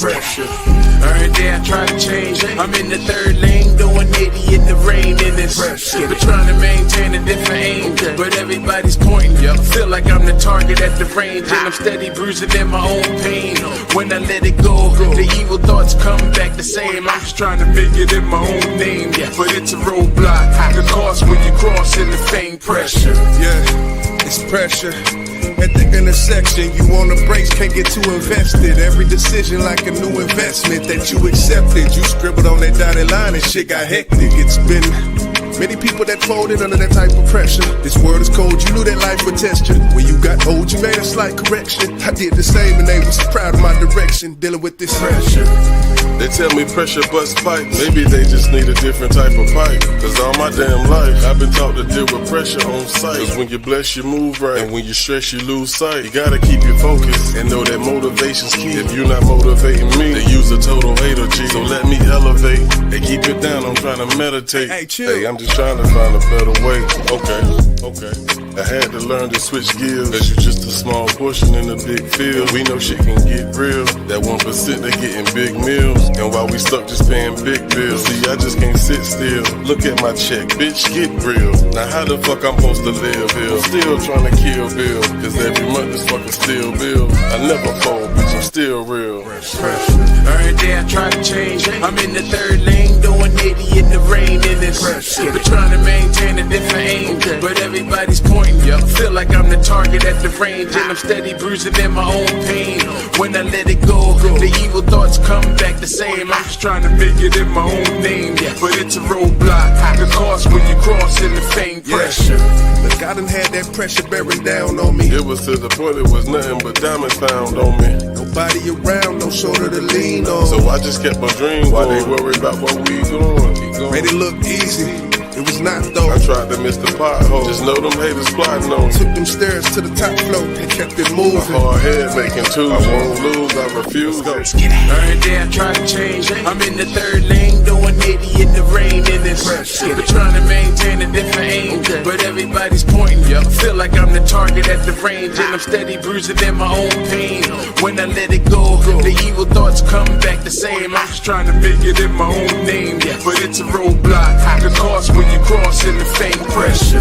Pressure. Every day I try to change. I'm in the third lane, doing 80 in the rain, and it's pressure. But trying to maintain a different aim, but everybody's pointing. Feel like I'm the target at the range, and I'm steady bruising in my own pain. When I let it go, the evil thoughts come back the same. I'm just trying to make it in my own name, but it's a roadblock. The cost when you cross in the fame. Pressure. Yeah, it's pressure. At the intersection, you on the brakes, can't get too invested. Every decision like a new investment that you accepted. You scribbled on that dotted line and shit got hectic. It's been many people that folded under that type of pressure. This world is cold, you knew that life would test you. When you got old, you made a slight correction. I did the same and they was proud of my direction, dealing with this pressure. They tell me pressure busts pipes. Maybe they just need a different type of pipe. Cause all my damn life, I've been taught to deal with pressure on sight. Cause when you bless, you move right. And when you stress, you lose sight. You gotta keep your focus and know that motivation's key. If you're not motivating me, then use a total hater, G. So let me elevate and keep it down. I'm trying to meditate. Hey, chill. Hey, I'm just trying to find a better way. Okay. I had to learn to switch gears. Cause you're just a small portion in the big field. We know shit can get real. That 1% they getting big meals. And while we stuck just paying big bills. See, I just can't sit still. Look at my check, bitch, get real. Now how the fuck I'm supposed to live here? I'm still trying to kill Bill. Cause every month this fucking still bill. I never fold, bitch, I'm still real. Every day I try to change. I'm in the third lane, doing 80 in the rain, and it's pressure. But trying to maintain a different aim, but everybody's pointing. Feel like I'm the target at the range, and I'm steady bruising in my own pain. When I let it go, the evil thoughts come back the same. I'm just trying to make it in my own name, but it's a roadblock. The cost when you cross in the fame. Pressure. Look, I done had that pressure bearing down on me. It was to the point it was nothing but diamonds found on me. Nobody around, no shoulder to lean on. So I just kept my dreams while they worried about what we going. Made it look easy. It was not though. I tried to miss the pothole. Just know them haters plotting on. Took them stairs to the top floor and kept it moving. A hard head making twos. I won't lose, I refuse. Every day I try to change. I'm in the third lane, doing 80 in the rain, and it's pressure. But trying to maintain a different aim, but everybody's pointing. Feel like I'm the target at the range, and I'm steady bruising in my own pain. When I let it go, the evil thoughts come back the same. I'm just trying to make it in my own name, but it's a roadblock. The cost when you cross in the fame. Pressure.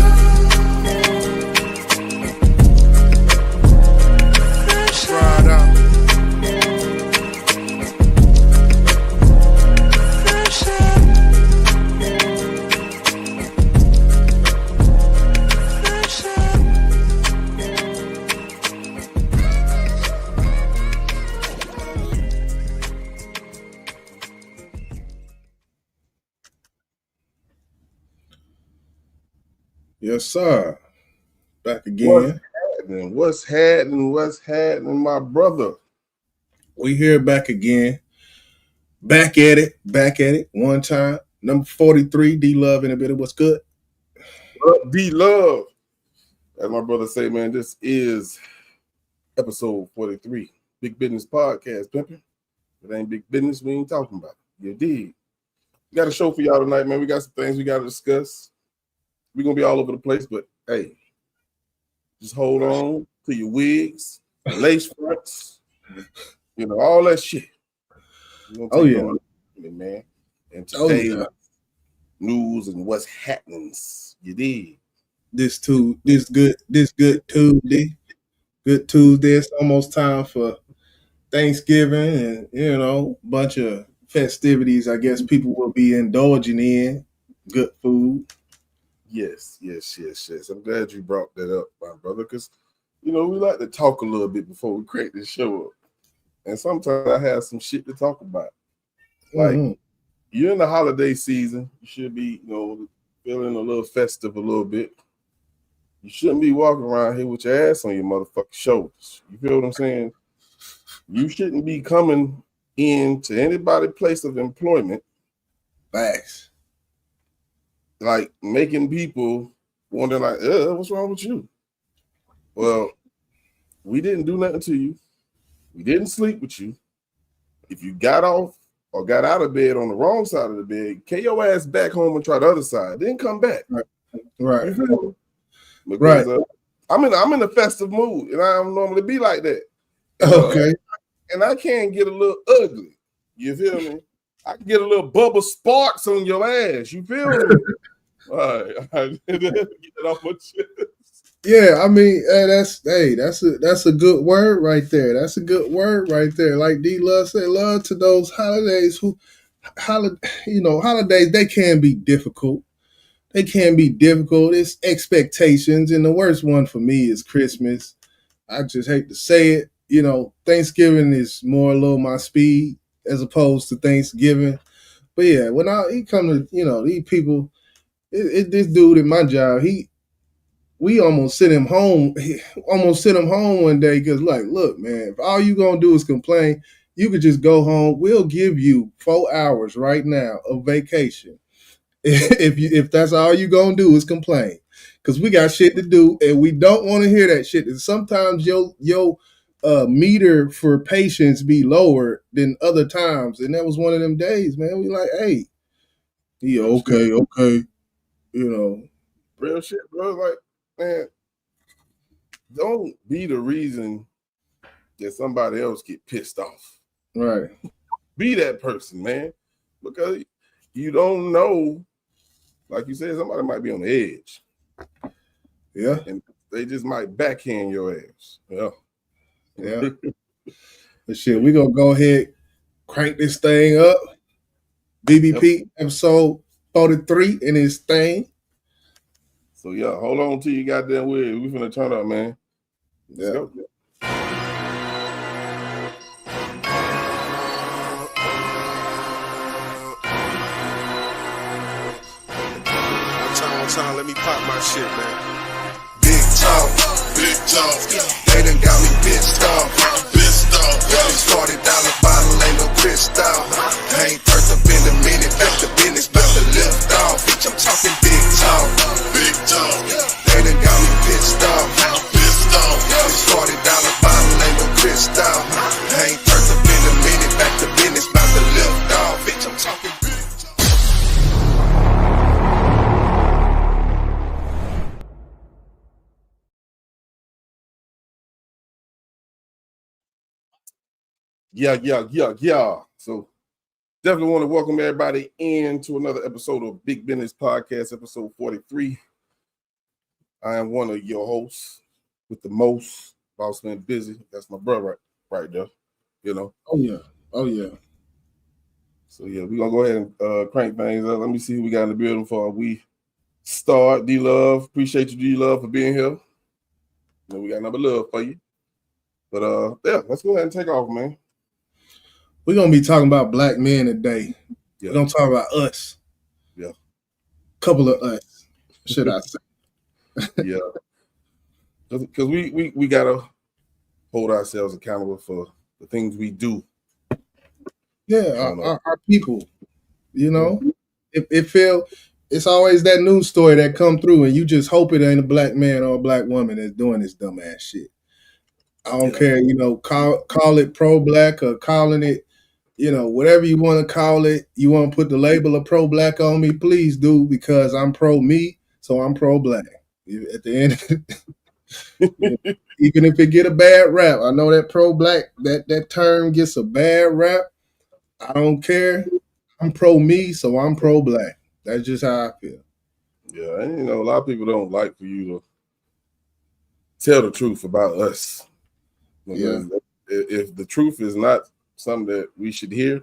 Ride out. Yes, sir. Back again. What's happening, my brother? We here back again. Back at it. One time. Number 43, D-Love in a bit. What's good? What up, D-Love? As my brother say, man, this is episode 43. Big Business Podcast, pimpin'. If it ain't big business, we ain't talking about it. You dig? We got a show for y'all tonight, man. We got some things we got to discuss. We're going to be all over the place, but hey, just hold on to your wigs, lace fronts, all that shit. Oh, yeah. Man. And today, news and what's happening. You dig? This good Tuesday. Good Tuesday. It's almost time for Thanksgiving and, a bunch of festivities I guess people will be indulging in. Good food. Yes. I'm glad you brought that up, my brother, because, we like to talk a little bit before we crank this show up. And sometimes I have some shit to talk about. Like, you're in the holiday season. You should be, feeling a little festive a little bit. You shouldn't be walking around here with your ass on your motherfucking shoulders. You feel what I'm saying? You shouldn't be coming into anybody's place of employment. Facts. Like making people wonder, like, what's wrong with you? Well, we didn't do nothing to you. We didn't sleep with you. If you got off or got out of bed on the wrong side of the bed, carry your ass back home and try the other side. Then come back. Right. You feel me? Because I'm in a festive mood, and I don't normally be like that. Okay. And I can get a little ugly. You feel me? I can get a little bubble sparks on your ass. You feel me? All right. Get it off my chest. Yeah, I mean, that's a good word right there. That's a good word right there. Like D Love said, love to those holidays. Holidays, they can be difficult. They can be difficult. It's expectations, and the worst one for me is Christmas. I just hate to say it. Thanksgiving is more a little my speed as opposed to Thanksgiving. But yeah, when he come to these people, this dude in my job, we almost sent him home. Almost sent him home one day because, like, look, man, if all you gonna do is complain, you could just go home. We'll give you 4 hours right now of vacation. If that's all you gonna do is complain, because we got shit to do and we don't want to hear that shit. And sometimes your meter for patience be lower than other times, and that was one of them days, man. We like, hey, yeah, okay, Real shit, bro. Like, man, don't be the reason that somebody else get pissed off. Right. Be that person, man, because you don't know. Like you said, somebody might be on the edge. Yeah. And they just might backhand your ass. Yeah. But shit, we gonna go ahead, crank this thing up. BBP episode 43 in his thing. So yeah, hold on till you got there with it. We finna turn up, man. Let's go. Time, let me pop my shit, man. Big talk. They done got me pissed off. $40 bottle, ain't no crystal. I ain't turned up in a minute, back to business, about to lift off. Bitch, I'm talking big talk. They done got me pissed off. $40 bottle, ain't no crystal. I ain't turned up in a minute, back to business, about to lift off. Bitch, I'm talking big talk. Yeah. So definitely want to welcome everybody into another episode of Big Business Podcast, episode 43. I am one of your hosts with the most, Boss Man Busy. That's my brother right there. Oh yeah. So yeah, we're gonna go ahead and crank things up. Let me see who we got in the building before we start. D Love, appreciate you, D Love, for being here. We got another love for you. But yeah, let's go ahead and take off, man. We're gonna be talking about black men today. Yeah. We're gonna talk about us. Yeah. Couple of us, should I say. Yeah. Because we gotta hold ourselves accountable for the things we do. Yeah, our people. It's always that news story that come through, and you just hope it ain't a black man or a black woman that's doing this dumbass shit. I don't care, call it pro-black or calling it, whatever you want to call it. You want to put the label of pro-black on me, please do, because I'm pro-me, so I'm pro-black. At the end, even if it get a bad rap, I know that pro-black, that term gets a bad rap. I don't care. I'm pro-me, so I'm pro-black. That's just how I feel. Yeah, and a lot of people don't like for you to tell the truth about us. Yeah. If the truth is not something that we should hear,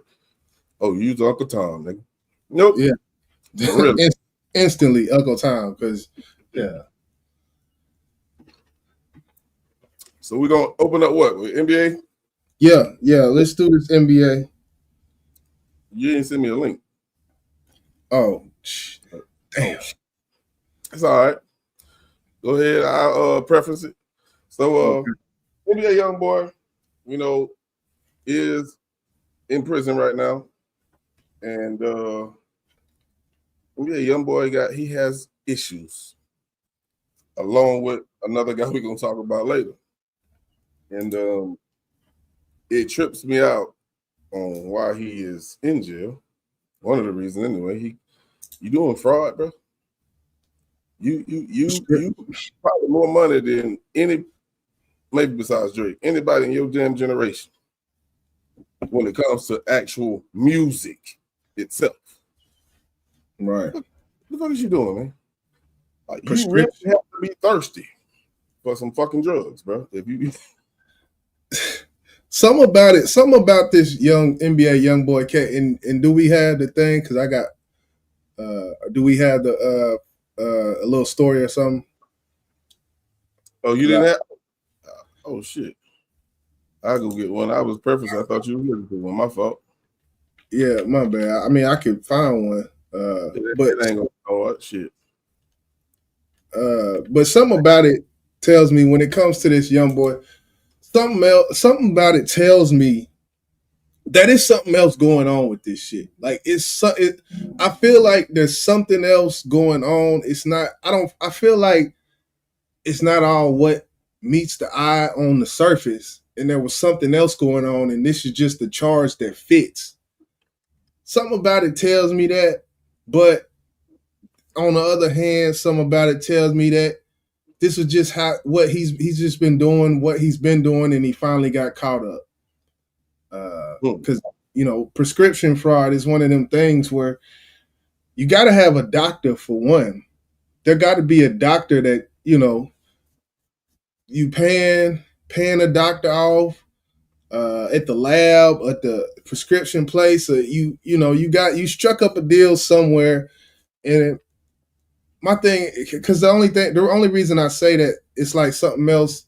use Uncle Tom, nigga. Nope. Yeah. Really. Instantly Uncle Tom, because So we're gonna open up what with NBA? Yeah. Let's do this NBA. You didn't send me a link. Oh, damn. It's all right. Go ahead. I'll preference it. So NBA young boy, is in prison right now. And NBA young boy he has issues along with another guy we're gonna talk about later. And it trips me out on why he is in jail. One of the reasons, anyway. You doing fraud, bro. You probably more money than any, maybe besides Drake, anybody in your damn generation when it comes to actual music itself. Right. What the fuck is you doing, man? Like, you really Prescription. have to be thirsty for some fucking drugs, bro. If you Something about this young NBA young boy cat. And do we have the thing? Because I got. Do we have the a little story or something? oh, you didn't have oh shit. I'll go get one. I was purpose. I thought you were looking for one. My fault. Yeah, my bad. I mean, I could find one. But it ain't gonna hard shit. But something about it tells me when it comes to this young boy, something about it tells me that is something else going on with this shit. Like I feel like there's something else going on. It's not. I feel like it's not all what meets the eye on the surface, and there was something else going on, and this is just the charge that fits. Something about it tells me that, but on the other hand, something about it tells me that this is just what he's just been doing, what he's been doing, and he finally got caught up. Because prescription fraud is one of them things where you got to have a doctor for one. There got to be a doctor that you paying a doctor off at the lab, at the prescription place. You struck up a deal somewhere, and my thing, because the only reason I say that it's like something else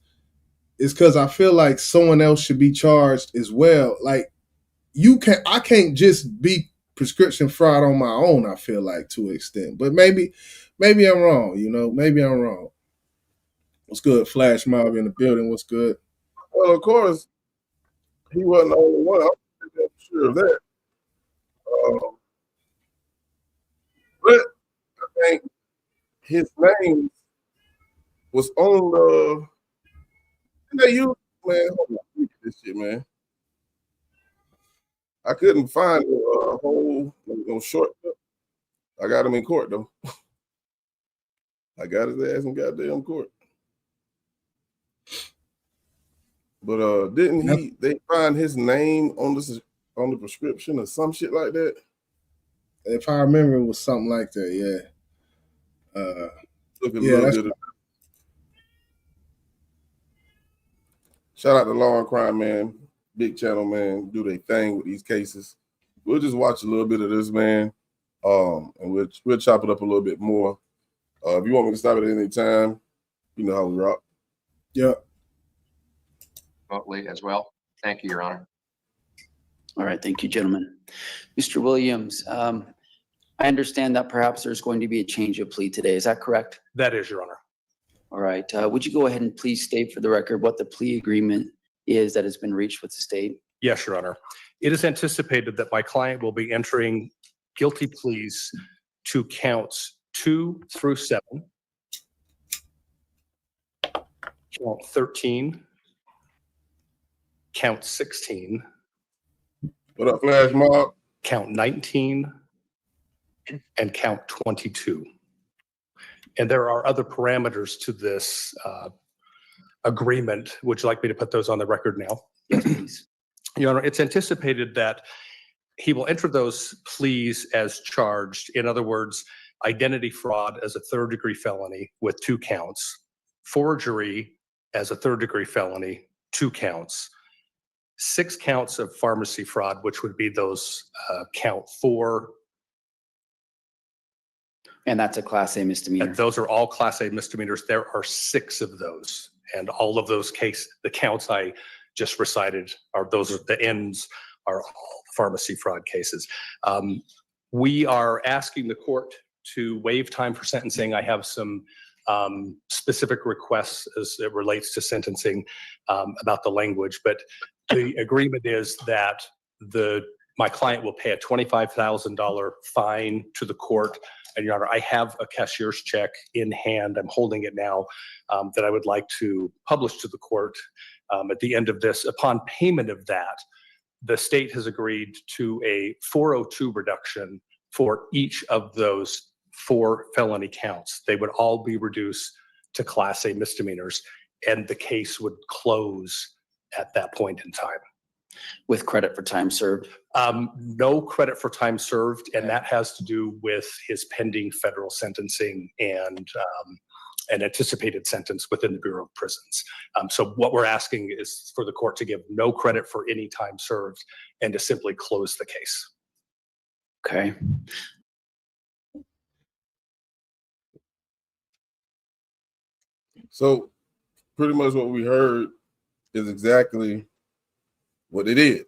is because I feel like someone else should be charged as well. Like I can't just be prescription fraud on my own. I feel like to an extent, but maybe I'm wrong. Maybe I'm wrong. What's good, Flash Mob in the building? What's good? Well, of course, he wasn't the only one. I'm sure of that. But I think his name was on the. They used, man. Hold on, let me get this shit, man. I couldn't find a whole short. I got him in court though. I got his ass in goddamn court. But didn't they find his name on the prescription or some shit like that? If I remember, it was something like that. Yeah. Look a little bit of. Shout out to Law and Crime, man. Big channel, man. Do their thing with these cases. We'll just watch a little bit of this, man. And we'll chop it up a little bit more. If you want me to stop it at any time, you know how we rock. Yeah. Remotely as well. Thank you, Your Honor. All right, thank you, gentlemen. Mr. Williams, I understand that perhaps there's going to be a change of plea today. Is that correct? That is, Your Honor. All right. Would you go ahead and please state for the record what the plea agreement is that has been reached with the state? Yes, Your Honor. It is anticipated that my client will be entering guilty pleas to counts 2 through 7, count 13, count 16. What up, Flash Mob? Count 19, and count 22. And there are other parameters to this agreement. Would you like me to put those on the record now? Yes, please. Your Honor, it's anticipated that he will enter those pleas as charged. In other words, identity fraud as a third-degree felony with 2 counts, forgery as a third-degree felony, 2 counts, 6 counts of pharmacy fraud, which would be those count 4. And that's a Class A misdemeanor. And those are all Class A misdemeanors. There are 6 of those. And all of those the counts I just recited the ends are all pharmacy fraud cases. We are asking the court to waive time for sentencing. I have some specific requests as it relates to sentencing about the language, but the agreement is that my client will pay a $25,000 fine to the court. And Your Honor, I have a cashier's check in hand. I'm holding it now that I would like to publish to the court at the end of this. Upon payment of that, the state has agreed to a 402 reduction for each of those 4 felony counts. They would all be reduced to Class A misdemeanors, and the case would close at that point in time. With credit for time served? No credit for time served, and that has to do with his pending federal sentencing and an anticipated sentence within the Bureau of Prisons. So what we're asking is for the court to give no credit for any time served and to simply close the case. Okay. So pretty much what we heard is exactly what they did.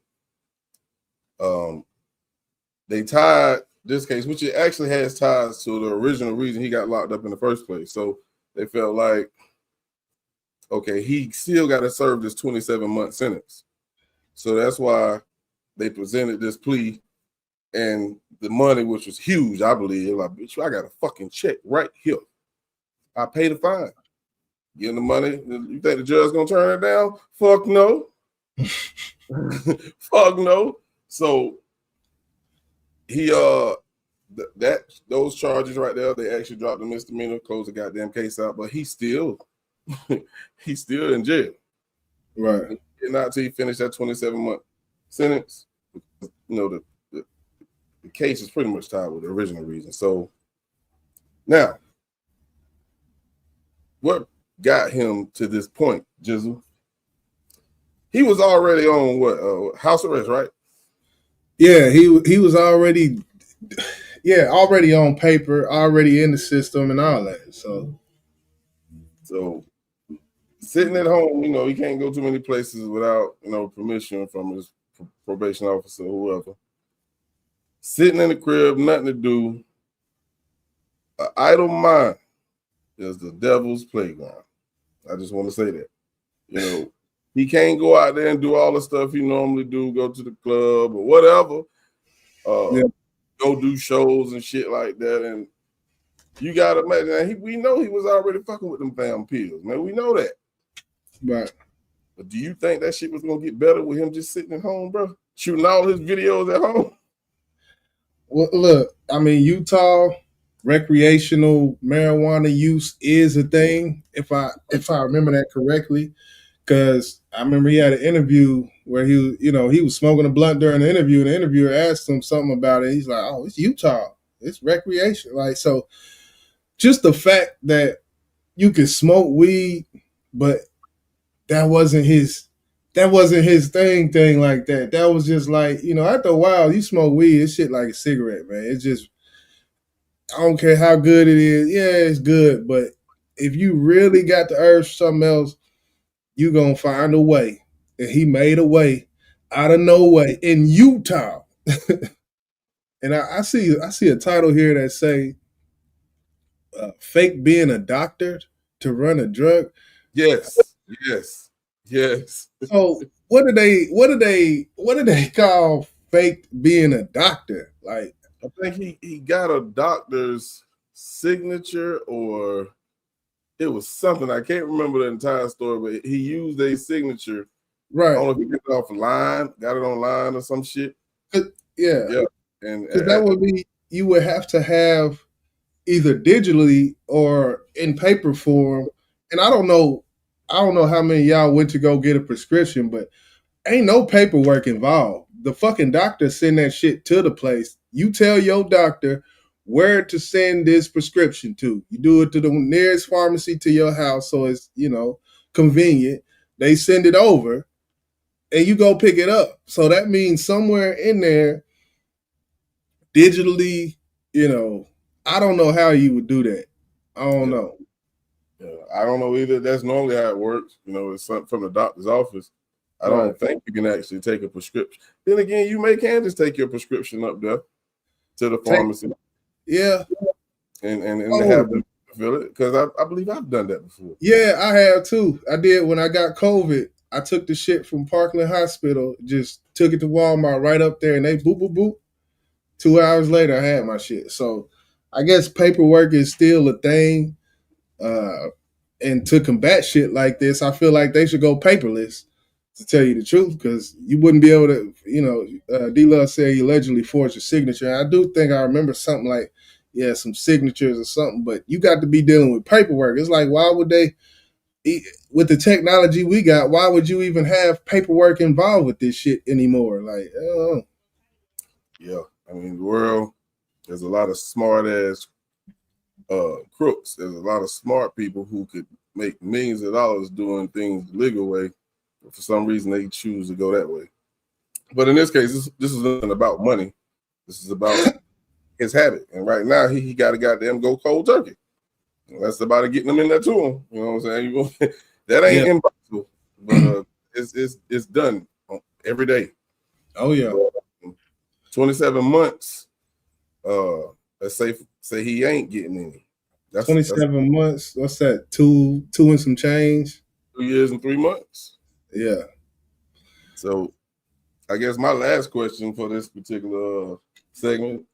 They tied this case, which it actually has ties to the original reason he got locked up in the first place. So they felt like, okay, he still got to serve this 27-month sentence. So that's why they presented this plea, and the money, which was huge, I believe, like, bitch, I got a fucking check right here. I pay the fine. Give him the money. You think the judge gonna turn it down? Fuck no. Fuck no. So he those charges right there, they actually dropped the misdemeanor, closed the goddamn case out, but he's still in jail. Right. And not till he finished that 27-month sentence. You know, the case is pretty much tied with the original reason. So now, what got him to this point, Jizzle? He was already on what, house arrest, right? Yeah, he was already, already on paper, already in the system and all that. So sitting at home, you know, he can't go too many places without, you know, permission from his probation officer or whoever. Sitting in the crib, nothing to do. An idle mind is the devil's playground. I just want to say that. You know, he can't go out there and do all the stuff he normally do, go to the club or whatever, go do shows and shit like that. And you got to imagine, we know he was already fucking with them damn pills, man. We know that. Right. But do you think that shit was going to get better with him just sitting at home, bro? Shooting all his videos at home? Well, look, I mean, Utah, recreational marijuana use is a thing, if I remember that correctly. Because I remember he had an interview where he was smoking a blunt during the interview, and the interviewer asked him something about it. He's like, "Oh, it's Utah, it's recreation." Like, so just the fact that you could smoke weed, but that wasn't his thing like that. That was just like, you know, after a while, you smoke weed, it's shit like a cigarette, man. It's just, I don't care how good it is. Yeah, it's good, but if you really got the urge for something else, you gonna find a way. And he made a way out of no way in Utah. And I see a title here that say fake being a doctor to run a drug. Yes. So what do they call fake being a doctor? Like, I think he got a doctor's signature, or it was something. I can't remember the entire story, but he used a signature. Right. I don't know if he got it off line, got it online or some shit. Yeah. And that would be, you would have to have either digitally or in paper form. And I don't know how many of y'all went to go get a prescription, but ain't no paperwork involved. The fucking doctor send that shit to the place. You tell your doctor where to send this prescription to. You do it to the nearest pharmacy to your house, so it's, you know, convenient. They send it over and you go pick it up. So that means somewhere in there, digitally, you know, I don't know how you would do that. I don't know. Yeah, I don't know either. That's normally how it works. You know, it's something from the doctor's office. I don't think you can actually take a prescription. Then again, you can just take your prescription up there to the pharmacy. Yeah. And they have them fill it, because I believe I've done that before. Yeah, I have too. I did when I got COVID. I took the shit from Parkland Hospital, just took it to Walmart right up there, and they boop, boop, boop. 2 hours later, I had my shit. So I guess paperwork is still a thing. And to combat shit like this, I feel like they should go paperless. to tell you the truth, because you wouldn't be able to, D-Love said he allegedly forged a signature. I do think I remember something like, some signatures or something, but you got to be dealing with paperwork. It's like, why would they, with the technology we got, why would you even have paperwork involved with this shit anymore? Like, I don't know. Yeah, I mean, the world, there's a lot of smart ass crooks. There's a lot of smart people who could make millions of dollars doing things the legal way. But for some reason, they choose to go that way. But in this case, this is not about money. This is about his habit. And right now, he got to goddamn go cold turkey. And that's about it, getting him in there to him. You know what I'm saying? That ain't impossible, but it's done every day. Oh yeah. 27 months. Let's say he ain't getting any. That's 27 months. What's that? Two and some change. 2 years and 3 months. Yeah. So I guess my last question for this particular segment,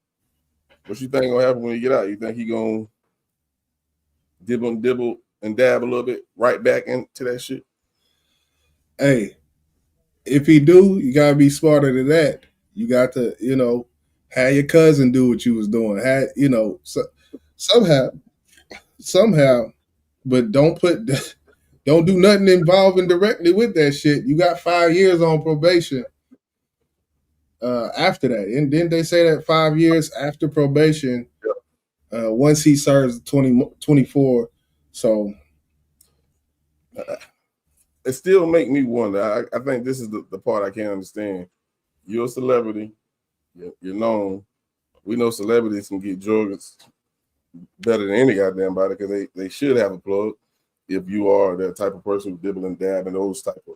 what you think gonna happen when you get out? You think he gonna dibble and dab a little bit right back into that shit? Hey, if he do, you gotta be smarter than that. You got to, have your cousin do what you was doing. Somehow, but don't do nothing involving directly with that shit. You got 5 years on probation after that. And didn't they say that 5 years after probation, once he serves 24? So it still make me wonder. I think this is the part I can't understand. You're a celebrity. You're known. We know celebrities can get drugs better than any goddamn body because they should have a plug if you are that type of person who dibble and dab and those type of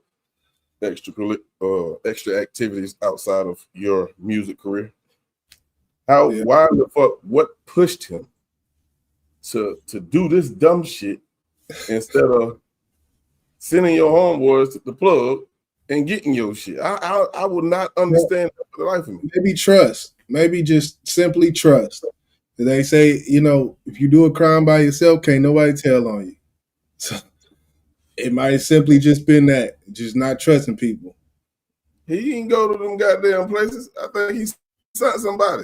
extra activities outside of your music career. Why the fuck, what pushed him to do this dumb shit instead of sending your homeboys to the plug and getting your shit? I would not understand that for the life of me. Maybe trust. Maybe just simply trust. They say, if you do a crime by yourself, can't nobody tell on you. So it might have simply just been that, just not trusting people. He didn't go to them goddamn places. I think he sent somebody.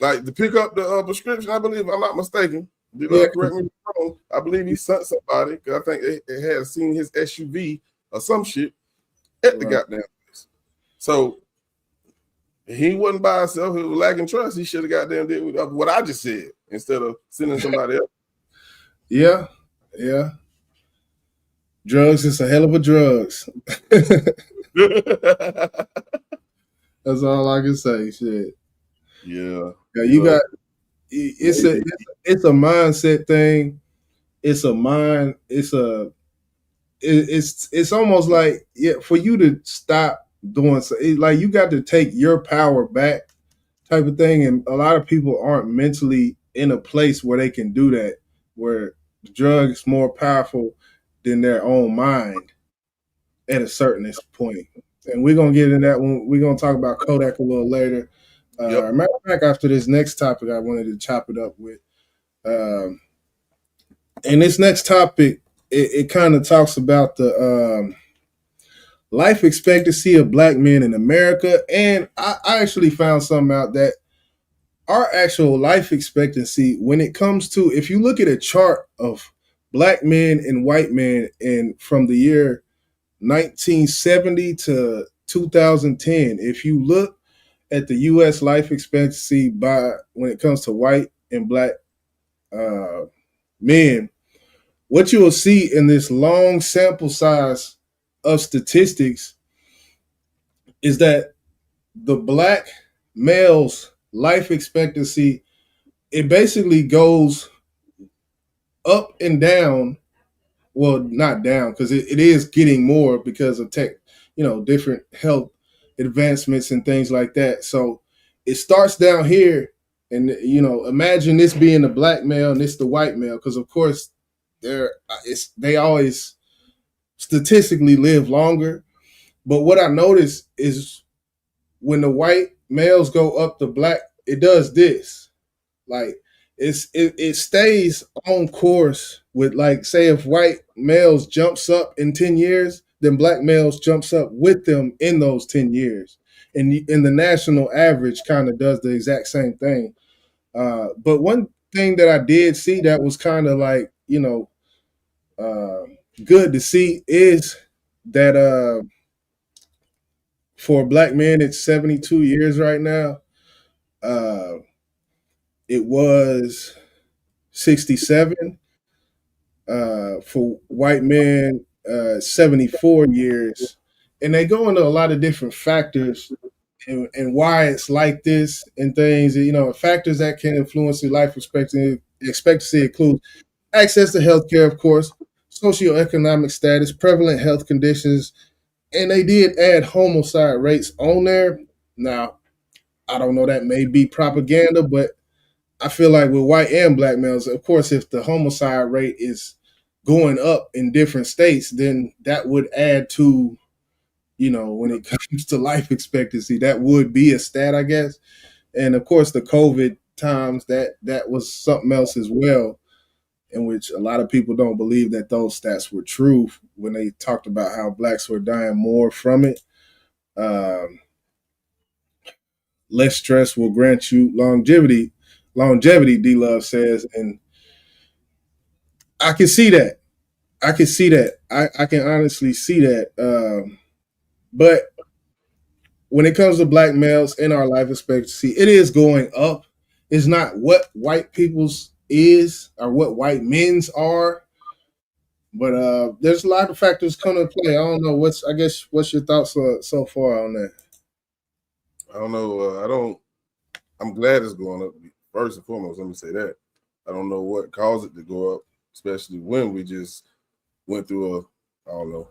Like to pick up the prescription, I believe, if I'm not mistaken. Correct me if I'm wrong. I believe he sent somebody because I think they had seen his SUV or some shit at the goddamn place. So he wasn't by himself. He was lacking trust. He should have goddamn did what I just said instead of sending somebody else. Yeah. Drugs is a hell of a drugs. That's all I can say. Shit. Yeah. You got it's a mindset thing. It's almost like for you to stop doing so, like you got to take your power back type of thing, and a lot of people aren't mentally in a place where they can do that, where the drug is more powerful than their own mind at a certain point. And we're gonna get into that when we're gonna talk about Kodak a little later. Matter of fact, after this next topic, I wanted to chop it up with. And this next topic, it kind of talks about the life expectancy of Black men in America. And I actually found something out that our actual life expectancy, when it comes to, if you look at a chart of Black men and white men, and from the year 1970 to 2010, if you look at the U.S. life expectancy when it comes to white and Black men, what you will see in this long sample size of statistics is that the Black males' life expectancy, it basically goes up and down. Well, not down, because it is getting more because of different health advancements and things like that. So it starts down here, and imagine this being the Black male and this the white male, because of course they always statistically live longer. But what I noticed is when the white males go up to Black, it does this. Like it stays on course with, like, say if white males jumps up in 10 years, then black males jumps up with them in those 10 years. And the national average kind of does the exact same thing. But one thing that I did see that was kind of like, good to see is that for a black man, it's 72 years right now. It was 67 for white men, 74 years. And they go into a lot of different factors and why it's like this and things. Factors that can influence the life expectancy include access to healthcare, of course, socioeconomic status, prevalent health conditions, and they did add homicide rates on there. Now, I don't know, that may be propaganda, but I feel like with white and black males, of course, if the homicide rate is going up in different states, then that would add to, when it comes to life expectancy, that would be a stat, I guess. And of course, the COVID times, that was something else as well, in which a lot of people don't believe that those stats were true when they talked about how blacks were dying more from it. Less stress will grant you longevity, D-Love says, and I can see that. I can honestly see that. But when it comes to black males in our life expectancy, it is going up. It's not what white people's is or what white men's are. But there's a lot of factors come into play. I don't know. What's your thoughts so far on that? I don't know. I'm glad it's going up. First and foremost, let me say that. I don't know what caused it to go up, especially when we just went through I don't know.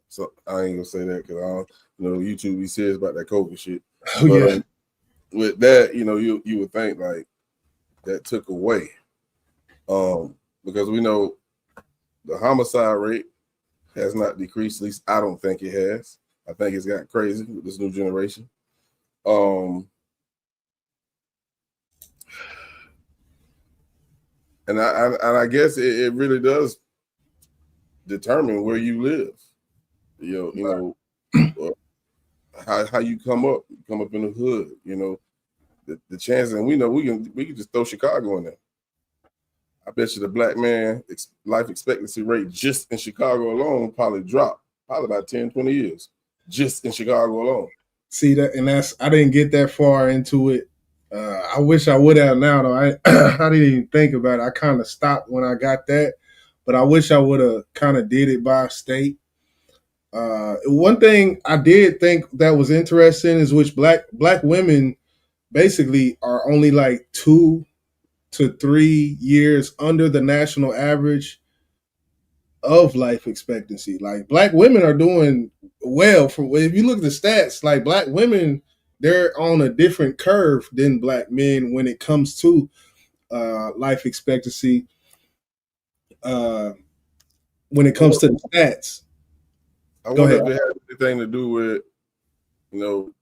So I ain't gonna say that because I don't, YouTube be serious about that COVID shit. Oh, yeah. With that, you would think like that took away. Because we know the homicide rate has not decreased. At least I don't think it has. I think it's got crazy with this new generation. And I guess it really does determine where you live. How you come up in the hood. The chances, and we know we can just throw Chicago in there. I bet you the black man life expectancy rate just in Chicago alone probably dropped about 10, 20 years just in Chicago alone. See that, and I didn't get that far into it. I wish I would have now, though. I didn't even think about it. I kind of stopped when I got that, but I wish I would have kind of did it by state. One thing I did think that was interesting is which black women basically are only like 2 to 3 years under the national average of life expectancy. Like, black women are doing well. If you look at the stats, like, black women, they're on a different curve than black men when it comes to life expectancy. When it comes to the stats, I wonder if it has anything to do with, the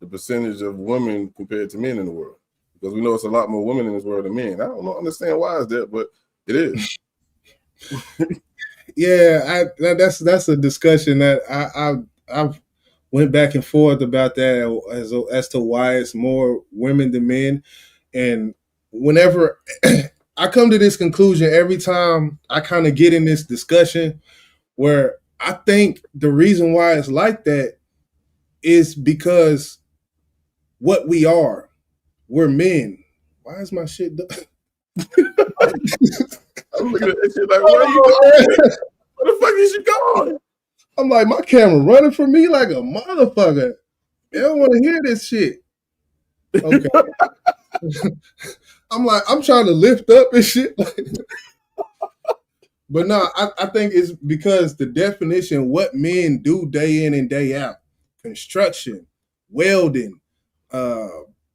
percentage of women compared to men in the world. Because we know it's a lot more women in this world than men. I don't understand why is that, but it is. Yeah, that's a discussion that I've went back and forth about that as to why it's more women than men. And whenever I come to this conclusion, every time I kind of get in this discussion, where I think the reason why it's like that is because what we are. We're men. Why is my shit done? I'm looking at that shit like, where are you going? Where the fuck is you going? I'm like, my camera running for me like a motherfucker. They don't want to hear this shit. Okay. I'm like, I'm trying to lift up and shit. But no, I think it's because the definition, what men do day in and day out, construction, welding,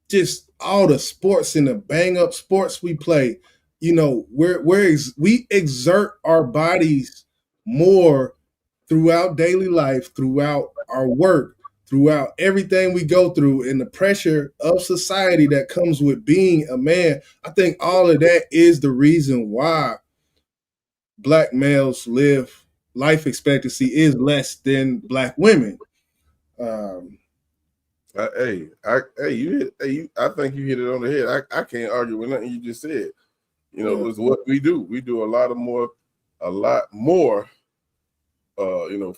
just all the sports and the bang up sports we play, we exert our bodies more throughout daily life, throughout our work, throughout everything we go through and the pressure of society that comes with being a man, I think all of that is the reason why Black males life expectancy is less than Black women. I think you hit it on the head. I can't argue with nothing you just said. You know, it's what we do. We do a lot more,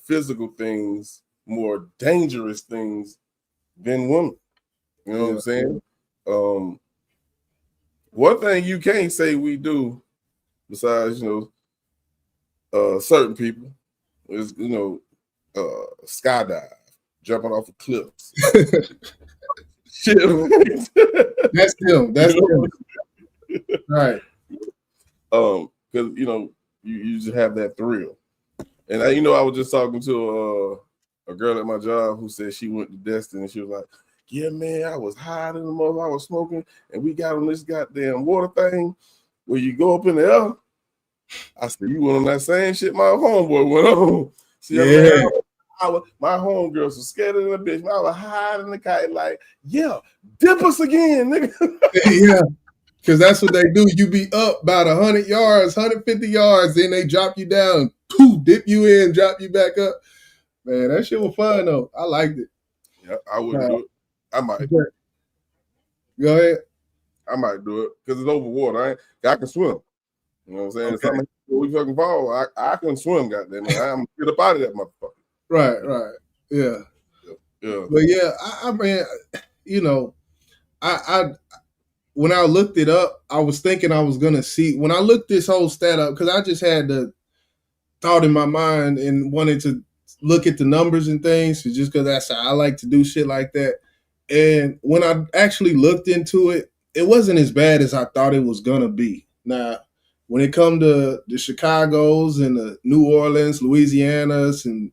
physical things, more dangerous things than women. You know what I'm saying? One thing you can't say we do, besides certain people, is skydive, jumping off of cliffs. Shit. That's him. That's him. Right. Because you just have that thrill. And I was just talking to a girl at my job who said she went to Destin and she was like, "Yeah, man, I was high in the mother, I was smoking, and we got on this goddamn water thing where you go up in the air." I said, "You went on that same shit my homeboy went on." See, my homegirls were scared of the bitch. I was high in the kite, like, "Yeah, dip us again, nigga." Yeah. Because that's what they do. You be up about 100 yards, 150 yards, then they drop you down, poof, dip you in, drop you back up. Man, that shit was fun, though. I liked it. Yeah, I wouldn't do it. I might. Go ahead. I might do it because it's over water. I can swim. You know what I'm saying? Okay. Something we fucking fall. I can swim, goddamn it. I'm get up out of that motherfucker. Right. Yeah. But yeah, I mean, I when I looked it up, I was thinking I was gonna see when I looked this whole stat up because I just had the thought in my mind and wanted to look at the numbers and things just because that's how I like to do shit like that. And when I actually looked into it, it wasn't as bad as I thought it was gonna be. Now, when it come to the Chicago's and the New Orleans, Louisiana's, and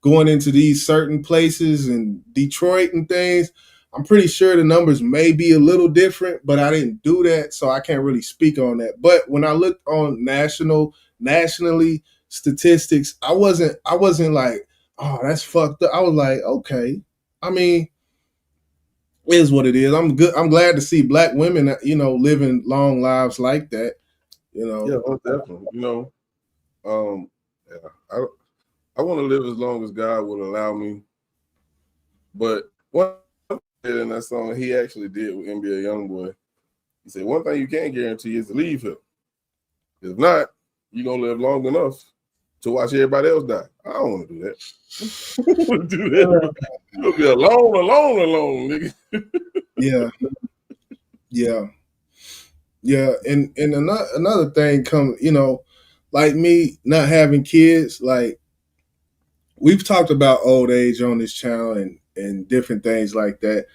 going into these certain places and Detroit and things, I'm pretty sure the numbers may be a little different, but I didn't do that, so I can't really speak on that. But when I looked on nationally statistics, I wasn't like, oh, that's fucked up. I was like, okay. I mean, it is what it is. I'm glad to see Black women, living long lives like that. Yeah, most definitely. I want to live as long as God will allow me. But one thing in that song he actually did with NBA Youngboy, he said, one thing you can't guarantee is to leave here. If not, you're going to live long enough to watch everybody else die. I don't want to do that. I don't want to do that. You'll be alone, nigga. Yeah. And another thing like me not having kids, like we've talked about old age on this channel and different things like that.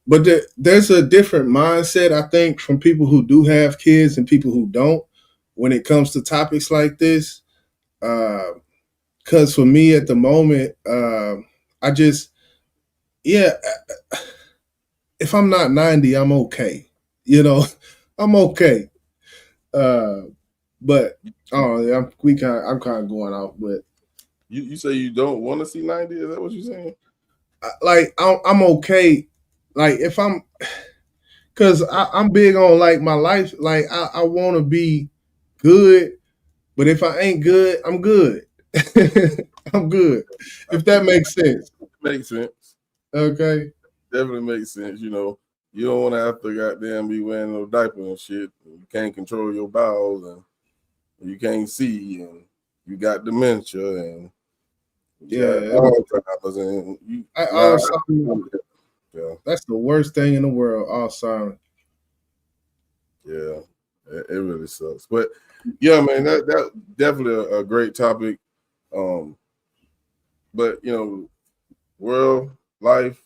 But there's a different mindset, I think, from people who do have kids and people who don't when it comes to topics like this. Because for me at the moment, if I'm not 90, I'm okay. I'm okay. But I'm kind of going off. But you say you don't want to see 90? Is that what you're saying? Like I'm okay. Like if because I'm big on like my life. Like I want to be good, but if I ain't good, I'm good. I'm good. If that makes sense. Makes sense. Okay. Definitely makes sense. You don't want to have to goddamn be wearing no diaper and shit. You can't control your bowels and you can't see and you got dementia and Alzheimer's and that's the worst thing in the world. Alzheimer's. Yeah, it really sucks. But yeah, man, that definitely a great topic. But world, life,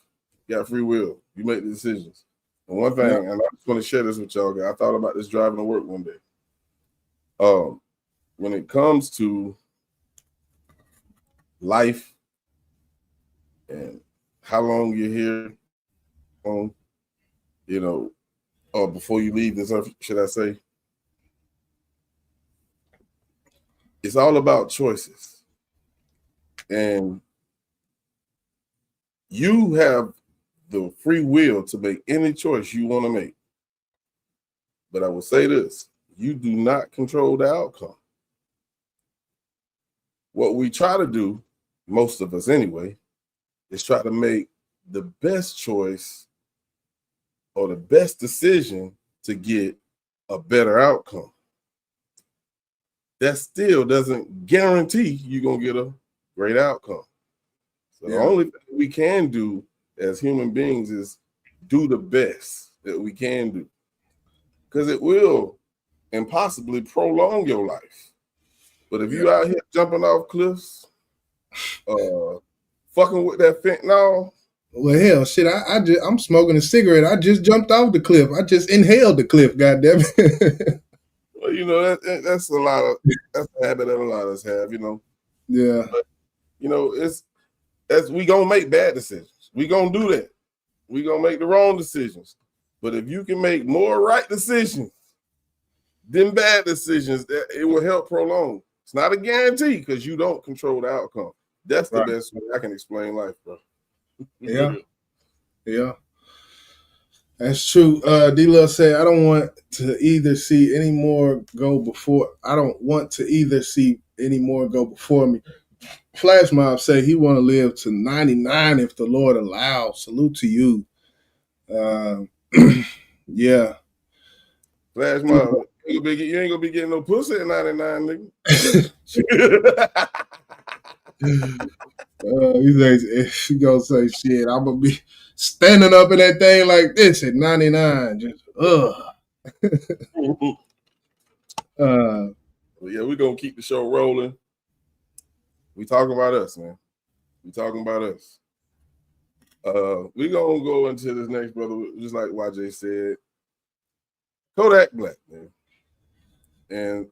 you got free will. You make the decisions. And one thing, and I just want to share this with y'all, I thought about this driving to work one day. When it comes to life and how long you're here on, or before you leave this earth, should I say, it's all about choices. And You have the free will to make any choice you want to make. But I will say this, you do not control the outcome. What we try to do, most of us anyway, is try to make the best choice or the best decision to get a better outcome. That still doesn't guarantee you're going to get a great outcome. So the only thing we can do as human beings is do the best that we can do. Because it will impossibly prolong your life. But if you out here jumping off cliffs, fucking with that fentanyl. Well, hell, shit, I'm smoking a cigarette. I just jumped off the cliff. I just inhaled the cliff, goddamn it. Well, you know, that's a habit that a lot of us have, you know. Yeah. But, you know, we gonna make bad decisions. We gonna do that. We gonna make the wrong decisions. But if you can make more right decisions than bad decisions, that it will help prolong. It's not a guarantee because you don't control the outcome. That's the best way I can explain life, bro. Yeah. Yeah. That's true. D-Love said, I don't want to either see any more go before me. Flash Mob say he want to live to 99 if the Lord allows. Salute to you. Yeah. Flash Mob, you ain't gonna be getting no pussy at 99, nigga. She gonna say, shit, I'm gonna be standing up in that thing like this at 99. Just Yeah, we're gonna keep the show rolling. We talking about us, man. We talking about us. We gonna go into this next, brother, just like YJ said. Kodak Black, man. And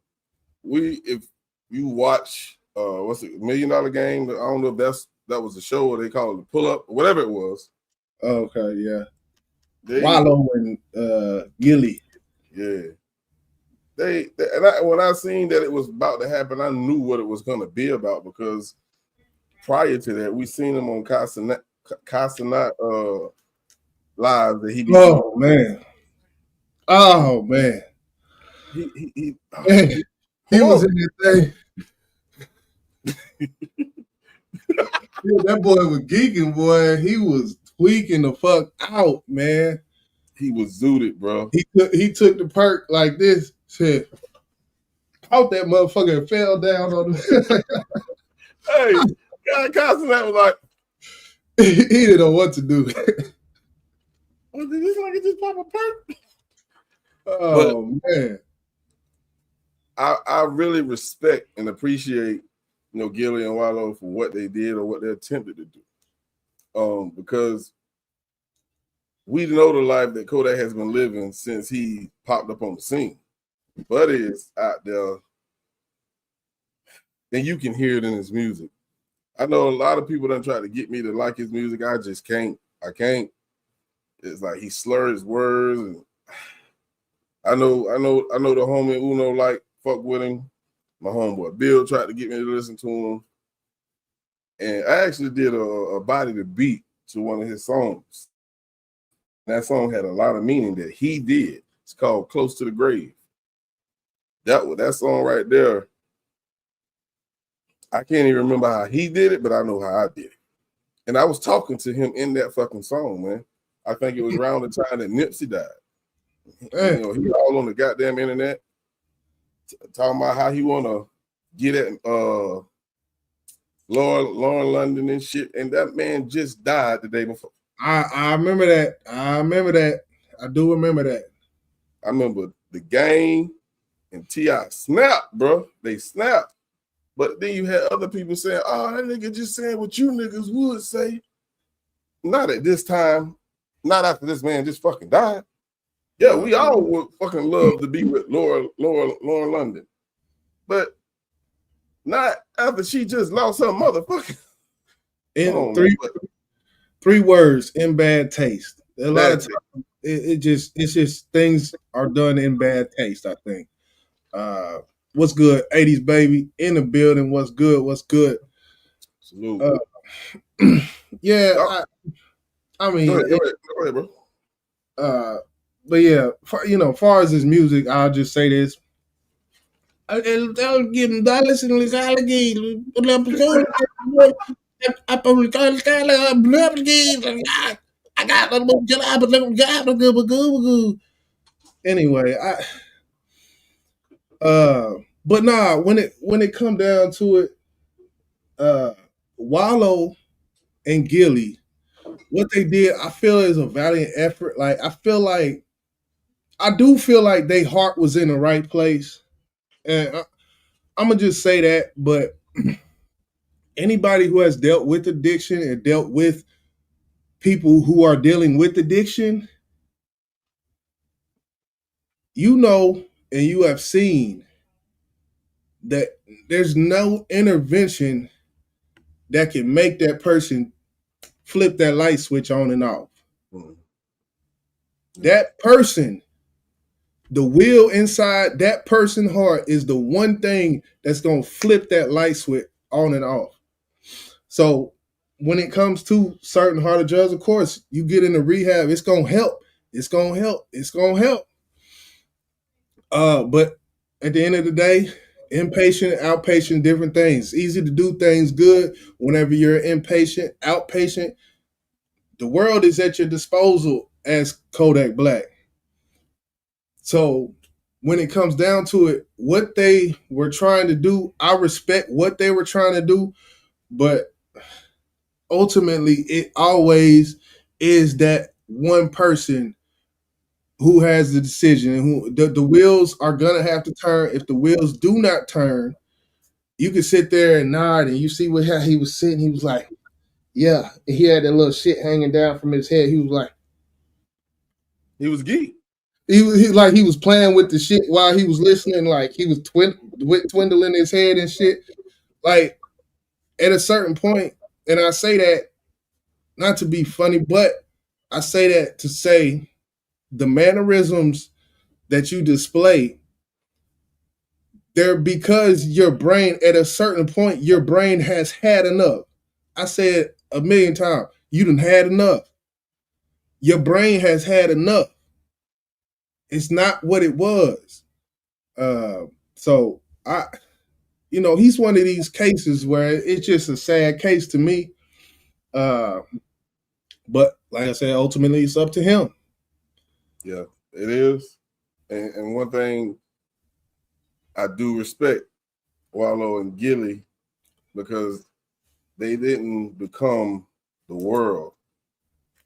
if you watch what's it, $1 Million Game? I don't know if that was the show or they call it the pull up or whatever it was. Okay, yeah. Wallow and Gilly. Yeah. When I seen that it was about to happen, I knew what it was gonna be about because prior to that, we seen him on Casanat live that he be man. Oh man. He was in that thing. That boy was geeking, boy. He was tweaking the fuck out, man. He was zooted, bro. He took the perk like this, said, caught that motherfucker and fell down on the Hey, God Casanat was like, he didn't know what to do. Well, did this nigga just pop a perk? Oh man. I really respect and appreciate, you know, Gilly and Wallow for what they did or what they attempted to do. Because we know the life that Kodak has been living since he popped up on the scene. Buddy is out there, and you can hear it in his music. I know a lot of people done try to get me to like his music. I just can't. I can't. It's like he slurs words, and I know the homie Uno like fuck with him. My homeboy Bill tried to get me to listen to him, and I actually did a body to beat to one of his songs. That song had a lot of meaning that he did. It's called "Close to the Grave." That song right there. I can't even remember how he did it, but I know how I did it. And I was talking to him in that fucking song, man. I think it was around the time that Nipsey died. You know, he all on the goddamn internet talking about how he want to get at Lauren London and shit. And that man just died the day before. I remember that. I do remember that. I remember the Game and T.I. snapped, bro. They snapped. But then you had other people saying, oh, that nigga just saying what you niggas would say. Not at this time. Not after this man just fucking died. Yeah, we all would fucking love to be with Lauren London. But not after she just lost her motherfucker. In three words, in bad taste. A lot of times it's just things are done in bad taste, I think. What's good, 80s baby in the building? What's good? Salute. Yeah, I mean, Go ahead, bro. but yeah, far as his music, I'll just say this. I anyway, but nah, when it come down to it, Wallow and Gilly, what they did, I feel is a valiant effort. Like I do feel like their heart was in the right place, and I'm gonna just say that. But anybody who has dealt with addiction and dealt with people who are dealing with addiction, you know, and you have seen that there's no intervention that can make that person flip that light switch on and off. Mhm. That person, the will inside that person's heart is the one thing that's going to flip that light switch on and off. So when it comes to certain harder drugs, of course, you get into rehab, it's going to help. It's going to help. It's going to help. But at the end of the day, inpatient, outpatient, different things. It's easy to do things good whenever you're inpatient, outpatient. The world is at your disposal as Kodak Black. So when it comes down to it, what they were trying to do, I respect what they were trying to do, but ultimately it always is that one person who has the decision, and who the wheels are gonna have to turn. If the wheels do not turn, you can sit there and nod, and you see how he was sitting. He was like, "Yeah." And he had that little shit hanging down from his head. He was like, He was geek. he was playing with the shit while he was listening. Like he was twindling his head and shit. Like at a certain point, and I say that not to be funny, but I say that to say the mannerisms that you display, they're because your brain, at a certain point, your brain has had enough. I said a million times, you done had enough. Your brain has had enough. It's not what it was. So he's one of these cases where it's just a sad case to me. But like I said, ultimately it's up to him. Yeah, it is. And one thing I do respect Wallow and Gilly, because they didn't become the world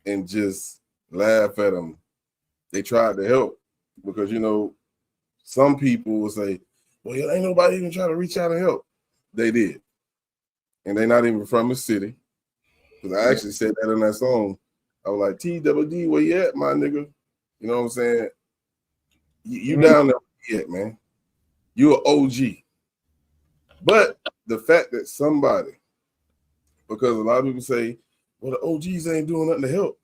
and just laugh at them. They tried to help, because some people will say, well, ain't nobody even trying to reach out and help. They did. And they're not even from the city. Because I actually said that in that song. I was like, TWD, where you at, my nigga? You know what I'm saying? You down there yet, man. You're an OG. But the fact that somebody, because a lot of people say, well, the OGs ain't doing nothing to help.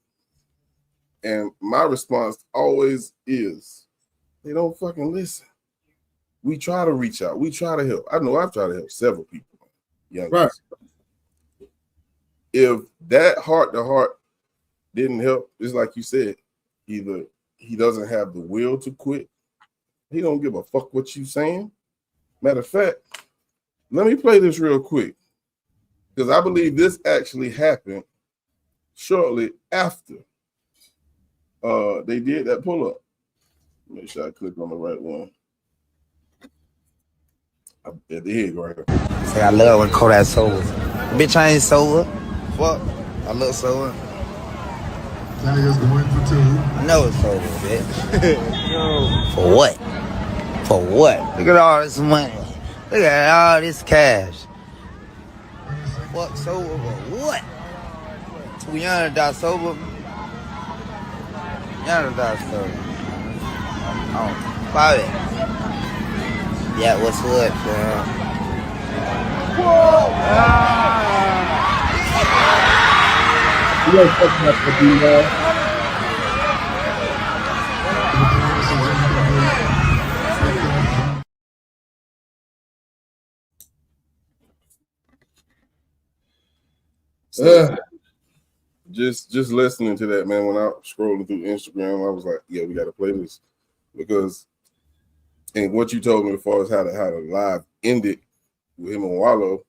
And my response always is, they don't fucking listen. We try to reach out. We try to help. I know I've tried to help several people. Young right. If that heart to heart didn't help, it's like you said, either he doesn't have the will to quit, he don't give a fuck what you saying. Matter of fact, let me play this real quick, because I believe this actually happened shortly after they did that pull up. Make sure I click on the right one. There you go right here. Say I love when Kodak sober. Bitch, I ain't sober. Fuck, I look sober. Tiger's going for two. I know it's sober, bitch. For what? For what? Look at all this money. Look at all this cash. Fuck sober for what? Too young to die sober. Young to die sober. Oh, Bobby. Yeah, what's up, fam? You don't talk about the D-Law. just listening to that, man, when I was scrolling through Instagram, I was like, yeah, we got to play this because, and what you told me as far as how the live ended with him and Wallow,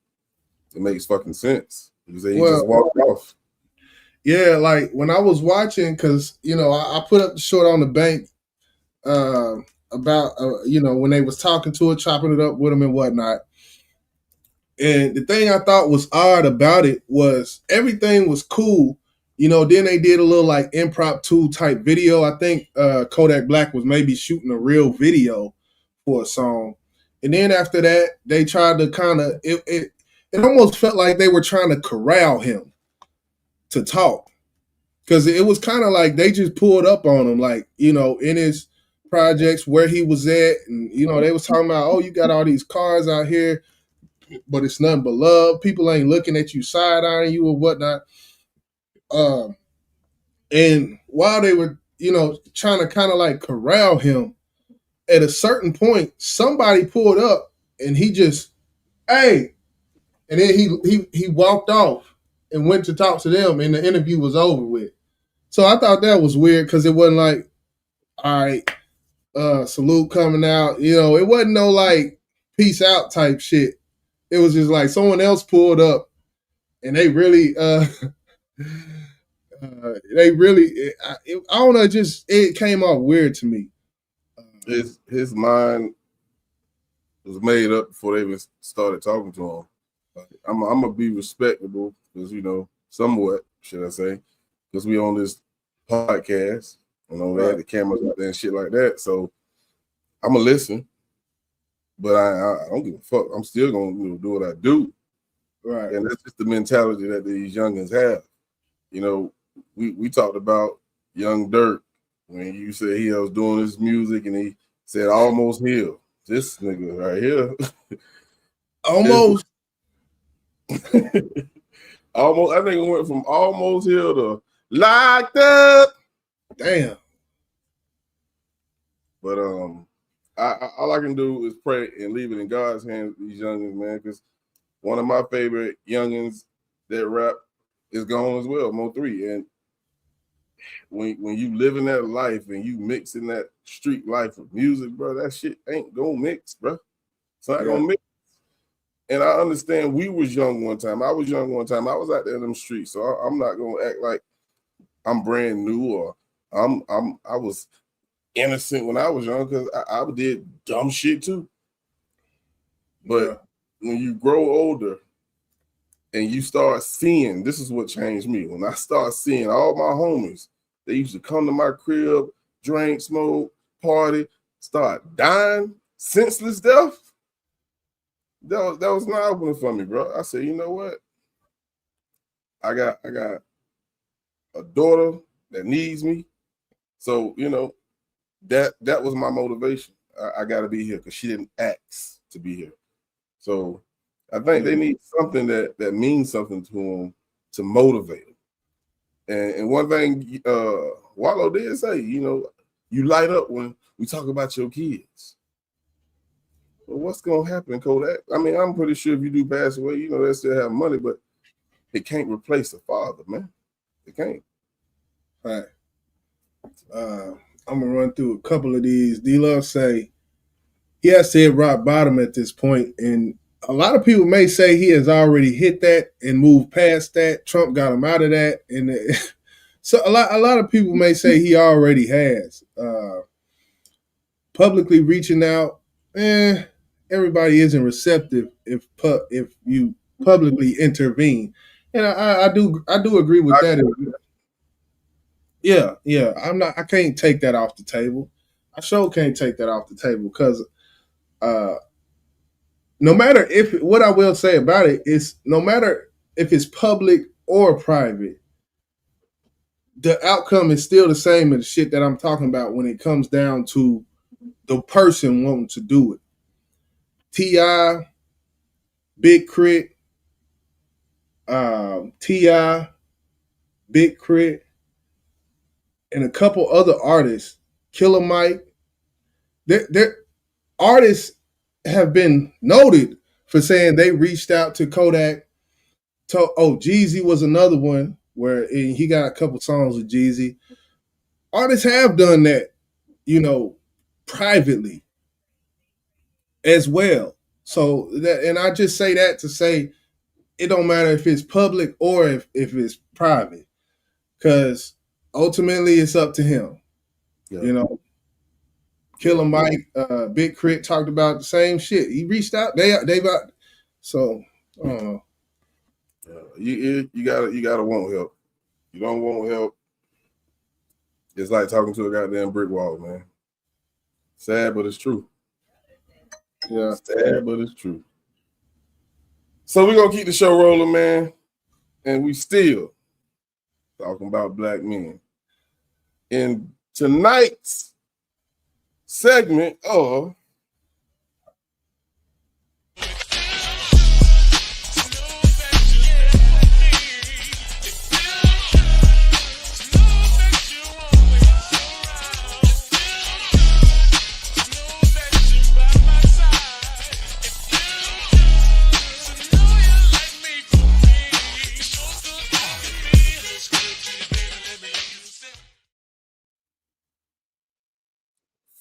it makes fucking sense. He just walked off. Yeah, like when I was watching, because I put up the short on the bank about when they was talking to it, chopping it up with him and whatnot. And the thing I thought was odd about it was everything was cool. Then they did a little like impromptu type video. I think Kodak Black was maybe shooting a real video for a song. And then after that, they tried to kind of it almost felt like they were trying to corral him to talk. Because it was kind of like they just pulled up on him, like, in his projects where he was at. And, they was talking about, oh, you got all these cars out here, but it's nothing but love. People ain't looking at you, side-eyeing you or whatnot. And while they were, trying to kind of like corral him, at a certain point, somebody pulled up and he just, hey, and then he walked off and went to talk to them and the interview was over with. So I thought that was weird because it wasn't like, all right, salute coming out. It wasn't no like peace out type shit. It was just like someone else pulled up and they really, I don't know, it came off weird to me. His mind was made up before they even started talking to him. I'm gonna be respectable because somewhat, should I say, because we on this podcast, they had the cameras out there and shit like that. So I'm gonna listen, but I don't give a fuck. I'm still gonna do what I do, right? And that's just the mentality that these youngins have. We talked about Young Dirt when you said he was doing his music and he said almost healed. This nigga right here, almost. Almost, I think it went from almost here to locked up. Damn. But all I can do is pray and leave it in God's hands, these youngins, man, because one of my favorite youngins that rap is gone as well, Mo3. And when you live in that life and you mix in that street life of music, bro, that shit ain't gonna mix, bro. It's not gonna mix. And I understand we was young one time. I was young one time. I was out there in them streets, so I'm not gonna act like I'm brand new or I was innocent when I was young because I did dumb shit too. But when you grow older and you start seeing, this is what changed me. When I start seeing all my homies, they used to come to my crib, drink, smoke, party, start dying, senseless death. That was not opening for me, bro. I said, you know what? I got a daughter that needs me. So, that was my motivation. I got to be here because she didn't ask to be here. So I think they need something that means something to them to motivate them. And one thing Wallow did say, you light up when we talk about your kids. Well, what's going to happen, Kodak? I mean, I'm pretty sure if you do pass away, they still have money, but it can't replace a father, man. It can't. All right. I'm going to run through a couple of these. D-Love say, he has to hit rock bottom at this point, and a lot of people may say he has already hit that and moved past that. Trump got him out of that. And so a lot of people may say he already has. Publicly reaching out, everybody isn't receptive if you publicly intervene, and I do agree with that. Yeah, I can't take that off the table. I sure can't take that off the table because no matter what I will say about it is no matter if it's public or private, the outcome is still the same as the shit that I'm talking about when it comes down to the person wanting to do it. T.I., Big Crit, T.I., Big Crit, and a couple other artists, Killer Mike. Their artists have been noted for saying they reached out to Kodak. Jeezy was another one where he got a couple songs with Jeezy. Artists have done that, you know, privately as well. So that, and I just say that to say it don't matter if it's public or if it's private, because ultimately it's up to him. Yeah. You know, Killer Mike, Big Crit talked about the same shit. He reached out. They got so. You gotta want help. You don't want help. It's like talking to a goddamn brick wall, man. Sad, but it's true. Yeah, sad, but it's true. So we're gonna keep the show rolling, man. And we still talking about black men. In tonight's segment of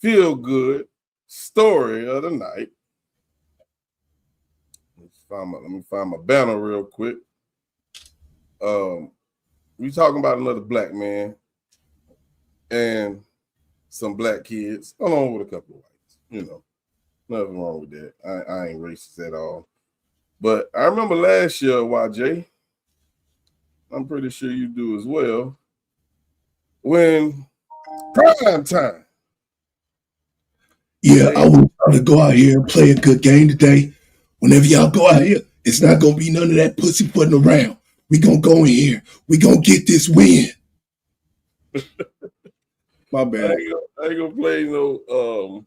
Feel Good Story of the Night. Let me find my banner real quick. We talking about another black man and some black kids, along with a couple of whites. You know, nothing wrong with that. I ain't racist at all. But I remember last year, YJ, I'm pretty sure you do as well, when prime time. Yeah, I want y'all to go out here and play a good game today. Whenever y'all go out here, it's not going to be none of that pussyfooting around. We going to go in here. We going to get this win. My bad. I ain't gonna play no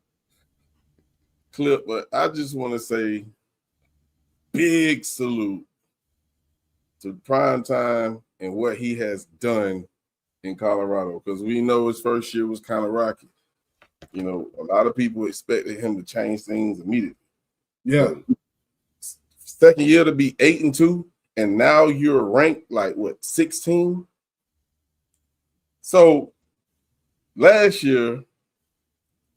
clip, but I just want to say big salute to Prime Time and what he has done in Colorado, because we know his first year was kind of rocky. You know, a lot of people expected him to change things immediately. Yeah. But second year to be 8-2, and now you're ranked like what, 16? So last year,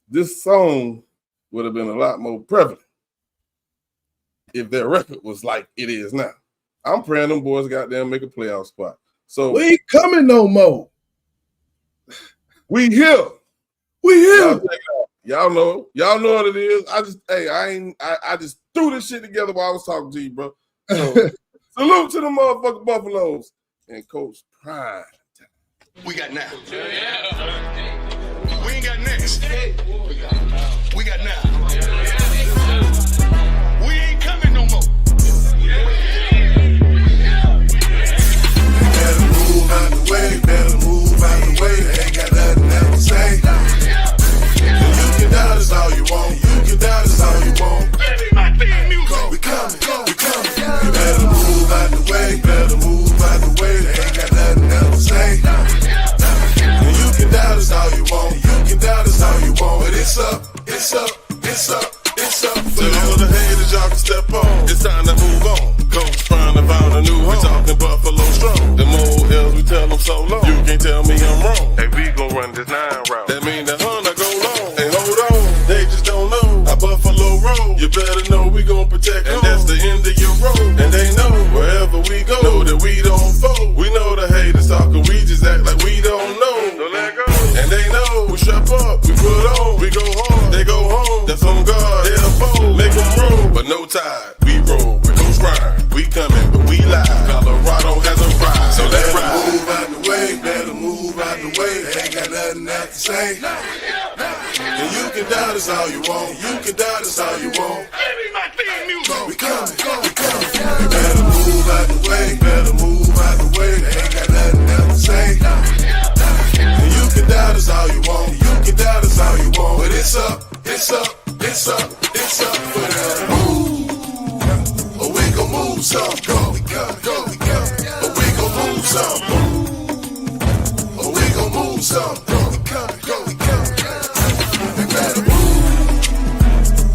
this song would have been a lot more prevalent if their record was like it is now. I'm praying them boys goddamn make a playoff spot. So we ain't coming no more. We here. We here. Y'all know what it is. I just threw this shit together while I was talking to you, bro. So salute to the motherfucking Buffaloes and Coach Prime. We got now. We ain't got next. We got now. We ain't coming no more. Better move out the way. Better move out the way. They ain't got nothing else to say. You can doubt us all you want. You can doubt us all you want. We coming. We coming. You better move out the way. Better move out the way. They ain't got nothing else to say. You can doubt us all you want. You can doubt us all you want. But it's up. It's up. It's up. It's up. So all the haters y'all can step on. It's time to move on. Coach trying to find a new home. We talking Buffalo strong. Them old L's we tell them so long. You can't tell me I'm wrong. Hey, we gon' run this 9 round. That mean the 100 go long. Hey, hold on. They just don't know how Buffalo roll. You better know we gon' protect home. And that's the end of your road. And they know wherever we go, know that we don't fold. We know the haters talking. We just act like we don't know. Don't let go. And they know we strap up. We put on. We go hard. They go home. That's on guard. They'll fold. Make them roll. But no tide. We roll with no grind. We coming, but we live. Colorado has a ride. So let's ride. Move out the way. Better move out the way. They ain't got nothing else to say. And you can doubt us all you want. You can doubt us all you want. We coming. We coming. You better move out the way. Better move out the way. They ain't got nothing else to say. And you can doubt us all you want. You can doubt us all you want. But it's up. It's up. It's up. It's up for them. Move. Or we gon' move some. Go. We come. Go. We come. Or we gon' move some. Or we gon' move some. Go. We come. Go. We come. We better move.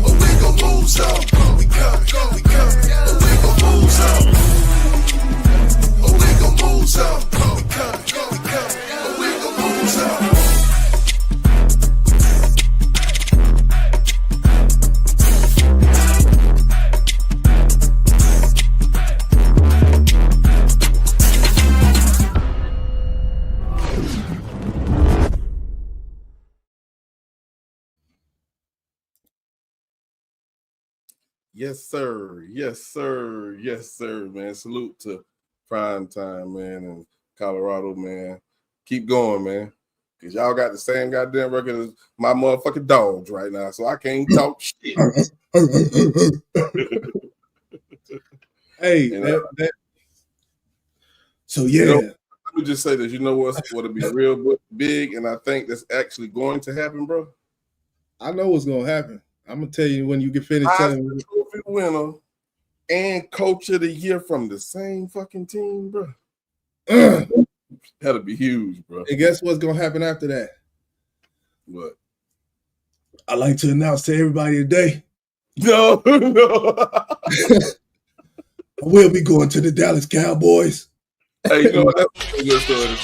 Or we gon' move some. Go. We come. Go. We come. Or we gon' move some. Or we gon' move some. Go. Yes, sir. Yes, sir. Yes, sir, man. Salute to Prime Time, man, and Colorado, man. Keep going, man. Because y'all got the same goddamn record as my motherfucking dogs right now, so I can't talk shit. Hey, And, so yeah. You know, let me just say this. You know what'll be real big, and I think that's actually going to happen, bro? I know what's going to happen. I'm going to tell you when you get finished telling me. Trophy winner and coach of the year from the same fucking team, bro. That'll be huge, bro. And guess what's going to happen after that? What? I like to announce to everybody today. No. I will be going to the Dallas Cowboys. Hey, you know what? That's a good story.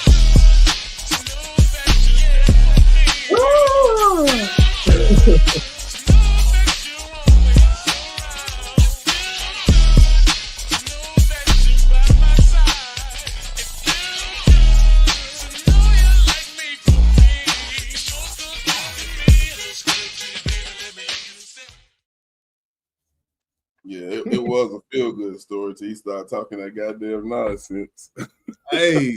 Yeah, it was a feel-good story till he started talking that goddamn nonsense. Hey,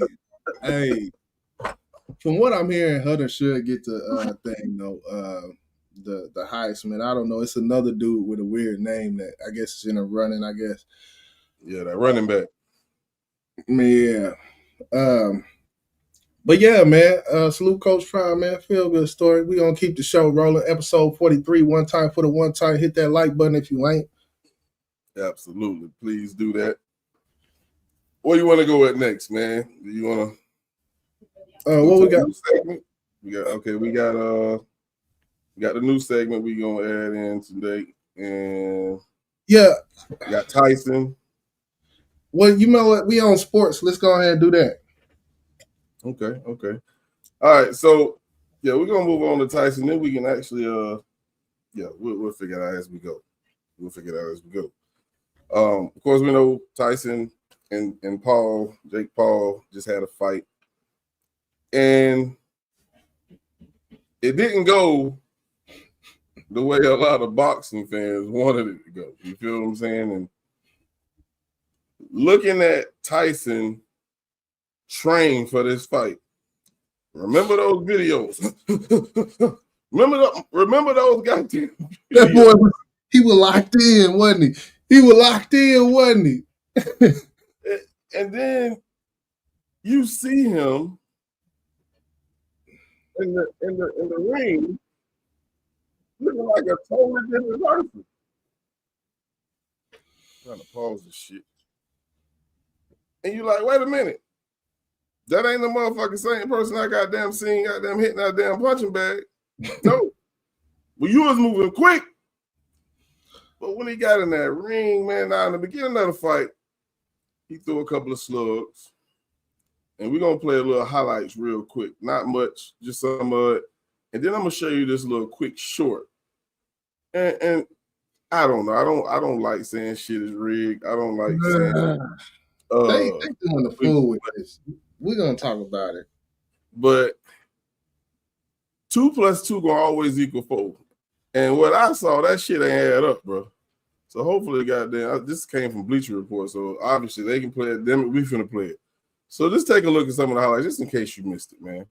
from what I'm hearing, Hunter should get the thing though. The Heisman. I don't know. It's another dude with a weird name that I guess is in a running. I guess. Yeah, that running back. Yeah. But yeah, man. Salute Coach Prime, man. Feel good story. We gonna keep the show rolling. Episode 43. One time for the one time. Hit that like button if you ain't. Absolutely. Please do that. Where you want to go at next, man? Do you want to? What we got? Segment? We got the new segment we gonna add in today, and yeah, we got Tyson. Well, you know what? We on sports. Let's go ahead and do that. Okay. All right. So yeah, we're gonna move on to Tyson. Then we can actually we'll figure it out as we go. Of course, we know Tyson and Jake Paul just had a fight, and it didn't go the way a lot of boxing fans wanted it to go. You feel what I'm saying? And looking at Tyson train for this fight, remember those videos? remember those goddamn videos? That boy, he was locked in, wasn't he? And then you see him in the ring looking like a totally different person. I'm trying to pause this shit. And you like, wait a minute. That ain't the motherfucking same person I goddamn seen goddamn hitting that damn punching bag. No. Well, you was moving quick. But when he got in that ring, man, now in the beginning of the fight, he threw a couple of slugs. And we're going to play a little highlights real quick. Not much, just some of it. And then I'm going to show you this little quick short. And I don't know. I don't like saying shit is rigged. I don't like saying they doing the fool with this. We're going to talk about it. But 2 + 2 gonna always equal 4. And what I saw, that shit ain't add up, bro. So hopefully, goddamn, this came from Bleacher Report, so obviously they can play it. Damn it, we finna play it. So just take a look at some of the highlights, just in case you missed it, man.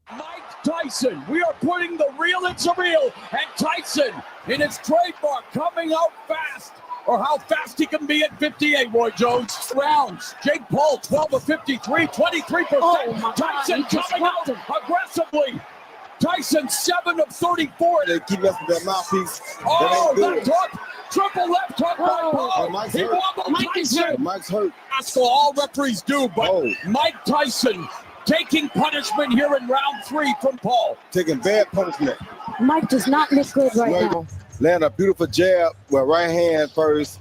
Mike Tyson, we are putting the real in surreal, and Tyson, in his trademark, coming out fast, or how fast he can be at 58, Roy Jones. Rounds, Jake Paul, 12 of 53, 23%. Oh Tyson coming out aggressively. Tyson, 7 of 34. They keep messing with that mouthpiece. Oh, left hook. Triple left hook by Paul. Mike's He hurt. wobbled Tyson. Mike's hurt. That's what all referees do, but Mike Tyson taking punishment here in round 3 from Paul. Taking bad punishment. Mike does not look good right now. Land a beautiful jab with right hand first.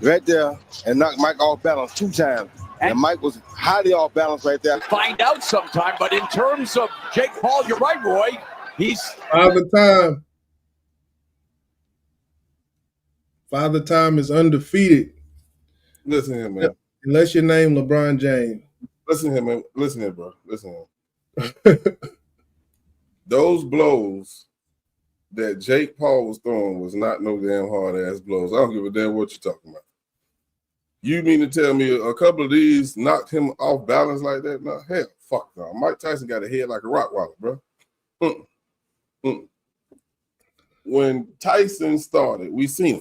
Right there. And knock Mike off balance 2 times. And Mike was highly off balance right there. Find out sometime, but in terms of Jake Paul, you're right, Roy. He's Father Time is undefeated. Listen here, man. Unless your name LeBron James. Listen here, man. Listen here, bro. Listen here. Those blows that Jake Paul was throwing was not no damn hard ass blows. I don't give a damn what you're talking about. You mean to tell me a couple of these knocked him off balance like that? No, hell, fuck no. Mike Tyson got a head like a rock waller, bro. When Tyson started, we seen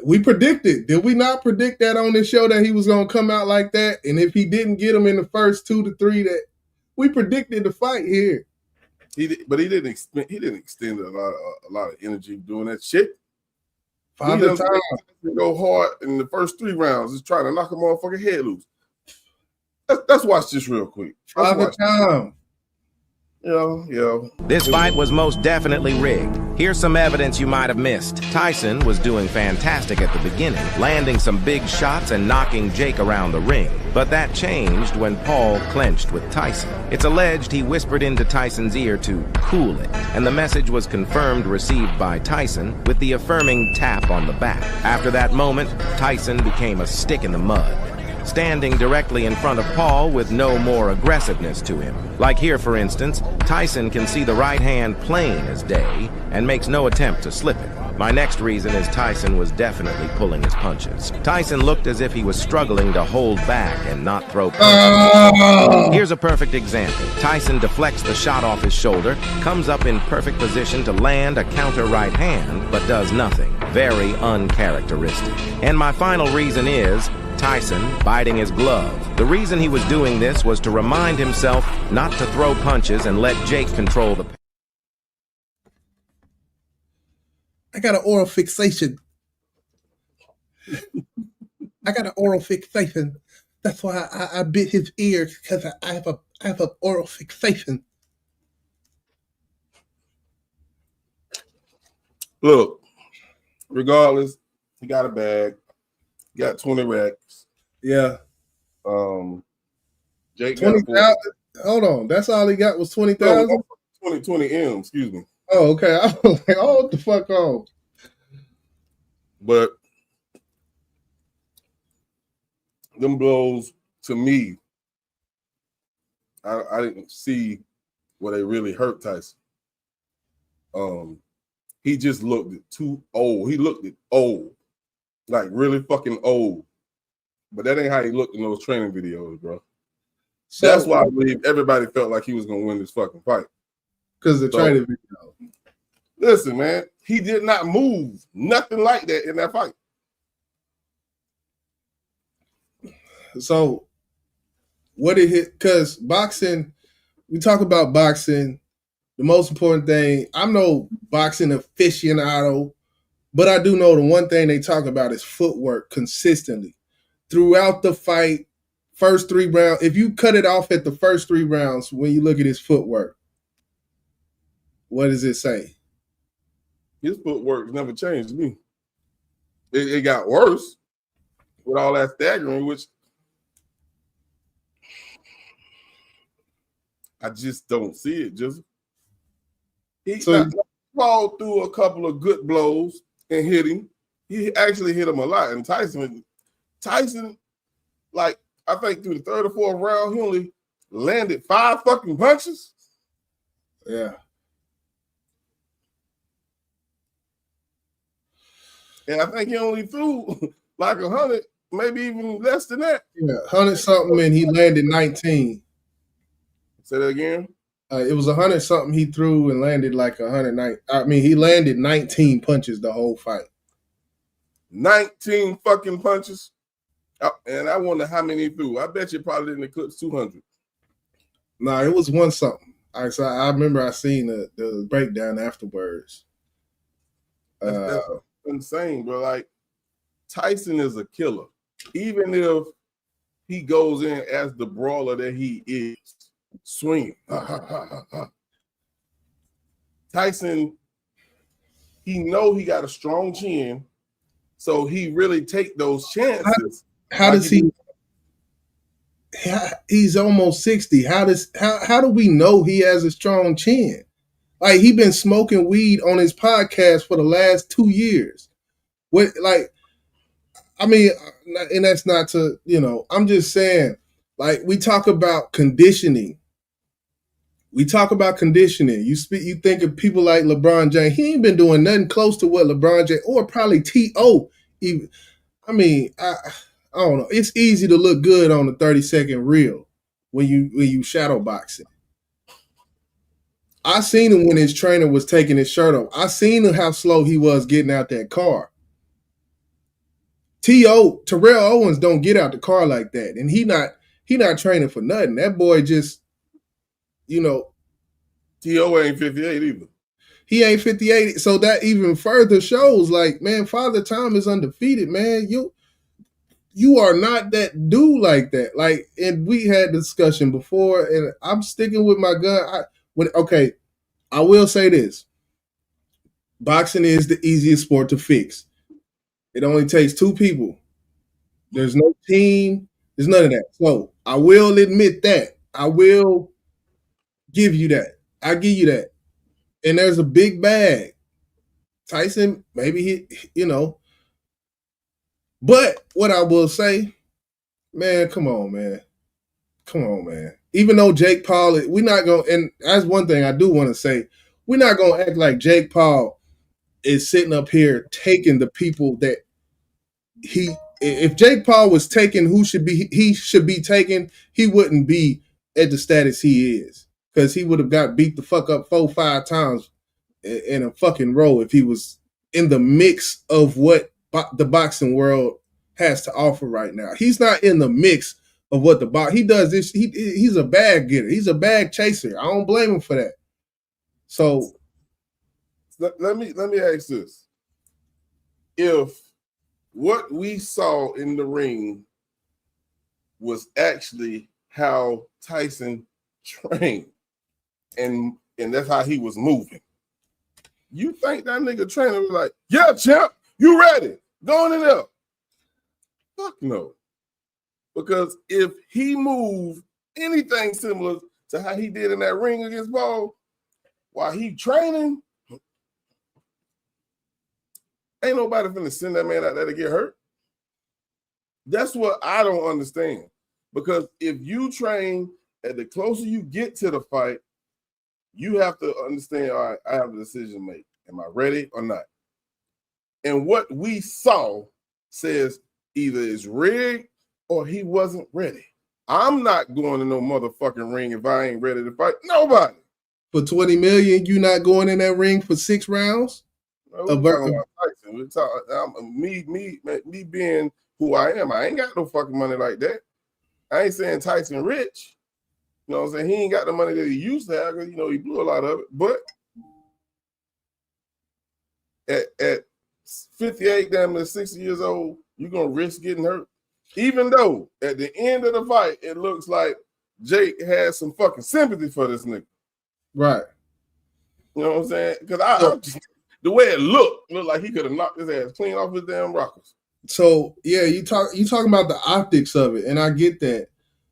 We predicted. Did we not predict that on this show that he was going to come out like that? And if he didn't get him in the first 2 to 3, that we predicted the fight here. But he didn't extend a lot of energy doing that shit. Father time go hard in the first 3 rounds, just trying to knock a motherfucking head loose. Let's watch this real quick. Father time. Yo. This fight was most definitely rigged. Here's some evidence you might have missed. Tyson was doing fantastic at the beginning, landing some big shots and knocking Jake around the ring. But that changed when Paul clenched with Tyson. It's alleged he whispered into Tyson's ear to cool it, and the message was confirmed received by Tyson with the affirming tap on the back. After that moment, Tyson became a stick in the mud, standing directly in front of Paul with no more aggressiveness to him. Like here, for instance, Tyson can see the right hand plain as day and makes no attempt to slip it. My next reason is Tyson was definitely pulling his punches. Tyson looked as if he was struggling to hold back and not throw punches. Here's a perfect example. Tyson deflects the shot off his shoulder, comes up in perfect position to land a counter right hand, but does nothing. Very uncharacteristic. And my final reason is Tyson biting his glove. The reason he was doing this was to remind himself not to throw punches and let Jake control the... I got an oral fixation. That's why I bit his ear, because I have an oral fixation. Look, regardless, he got a bag. He got 20 racks. Yeah. Jake 20,000. Hold on, that's all he got was 20,000. 20 M. Excuse me. Oh, okay. I was like, oh, what the fuck on? But them blows, to me, I didn't see where they really hurt Tyson. He just looked too old. He looked old, like really fucking old. But that ain't how he looked in those training videos, bro. So, that's why I believe everybody felt like he was gonna win this fucking fight. Because the training video. Listen, man, he did not move nothing like that in that fight. So, what did hit? Because boxing, we talk about boxing. The most important thing, I'm no boxing aficionado, but I do know the one thing they talk about is footwork consistently throughout the fight. First 3 rounds, if you cut it off at the first 3 rounds, when you look at his footwork, what does it say? His footwork never changed to me. It got worse with all that staggering, which I just don't see it. Just he fall through a couple of good blows and hit him. He actually hit him a lot. And Tyson, like, I think through the 3rd or 4th round, he only landed 5 fucking punches. Yeah. And I think he only threw like 100, maybe even less than that. Yeah, 100 something, and he landed 19. Say that again? It was 100 something he threw and landed like 109. I mean, he landed 19 punches the whole fight. 19 fucking punches. And I wonder how many he threw. I bet you probably didn't eclipse 200. Nah, it was 1 something. I remember I seen the breakdown afterwards. That's insane, bro. Like, Tyson is a killer. Even if he goes in as the brawler that he is, swinging. Tyson, he know he got a strong chin, so he really take those chances. How does he? He's almost 60. How do we know he has a strong chin? Like, he been smoking weed on his podcast for the last 2 years. What, like, I mean, and that's not to, I'm just saying, like, we talk about conditioning. We talk about conditioning. You think of people like LeBron James. He ain't been doing nothing close to what LeBron James or probably T.O. even. I mean, I don't know. It's easy to look good on a 30-second reel when you shadow boxing. I seen him when his trainer was taking his shirt off. I seen him how slow he was getting out that car. Terrell Owens don't get out the car like that, and he not training for nothing. That boy just, T.O. ain't 58 either. He ain't 58, so that even further shows, like, man, Father Time is undefeated, man. You are not that dude like that. Like, and we had discussion before, and I'm sticking with my gun. I will say this. Boxing is the easiest sport to fix. It only takes two people. There's no team. There's none of that. So I will admit that. I will give you that. I give you that. And there's a big bag. Tyson, maybe but what I will say, man, come on, man. Even though Jake Paul, we're not going to, and that's one thing I do want to say, we're not going to act like Jake Paul is sitting up here taking the people that if Jake Paul was taking he should be taken, he wouldn't be at the status he is, because he would have got beat the fuck up 4-5 times in a fucking row if he was in the mix of what the boxing world has to offer right now. He's not in the mix of what he does this. He's a bag getter. He's a bag chaser. I don't blame him for that. So let me ask this. If what we saw in the ring was actually how Tyson trained, and that's how he was moving, you think that nigga trainer was like, yeah, champ, you ready? Going in there. Fuck no. Because if he moved anything similar to how he did in that ring against Paul while he training, ain't nobody finna send that man out there to get hurt. That's what I don't understand. Because if you train, and the closer you get to the fight, you have to understand, all right, I have a decision to make. Am I ready or not? And what we saw says either it's rigged or he wasn't ready. I'm not going to no motherfucking ring if I ain't ready to fight nobody. For $20 million, you not going in that ring for 6 rounds? No, we're talking about Tyson. We're talking, me being who I am. I ain't got no fucking money like that. I ain't saying Tyson rich. You know what I'm saying? He ain't got the money that he used to have because, he blew a lot of it. But at 58, damn near 60 years old, you're going to risk getting hurt. Even though at the end of the fight, it looks like Jake has some fucking sympathy for this nigga. Right. You know what I'm saying? Because the way it looked like he could have knocked his ass clean off his damn rockers. So, yeah, you talking about the optics of it, and I get that.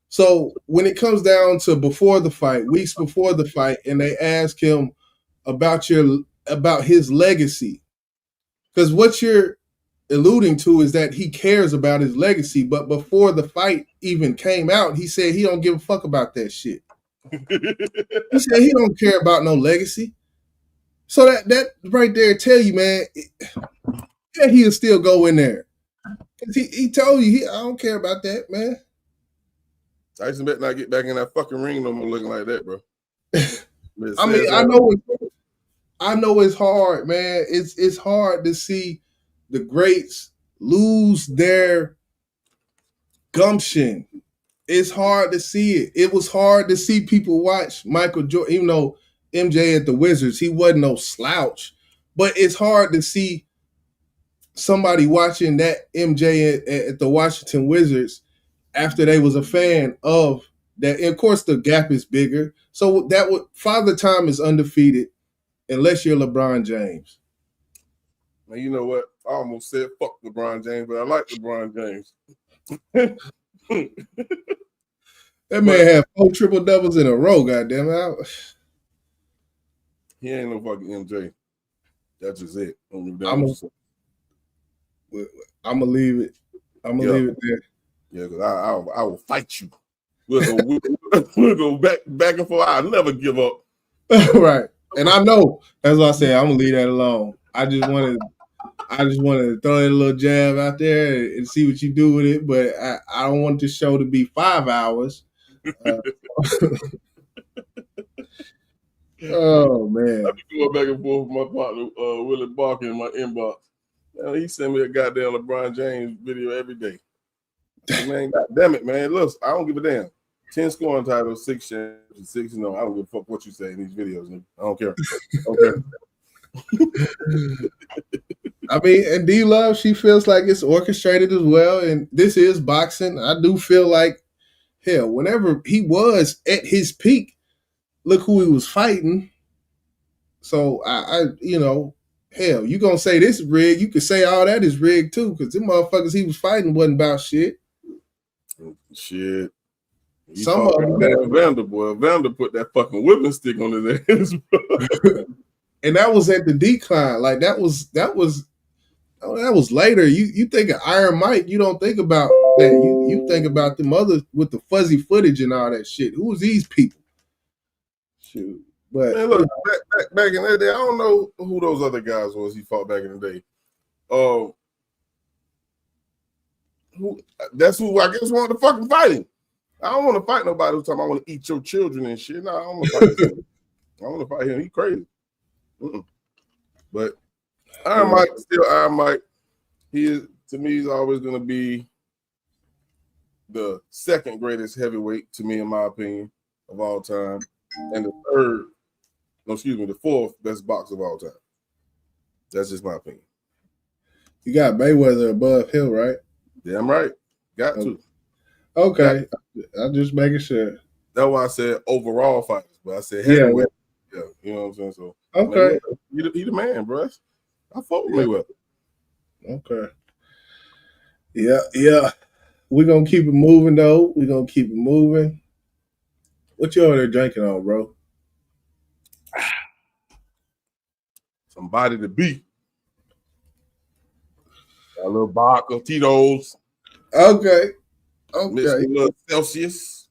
So when it comes down to before the fight, weeks before the fight, and they ask him about his legacy, because what you're alluding to is that he cares about his legacy, but before the fight even came out, he said he don't give a fuck about that shit. He said he don't care about no legacy. So that right there tell you, man, yeah, he'll still go in there. He told you, I don't care about that, man. Tyson better not get back in that fucking ring no more looking like that, bro. I mean, I know it's hard, man. It's hard to see the greats lose their gumption. It's hard to see it. It was hard to see people watch Michael Jordan, even though MJ at the Wizards, he wasn't no slouch. But it's hard to see somebody watching that MJ at the Washington Wizards after they was a fan of that. And of course, the gap is bigger. So Father Time is undefeated unless you're LeBron James. Now, you know what? I almost said fuck LeBron James, but I like LeBron James. That man had 4 triple doubles in a row, goddamn it. He ain't no fucking MJ. That's just it. I'm gonna leave it. I'm gonna leave it there. Yeah, because I will fight you. We'll go back and forth. I'll never give up. Right. And I know that's why I say I'm gonna leave that alone. I just wanted to throw that little jab out there and see what you do with it, but I don't want this show to be 5 hours. Oh man. I be going back and forth with my partner, Willie Barker, in my inbox. He sent me a goddamn LeBron James video every day. Man, God damn it, man. Look, I don't give a damn. 10 scoring titles, 6 championships, 6-0. I don't give a fuck what you say in these videos, nigga. I don't care. I mean, and D-Love, she feels like it's orchestrated as well. And this is boxing. I do feel like, hell, whenever he was at his peak, look who he was fighting. So, I you know, hell, you gonna say this is rigged. You could say all that is rigged too, because them motherfuckers he was fighting wasn't about shit. Shit. Some of them. Vander put that fucking whipping stick on his ass, bro. And that was at the decline. Like that was later. You think of Iron Mike, you don't think about that. You think about them others with the fuzzy footage and all that shit. Who was these people? Shoot. But man, look, back in that day, I don't know who those other guys was he fought back in the day. That's who I guess wanted to fucking fight him. I don't want to fight nobody who's talking I want to eat your children and shit. No, I don't want to fight him. I want to fight him. He crazy. But Iron Mike, still Iron Mike. He is, to me, he's always going to be the second greatest heavyweight to me, in my opinion, of all time. And the fourth best boxer of all time. That's just my opinion. You got Mayweather above Hill, right? Damn right. Got to. Okay. I'm just making sure. That's why I said overall fighters, but I said heavyweight. Yeah, you know what I'm saying? So okay. He the man, bro. I fought with Mayweather. Okay. Yeah. We're gonna keep it moving though. We're gonna keep it moving. What you over there drinking on, bro? Somebody to beat. Got a little box of Tito's. Okay. Mixed with a little Celsius.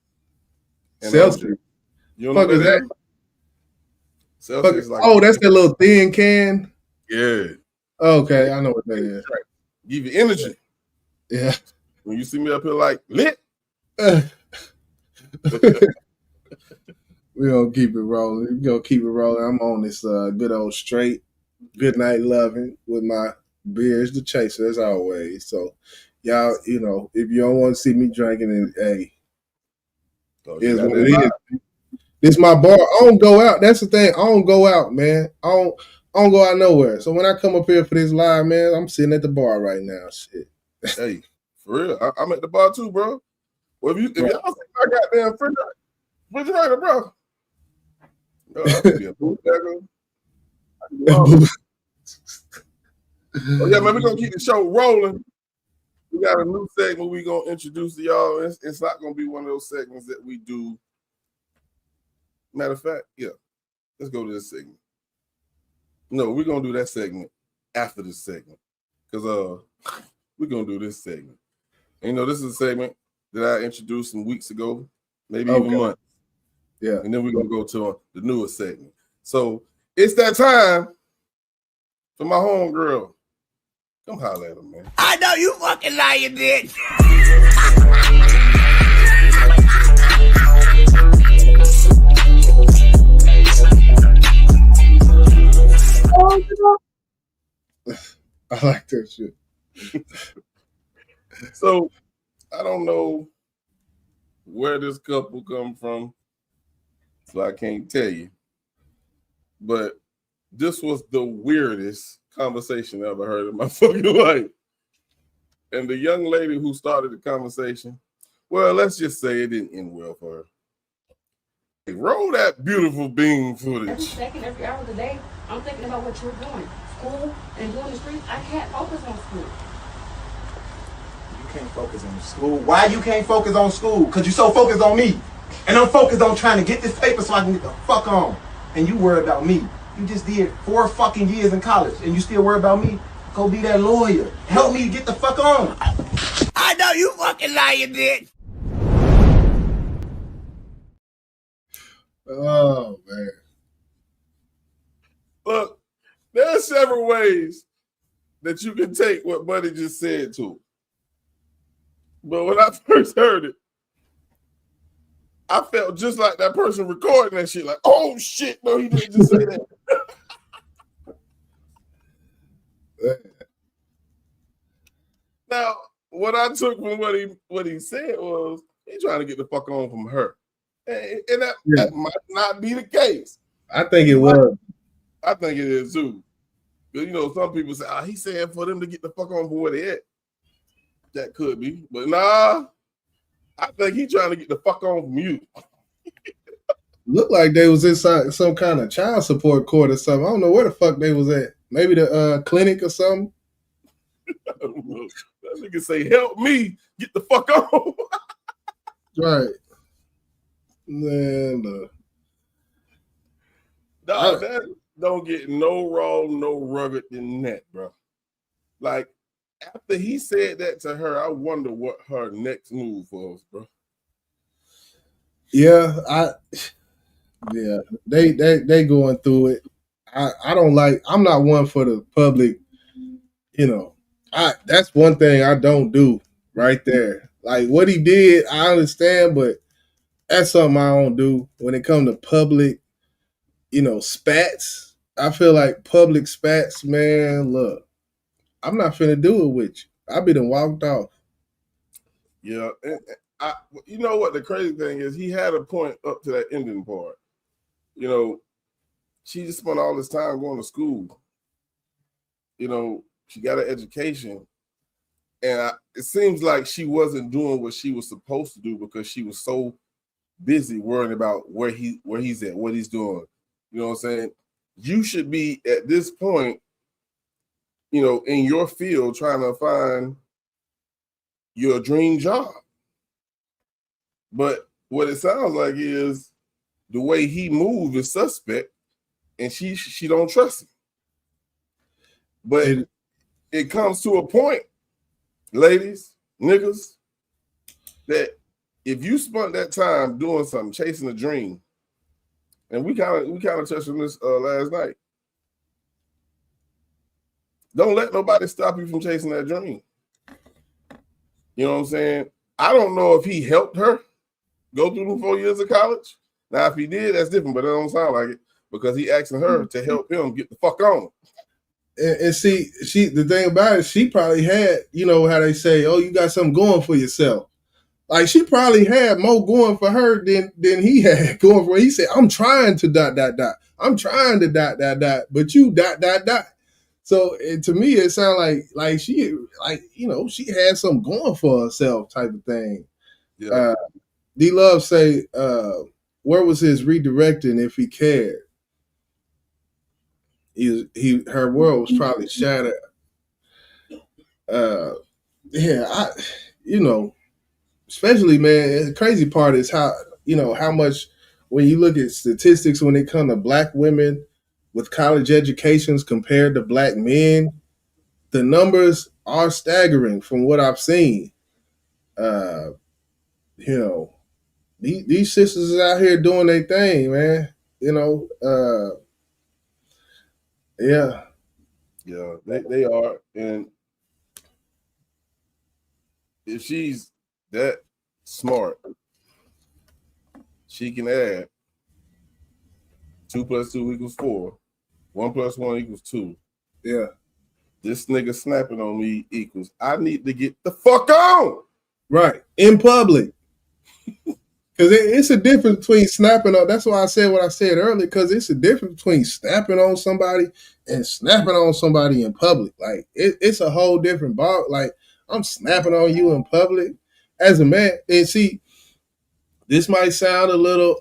And Celsius. You know what that? Celsius like that's that little thin can. Yeah. Okay, I know what that is. Give you energy. Yeah. When you see me up here like lit. We're gonna keep it rolling. I'm on this good old straight, good night loving with my beers, the chaser, as always. So y'all, you know, if you don't want to see me drinking, and hey, is what it is. This my bar. I don't go out. That's the thing. I don't go out, man. I don't go out nowhere. So when I come up here for this live, man, I'm sitting at the bar right now. Shit. Hey, for real. I'm at the bar too, bro. Well, if y'all think I got damn refrigerator, bro. I could be a bootlegger. Oh yeah, man, we're gonna keep the show rolling. We got a new segment we're gonna introduce to y'all. It's not gonna be one of those segments that we do. Matter of fact, yeah, let's go to this segment. No, we're gonna do that segment after this segment because we're gonna do this segment. And, you know, this is a segment that I introduced some weeks ago, maybe even months. Yeah, and then we're gonna go to the newest segment. So it's that time for my homegirl. Come holler at him, man. I know you fucking lying, bitch. I like that shit. So I don't know where this couple come from, so I can't tell you. But this was the weirdest conversation I ever heard in my fucking life. And the young lady who started the conversation, well, let's just say it didn't end well for her. Hey, roll that beautiful bean footage. Every second, every hour of the day, I'm thinking about what you're doing. School and doing the street, I can't focus on school. You can't focus on school. Why you can't focus on school? Because you're so focused on me. And I'm focused on trying to get this paper so I can get the fuck on. And you worry about me. You just did 4 fucking years in college and you still worry about me? Go be that lawyer. Help me get the fuck on. I know you fucking lying, bitch. Oh man. Look, there are several ways that you can take what Buddy just said to him. But when I first heard it, I felt just like that person recording that shit. Like, oh shit, no, he didn't just say that. Now, what I took from what he said was he trying to get the fuck on from her, and that might not be the case. I think it was. I think it is too. Because, you know, some people say, oh, he's saying for them to get the fuck on from where they at. That could be. But nah, I think he's trying to get the fuck on from you. Looked like they was inside some kind of child support court or something. I don't know where the fuck they was at. Maybe the clinic or something. I don't know. That nigga say, help me get the fuck on. Right. Man, Dog, that don't get no raw, no rugged than that, bro. Like, after he said that to her, I wonder what her next move was, bro. Yeah, they going through it. I don't like. I'm not one for the public. You know, that's one thing I don't do right there. Like what he did, I understand, but that's something I don't do when it comes to public. You know, spats. I feel like public spats, man. Look, I'm not finna do it with you. I be done walked off. Yeah, and you know what the crazy thing is? He had a point up to that ending part. You know, she just spent all this time going to school. You know, she got an education, and it seems like she wasn't doing what she was supposed to do because she was so busy worrying about where he's at, what he's doing. You know what I'm saying? You should be at this point, you know, in your field trying to find your dream job. But what it sounds like is the way he moved is suspect, and she don't trust him. But it comes to a point, ladies, niggas, that if you spent that time doing something, chasing a dream, and we kind of touched on this last night. Don't let nobody stop you from chasing that dream. You know what I'm saying? I don't know if he helped her go through the 4 years of college. Now, if he did, that's different, but it don't sound like it because he asking her to help him get the fuck on. And see, the thing about it, she probably had, you know, how they say, oh, you got something going for yourself. Like she probably had more going for her than he had going for her. He said, I'm trying to ... I'm trying to ... but you ... So to me, it sounded like she, like, you know, she had something going for herself type of thing. Yeah. D-Love say, where was his redirecting if he cared? Her world was probably shattered. Yeah, you know, especially, man, the crazy part is how, you know, how much when you look at statistics when it comes to black women with college educations compared to black men, the numbers are staggering from what I've seen. You know, these sisters is out here doing their thing, man. You know, yeah. Yeah, they are. And if she's that smart, she can add 2 + 2 = 4. 1 + 1 = 2. Yeah. This nigga snapping on me equals I need to get the fuck on. Right. In public. Because it's a difference between snapping on. That's why I said what I said earlier, because it's a difference between snapping on somebody and snapping on somebody in public. Like, it's a whole different ball. Like, I'm snapping on you in public as a man. And see, this might sound a little,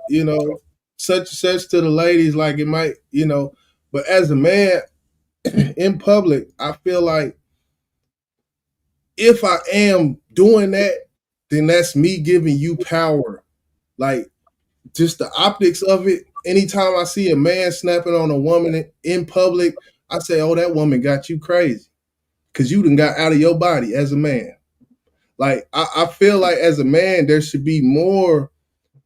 you know, such to the ladies, like it might, you know, but as a man in public, I feel like if I am doing that, then that's me giving you power. Like, just the optics of it. Anytime I see a man snapping on a woman in public, I say, oh, that woman got you crazy. Because you done got out of your body as a man. Like, I feel like as a man, there should be more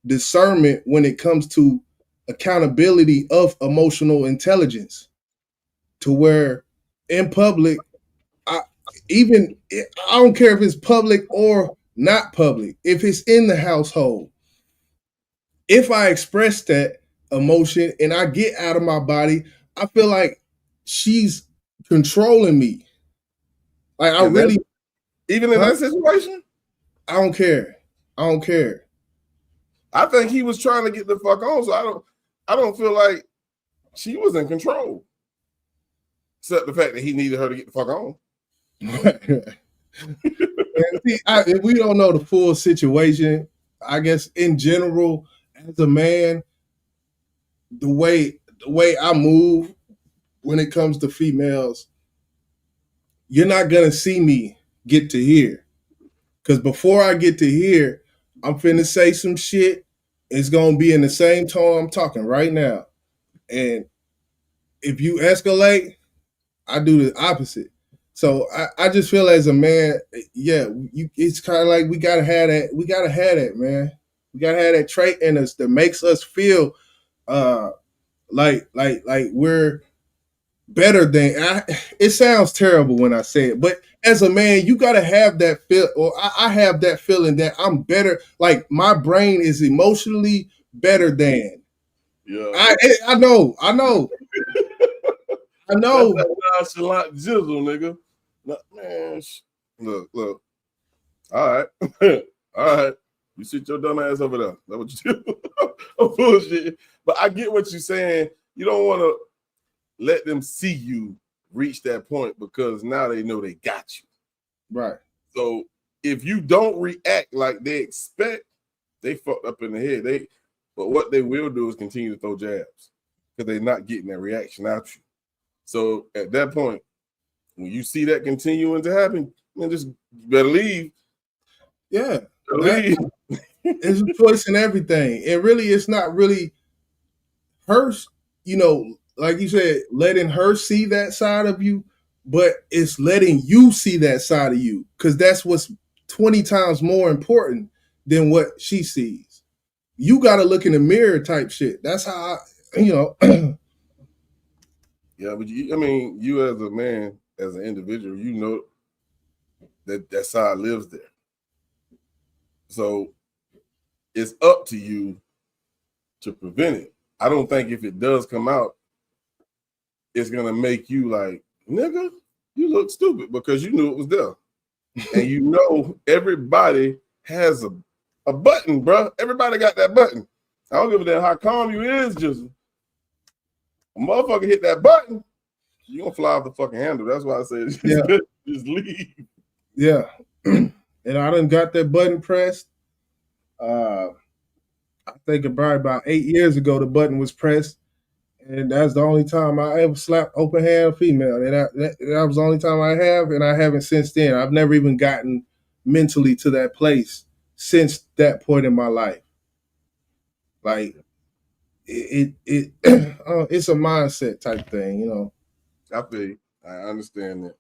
discernment when it comes to accountability of emotional intelligence, to where in public, I don't care if it's public or not public, if it's in the household, if I express that emotion and I get out of my body, I feel like she's controlling me. Like I really, even in that situation, I don't care. I don't care. I think he was trying to get the fuck on, so I don't feel like she was in control. Except the fact that he needed her to get the fuck on. And see, we don't know the full situation. I guess in general, as a man, the way I move when it comes to females, you're not gonna see me get to here. Because before I get to here, I'm finna say some shit. It's gonna be in the same tone I'm talking right now. And if you escalate, I do the opposite. So I just feel as a man, yeah, it's kind of like we gotta have that. We gotta have that, man. We gotta have that trait in us that makes us feel like we're better than. It sounds terrible when I say it, but as a man, you gotta have that feel, or I have that feeling that I'm better. Like my brain is emotionally better than. Yeah, I know. I know. That's that nonchalant jizzle, nigga. Man, look. All right. All right. You sit your dumb ass over there. That's what you do. I'm bullshit. But I get what you're saying. You don't want to let them see you reach that point because now they know they got you. Right. So if you don't react like they expect, they fucked up in the head. But what they will do is continue to throw jabs because they're not getting that reaction out you. So at that point, when you see that continuing to happen, man, just better leave. Yeah. Leave. It's a choice in everything. And really, it's not really her, like you said, letting her see that side of you, but it's letting you see that side of you. Because that's what's 20 times more important than what she sees. You got to look in the mirror type shit. That's how, Yeah, but you as a man, as an individual, you know that side lives there. So it's up to you to prevent it. I don't think if it does come out, it's gonna make you like, nigga, you look stupid because you knew it was there. And everybody has a button, bro. Everybody got that button. I don't give a damn how calm you is, just a motherfucker hit that button, you gonna fly off the fucking handle. That's why I say just leave. Yeah. And I done got that button pressed. I think about 8 years ago the button was pressed. And that's the only time I ever slapped open hand a female. And that was the only time I have, and I haven't since then. I've never even gotten mentally to that place since that point in my life. Like it's a mindset type thing, I feel you. I understand that.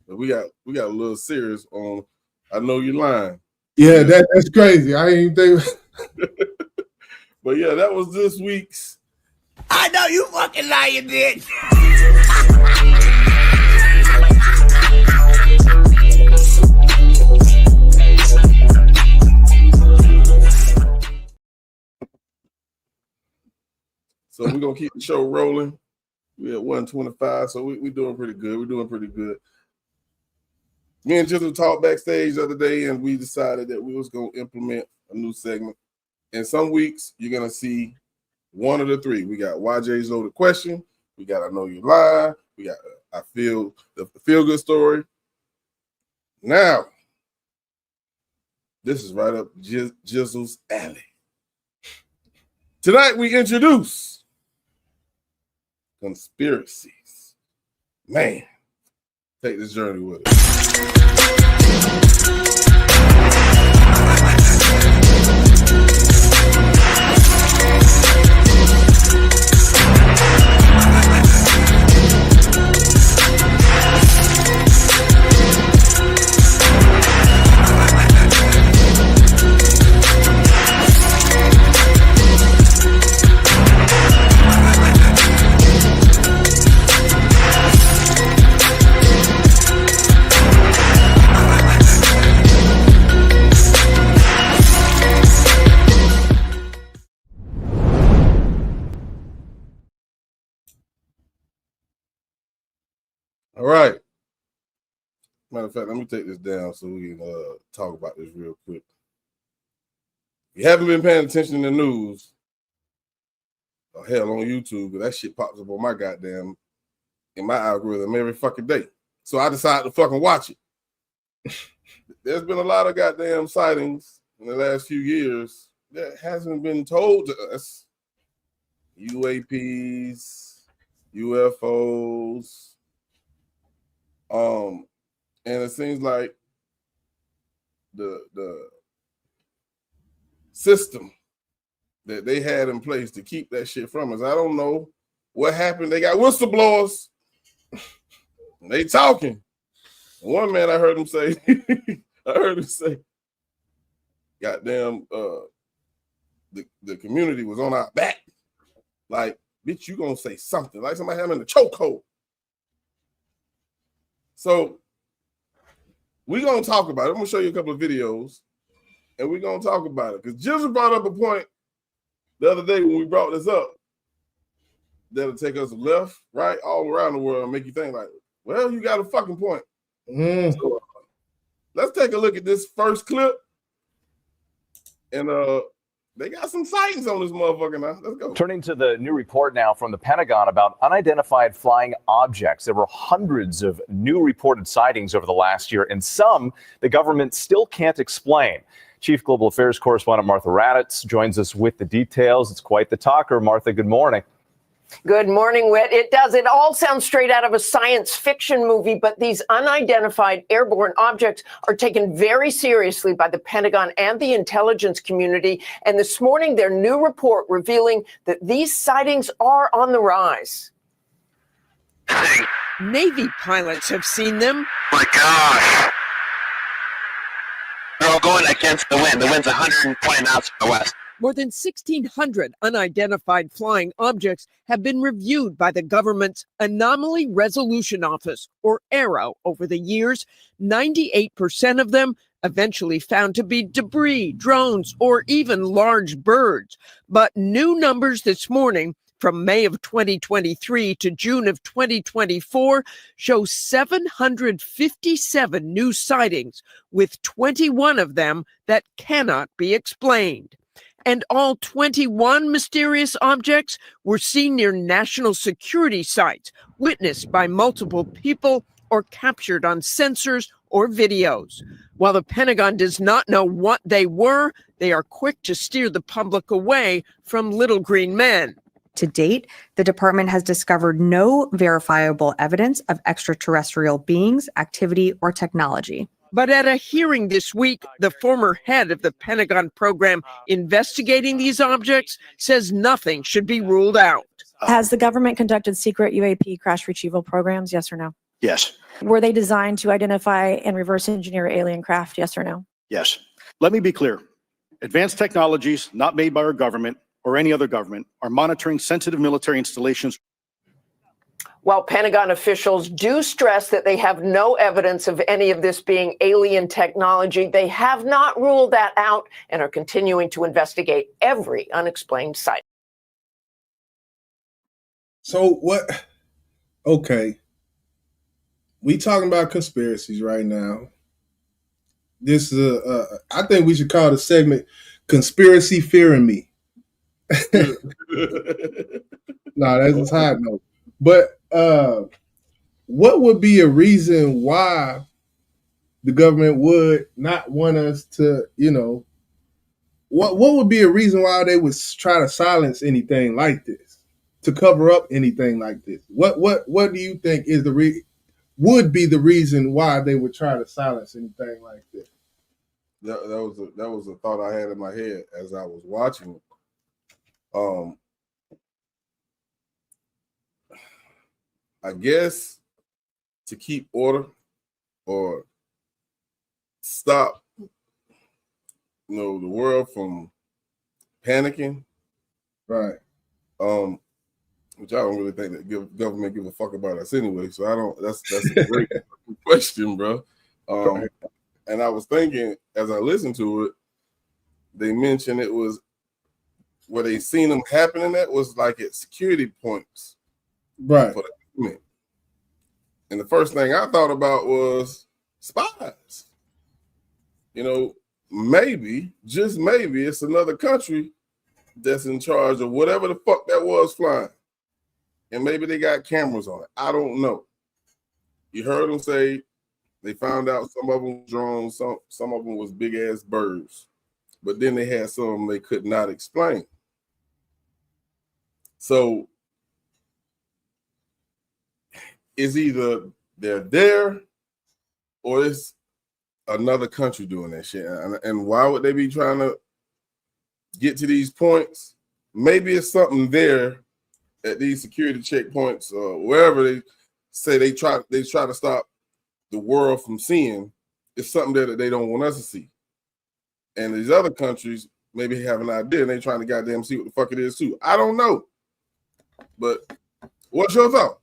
But we got a little serious on I know you're lying. Yeah, that's crazy. I ain't think. But yeah, that was this week's I know you fucking lying, bitch. So we're gonna keep the show rolling. We're at 125, so we're doing pretty good. We're doing pretty good. Me and Jizzle talked backstage the other day, and we decided that we was gonna implement a new segment. And some weeks you're gonna see one of the three. We got YJ's Loaded Question. We got I Know You Lie. We got I Feel the Feel Good Story. Now, this is right up Jizzle's alley. Tonight we introduce conspiracies. Man, take this journey with us. All right. Matter of fact, let me take this down so we can talk about this real quick. If you haven't been paying attention in the news, or hell on YouTube, that shit pops up on my goddamn in my algorithm every fucking day. So I decided to fucking watch it. There's been a lot of goddamn sightings in the last few years that hasn't been told to us. UAPs, UFOs, and it seems like the system that they had in place to keep that shit from us. I don't know what happened. They got whistleblowers. They talking. One man I heard him say, goddamn, the community was on our back. Like, bitch, you gonna say something. Like somebody having a chokehold. So we're gonna talk about it. I'm gonna show you a couple of videos and we're gonna talk about it. Because Jizzle brought up a point the other day when we brought this up that'll take us left, right, all around the world and make you think like, well, you got a fucking point. So, let's take a look at this first clip. And they got some sightings on this motherfucker now. Let's go. Turning to the new report now from the Pentagon about unidentified flying objects. There were hundreds of new reported sightings over the last year, and some the government still can't explain. Chief Global Affairs Correspondent Martha Raddatz joins us with the details. It's quite the talker. Martha, good morning. Good morning, Whit. It does. It all sounds straight out of a science fiction movie, but these unidentified airborne objects are taken very seriously by the Pentagon and the intelligence community. And this morning, their new report revealing that these sightings are on the rise. Navy pilots have seen them. My gosh. They're all going against the wind. The wind's 120 knots to the west. More than 1,600 unidentified flying objects have been reviewed by the government's Anomaly Resolution Office, or ARROW, over the years. 98% of them eventually found to be debris, drones, or even large birds. But new numbers this morning from May of 2023 to June of 2024 show 757 new sightings, with 21 of them that cannot be explained. And all 21 mysterious objects were seen near national security sites, witnessed by multiple people or captured on sensors or videos. While the Pentagon does not know what they were, they are quick to steer the public away from little green men. To date, the department has discovered no verifiable evidence of extraterrestrial beings, activity, or technology. But at a hearing this week, the former head of the Pentagon program investigating these objects says nothing should be ruled out. Has the government conducted secret UAP crash retrieval programs, yes or no? Yes. Were they designed to identify and reverse engineer alien craft, yes or no? Yes. Let me be clear. Advanced technologies not made by our government or any other government are monitoring sensitive military installations. While Pentagon officials do stress that they have no evidence of any of this being alien technology, they have not ruled that out and are continuing to investigate every unexplained sight. So what? Okay. We talking about conspiracies right now. This is I think we should call the segment "Conspiracy Fearing Me." No, that's a side note. But what would be a reason why the government would not want us to, what would be a reason why they would try to silence anything like this, to cover up anything like this? What do you think is would be the reason why they would try to silence anything like this? That was a thought I had in my head as I was watching it. I guess to keep order or stop, the world from panicking, right? Which I don't really think that government give a fuck about us anyway. So I don't. That's a great question, bro. Right. And I was thinking as I listened to it, they mentioned it was where they seen them happening. That was like at security points, right? For the government. And the first thing I thought about was spies. You know, maybe, just maybe, it's another country that's in charge of whatever the fuck that was flying. And maybe they got cameras on it. I don't know. You heard them say they found out some of them drones, some of them was big ass birds. But then they had some of them they could not explain. So it's either they're there or it's another country doing that shit. And why would they be trying to get to these points? Maybe it's something there at these security checkpoints or wherever they say they try to stop the world from seeing. It's something there that they don't want us to see. And these other countries maybe have an idea and they trying to goddamn see what the fuck it is too. I don't know. But what's your thought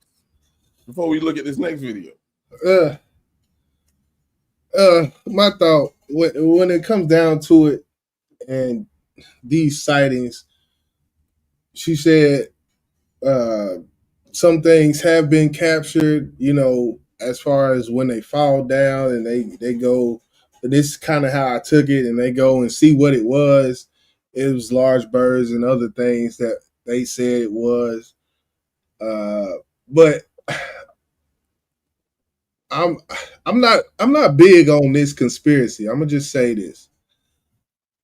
before we look at this next video? My thought when it comes down to it, and these sightings, she said some things have been captured, you know, as far as when they fall down and they go, this is kind of how I took it, and they go and see what it was. It was large birds and other things that they said it was. But I'm not big on this conspiracy. I'm gonna just say this.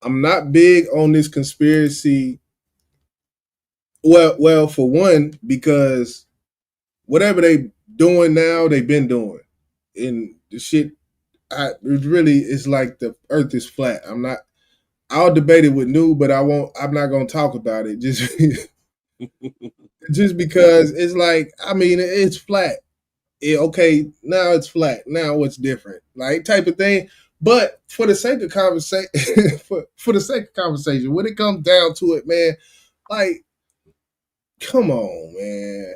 I'm not big on this conspiracy. Well, for one, because whatever they doing now, they've been doing. And the shit, it really is like the earth is flat. I'll debate it with New, but I'm not gonna talk about it just because it's like, I mean, it's flat. Okay, now it's flat. Now what's different? Like type of thing. But for the sake of conversation, for the sake of conversation, when it comes down to it, man, like, come on, man.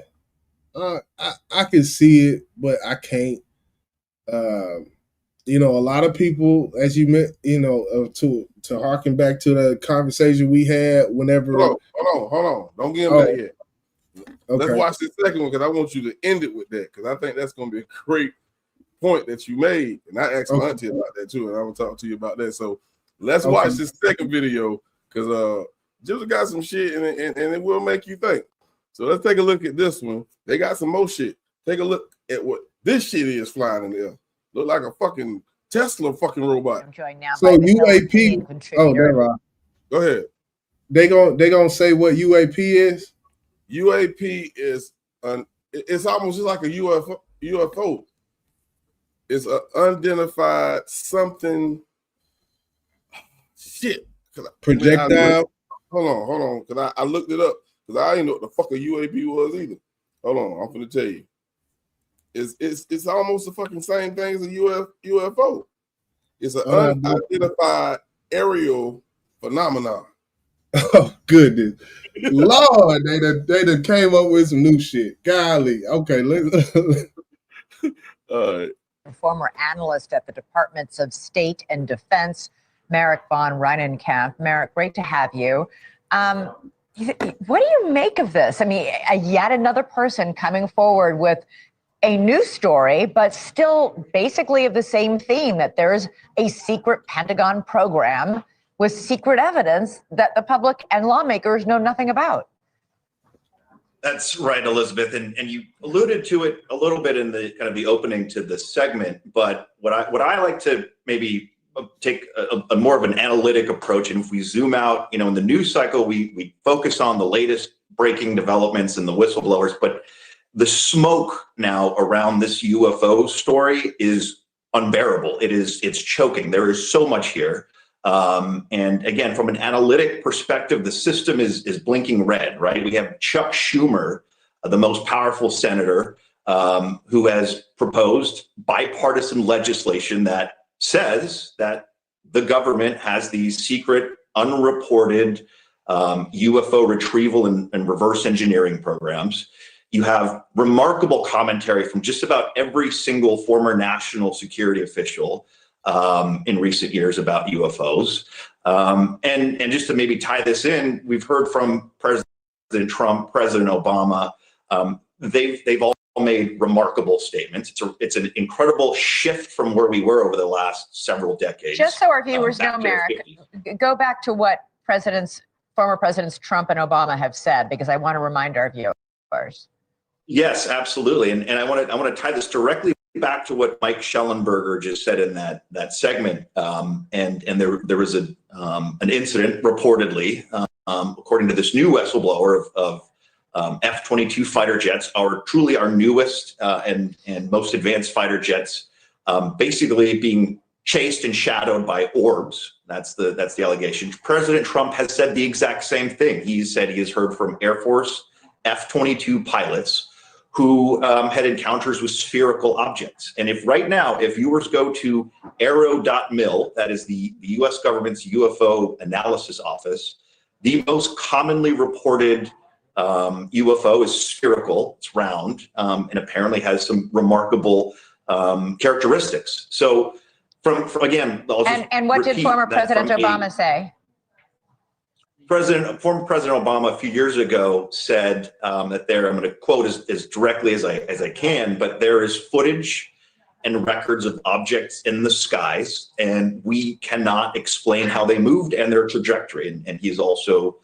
I can see it, but I can't. You know, a lot of people, as you meant, you know, to harken back to the conversation we had whenever. Hold on. Don't get him back yet. Okay. Let's watch this second one because I want you to end it with that because I think that's going to be a great point that you made. And I asked my auntie about that too, and I'm going to talk to you about that. So let's watch this second video because Jill got some shit and it will make you think. So let's take a look at this one. They got some more shit. Take a look at what this shit is flying in there. Look like a fucking Tesla fucking robot. I'm joined now So by the UAP. Oh, there, Rob. Go ahead. They gonna say what UAP is? UAP is it's almost just like a UFO. It's an unidentified something. Shit. Projectile. Hold on. Because I looked it up because I didn't know what the fuck a UAP was either. Hold on, I'm gonna tell you. It's almost the fucking same thing as a UFO. It's an unidentified aerial phenomenon. Oh goodness, Lord! They done came up with some new shit. Golly. Okay, let's. All right. Former analyst at the Departments of State and Defense, Merrick von Reinenkamp. Merrick, great to have you. What do you make of this? I mean, yet another person coming forward with a new story, but still basically of the same theme, that there's a secret Pentagon program with secret evidence that the public and lawmakers know nothing about. That's right, Elizabeth, and you alluded to it a little bit in the kind of the opening to this segment. But what I like to maybe take a more of an analytic approach, and if we zoom out, you know, in the news cycle, we focus on the latest breaking developments and the whistleblowers, but the smoke now around this UFO story is unbearable. It's choking. There is so much here. And again, from an analytic perspective, the system is blinking red, right? We have Chuck Schumer, the most powerful senator, who has proposed bipartisan legislation that says that the government has these secret, unreported UFO retrieval and reverse engineering programs. You have remarkable commentary from just about every single former national security official in recent years about UFOs. And just to maybe tie this in, we've heard from President Trump, President Obama. They've all made remarkable statements. It's an incredible shift from where we were over the last several decades. Just so our viewers know, back to the Merrick, 50s. go back to what former presidents Trump and Obama have said, because I want to remind our viewers. Yes, absolutely. And I want to tie this directly back to what Mike Schellenberger just said in that segment. And there was an incident reportedly, according to this new whistleblower of F-22 fighter jets, truly our newest and most advanced fighter jets, basically being chased and shadowed by orbs. That's the allegation. President Trump has said the exact same thing. He said he has heard from Air Force F-22 pilots who had encounters with spherical objects. And if viewers go to arrow.mil, that is the US government's UFO analysis office, the most commonly reported UFO is spherical, it's round, and apparently has some remarkable characteristics. So from again, and what did former President Obama say? Former President Obama a few years ago said that I'm going to quote as directly as I can, but there is footage and records of objects in the skies, and we cannot explain how they moved and their trajectory. And he's also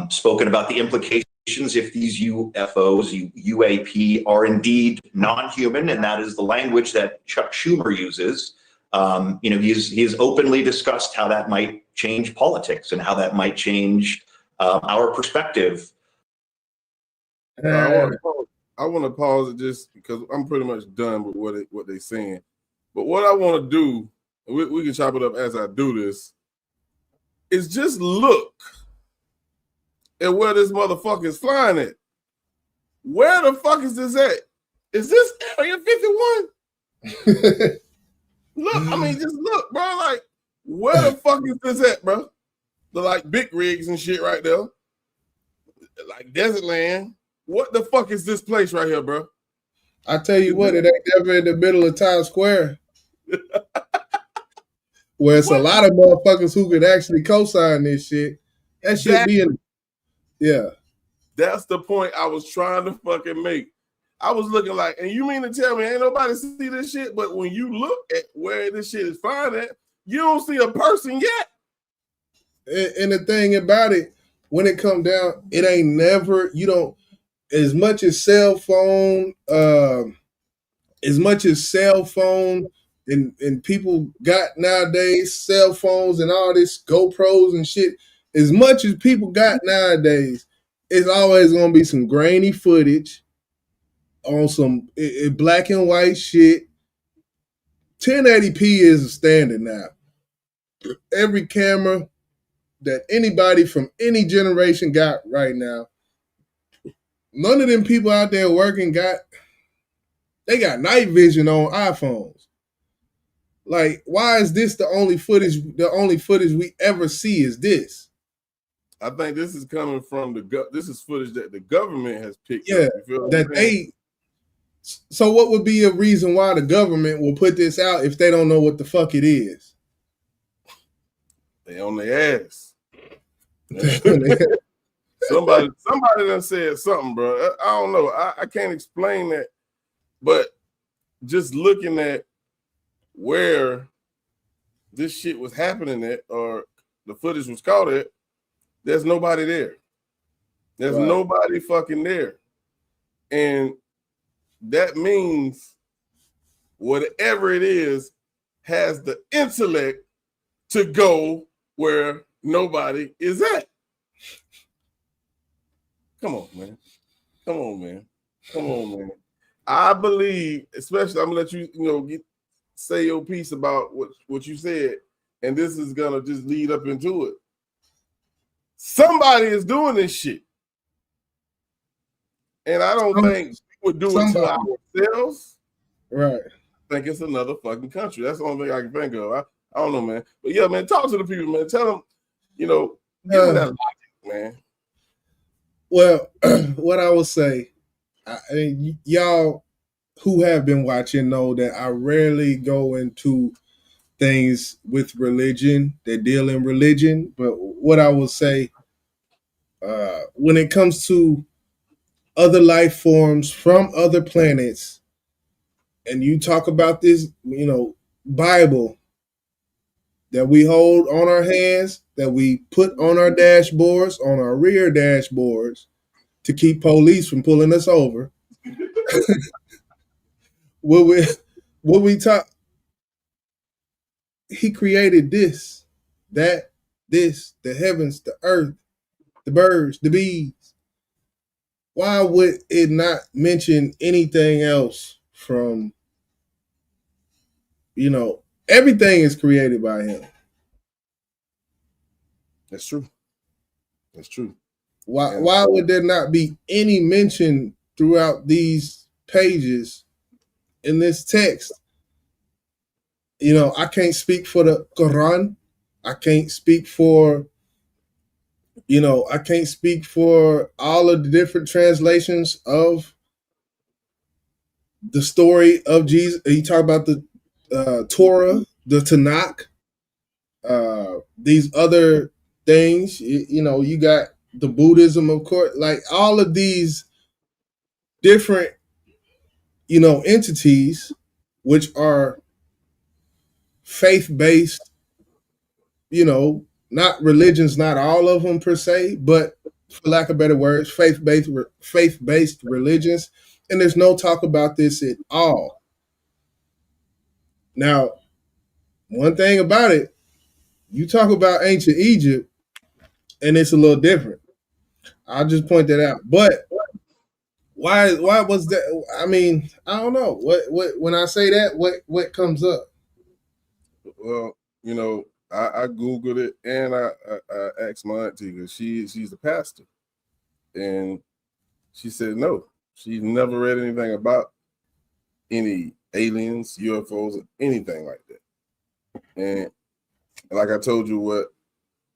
spoken about the implications if these UFOs, UAP, are indeed non-human, and that is the language that Chuck Schumer uses. He's openly discussed how that might change politics and how that might change our perspective. I want to pause it just because I'm pretty much done with what they're saying. But what I want to do, and we can chop it up as I do this, is just look at where this motherfucker is flying at. Where the fuck is this at? Is this Area 51? Look, I mean, just look, bro. Like, where the fuck is this at, bro? The like big rigs and shit right there, like desert land. What the fuck is this place right here, bro? I tell you what, it ain't never in the middle of Times Square, where it's a lot of motherfuckers who could actually co-sign this shit. That shit be in, yeah. That's the point I was trying to fucking make. I was looking like, and you mean to tell me ain't nobody see this shit? But when you look at where this shit is flying at, you don't see a person yet. And the thing about it, when it come down, it ain't never, you don't, as much as cell phone and people got nowadays, cell phones and all this GoPros and shit, as much as people got nowadays, it's always gonna be some grainy footage on some black and white shit. 1080p is a standard now. Every camera that anybody from any generation got right now, none of them people out there working got night vision on iPhones. Like, why is this the only footage we ever see is this? I think this is coming from this is footage that the government has picked up. Yeah, so what would be a reason why the government will put this out if they don't know what the fuck it is? They on their ass. Somebody done said something, bro. I don't know. I can't explain that. But just looking at where this shit was happening at, or the footage was caught at, there's nobody there. There's nobody fucking there. And that means whatever it is has the intellect to go where nobody is at. Come on, man. Come on, man. Come on, man. I believe, especially, I'm gonna let you, say your piece about what you said, and this is gonna just lead up into it. Somebody is doing this shit, and I don't think we would do it to ourselves. Right. I think it's another fucking country. That's the only thing I can think of. I don't know, man. But yeah, man, talk to the people, man. Tell them, give them that logic, man. Well, what I will say, y'all who have been watching know that I rarely go into things with religion that deal in religion. But what I will say, when it comes to other life forms from other planets, and you talk about this, Bible that we hold on our hands, that we put on our dashboards, on our rear dashboards, to keep police from pulling us over. what we talk, he created this, that, this, the heavens, the earth, the birds, the bees. Why would it not mention anything else from, everything is created by him. That's true. That's true. Why would there not be any mention throughout these pages in this text? I can't speak for the Quran. I can't speak for, I can't speak for all of the different translations of the story of Jesus. You talk about the Torah, the Tanakh, these other things. You got the Buddhism, of course, like all of these different, entities, which are faith-based, not religions, not all of them per se, but for lack of better words, faith-based religions. And there's no talk about this at all. Now, one thing about it, you talk about ancient Egypt, and it's a little different. I'll just point that out. But why was that? I mean, I don't know. What when I say that, what comes up? Well, I Googled it and I asked my auntie because she's a pastor. And she said no. She's never read anything about any aliens, UFOs, or anything like that. And like I told you, what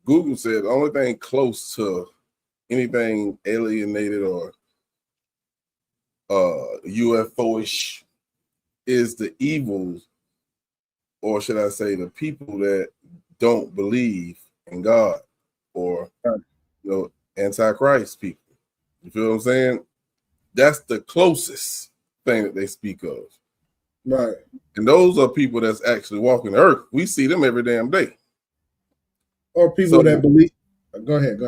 Google said, the only thing close to anything alienated or UFO-ish is the evils, or should I say the people that don't believe in God, or antichrist people. You feel what I'm saying? That's the closest thing that they speak of. Right. And those are people that's actually walking the earth. We see them every damn day. Or people that believe. Go ahead.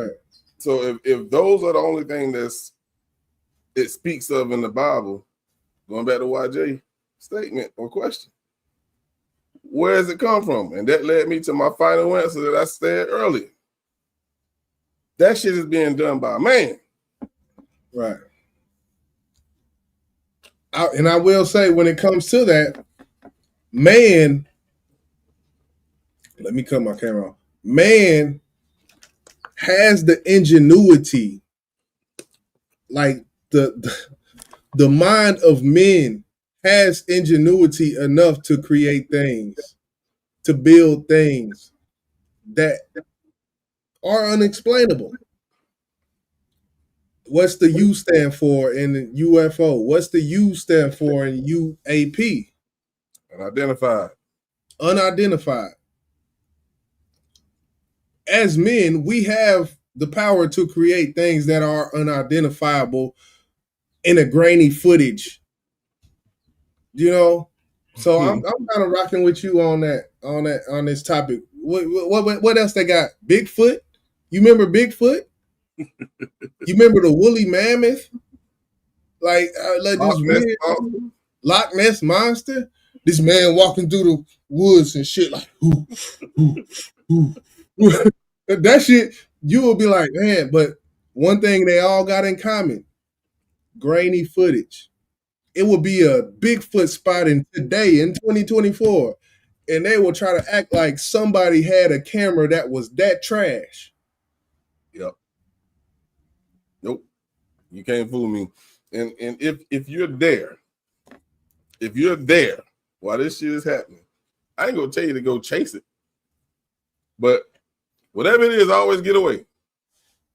So if those are the only thing it speaks of in the Bible, going back to YJ statement or question, where does it come from? And that led me to my final answer that I said earlier. That shit is being done by a man. Right. And I will say, when it comes to that, man, let me cut my camera off. Man has the ingenuity, like the mind of men has ingenuity enough to create things, to build things that are unexplainable. What's the U stand for in UFO? What's the U stand for in UAP? Unidentified. As men, we have the power to create things that are unidentifiable in a grainy footage. So I'm kind of rocking with you on this topic. What else they got? Bigfoot? You remember Bigfoot? You remember the woolly mammoth? Like this weird Loch Ness monster? This man walking through the woods and shit like, that shit, you will be like, man, but one thing they all got in common, grainy footage. It will be a Bigfoot spotting today in 2024, and they will try to act like somebody had a camera that was that trash. Yep. Nope. You can't fool me. And if you're there while this shit is happening, I ain't gonna tell you to go chase it. But whatever it is, always get away.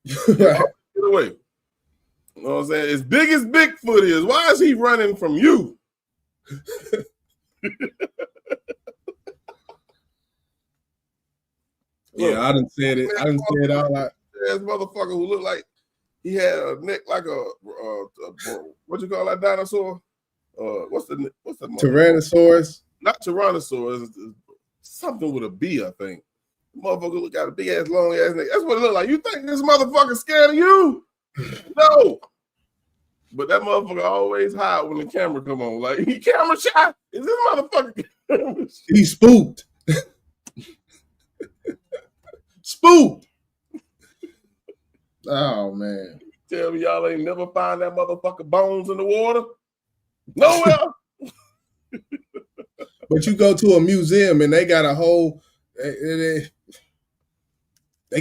Get away. You know what I'm saying? As big as Bigfoot is, why is he running from you? Yeah, I done said it. I done said all that. Ass motherfucker who look like He had a neck like a what you call that dinosaur? What's the Tyrannosaurus? Not Tyrannosaurus. Something with a B, I think. Motherfucker got a big ass, long ass neck. That's what it looked like. You think this motherfucker scared of you? No. But that motherfucker always hide when the camera come on. Like, he camera shy. Is this motherfucker camera shy? He spooked. Spooked. Oh, man. Tell me y'all ain't never find that motherfucker bones in the water? Nowhere. But you go to a museum and they got a whole, they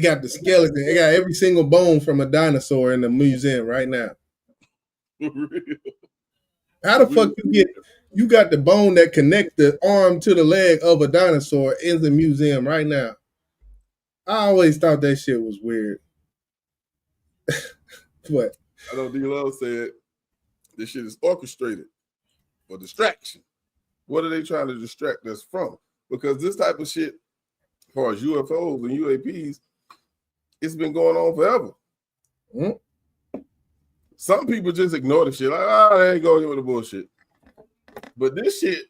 got the skeleton. They got every single bone from a dinosaur in the museum right now. How the fuck you got the bone that connect the arm to the leg of a dinosaur in the museum right now? I always thought that shit was weird. What? I know D-Love said this shit is orchestrated for distraction. What are they trying to distract us from? Because this type of shit, as far as UFOs and UAPs, it's been going on forever. Mm-hmm. Some people just ignore the shit. Like, they ain't going with the bullshit. But this shit,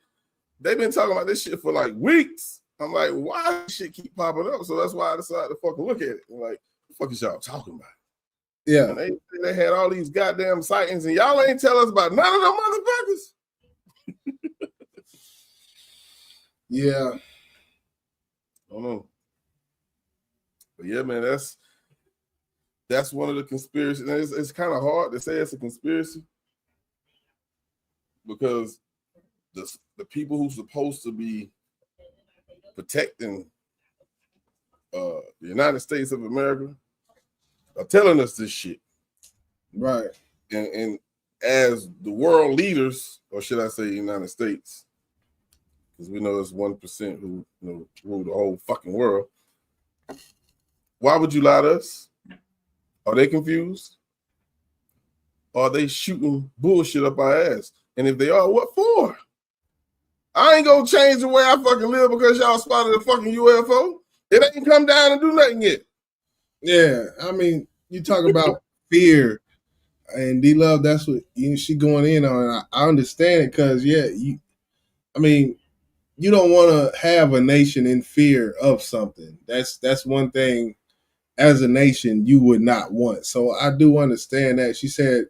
they've been talking about this shit for like weeks. I'm like, why does this shit keep popping up? So that's why I decided to fucking look at it. I'm like, what the fuck is y'all talking about? Yeah. And they had all these goddamn sightings, and y'all ain't tell us about none of them motherfuckers. Yeah. I don't know. But yeah, man, that's one of the conspiracies. And it's kind of hard to say it's a conspiracy because the people who's supposed to be protecting the United States of America are telling us this shit. Right. And as the world leaders, or should I say United States, because we know it's 1% who rule the whole fucking world. Why would you lie to us? Are they confused? Are they shooting bullshit up our ass? And if they are, what for? I ain't gonna change the way I fucking live because y'all spotted a fucking UFO. It ain't come down and do nothing yet. Yeah, I mean, you talk about fear, and D-Love, that's what she going in on. I understand it because, yeah, you don't want to have a nation in fear of something. That's one thing as a nation you would not want. So I do understand that. She said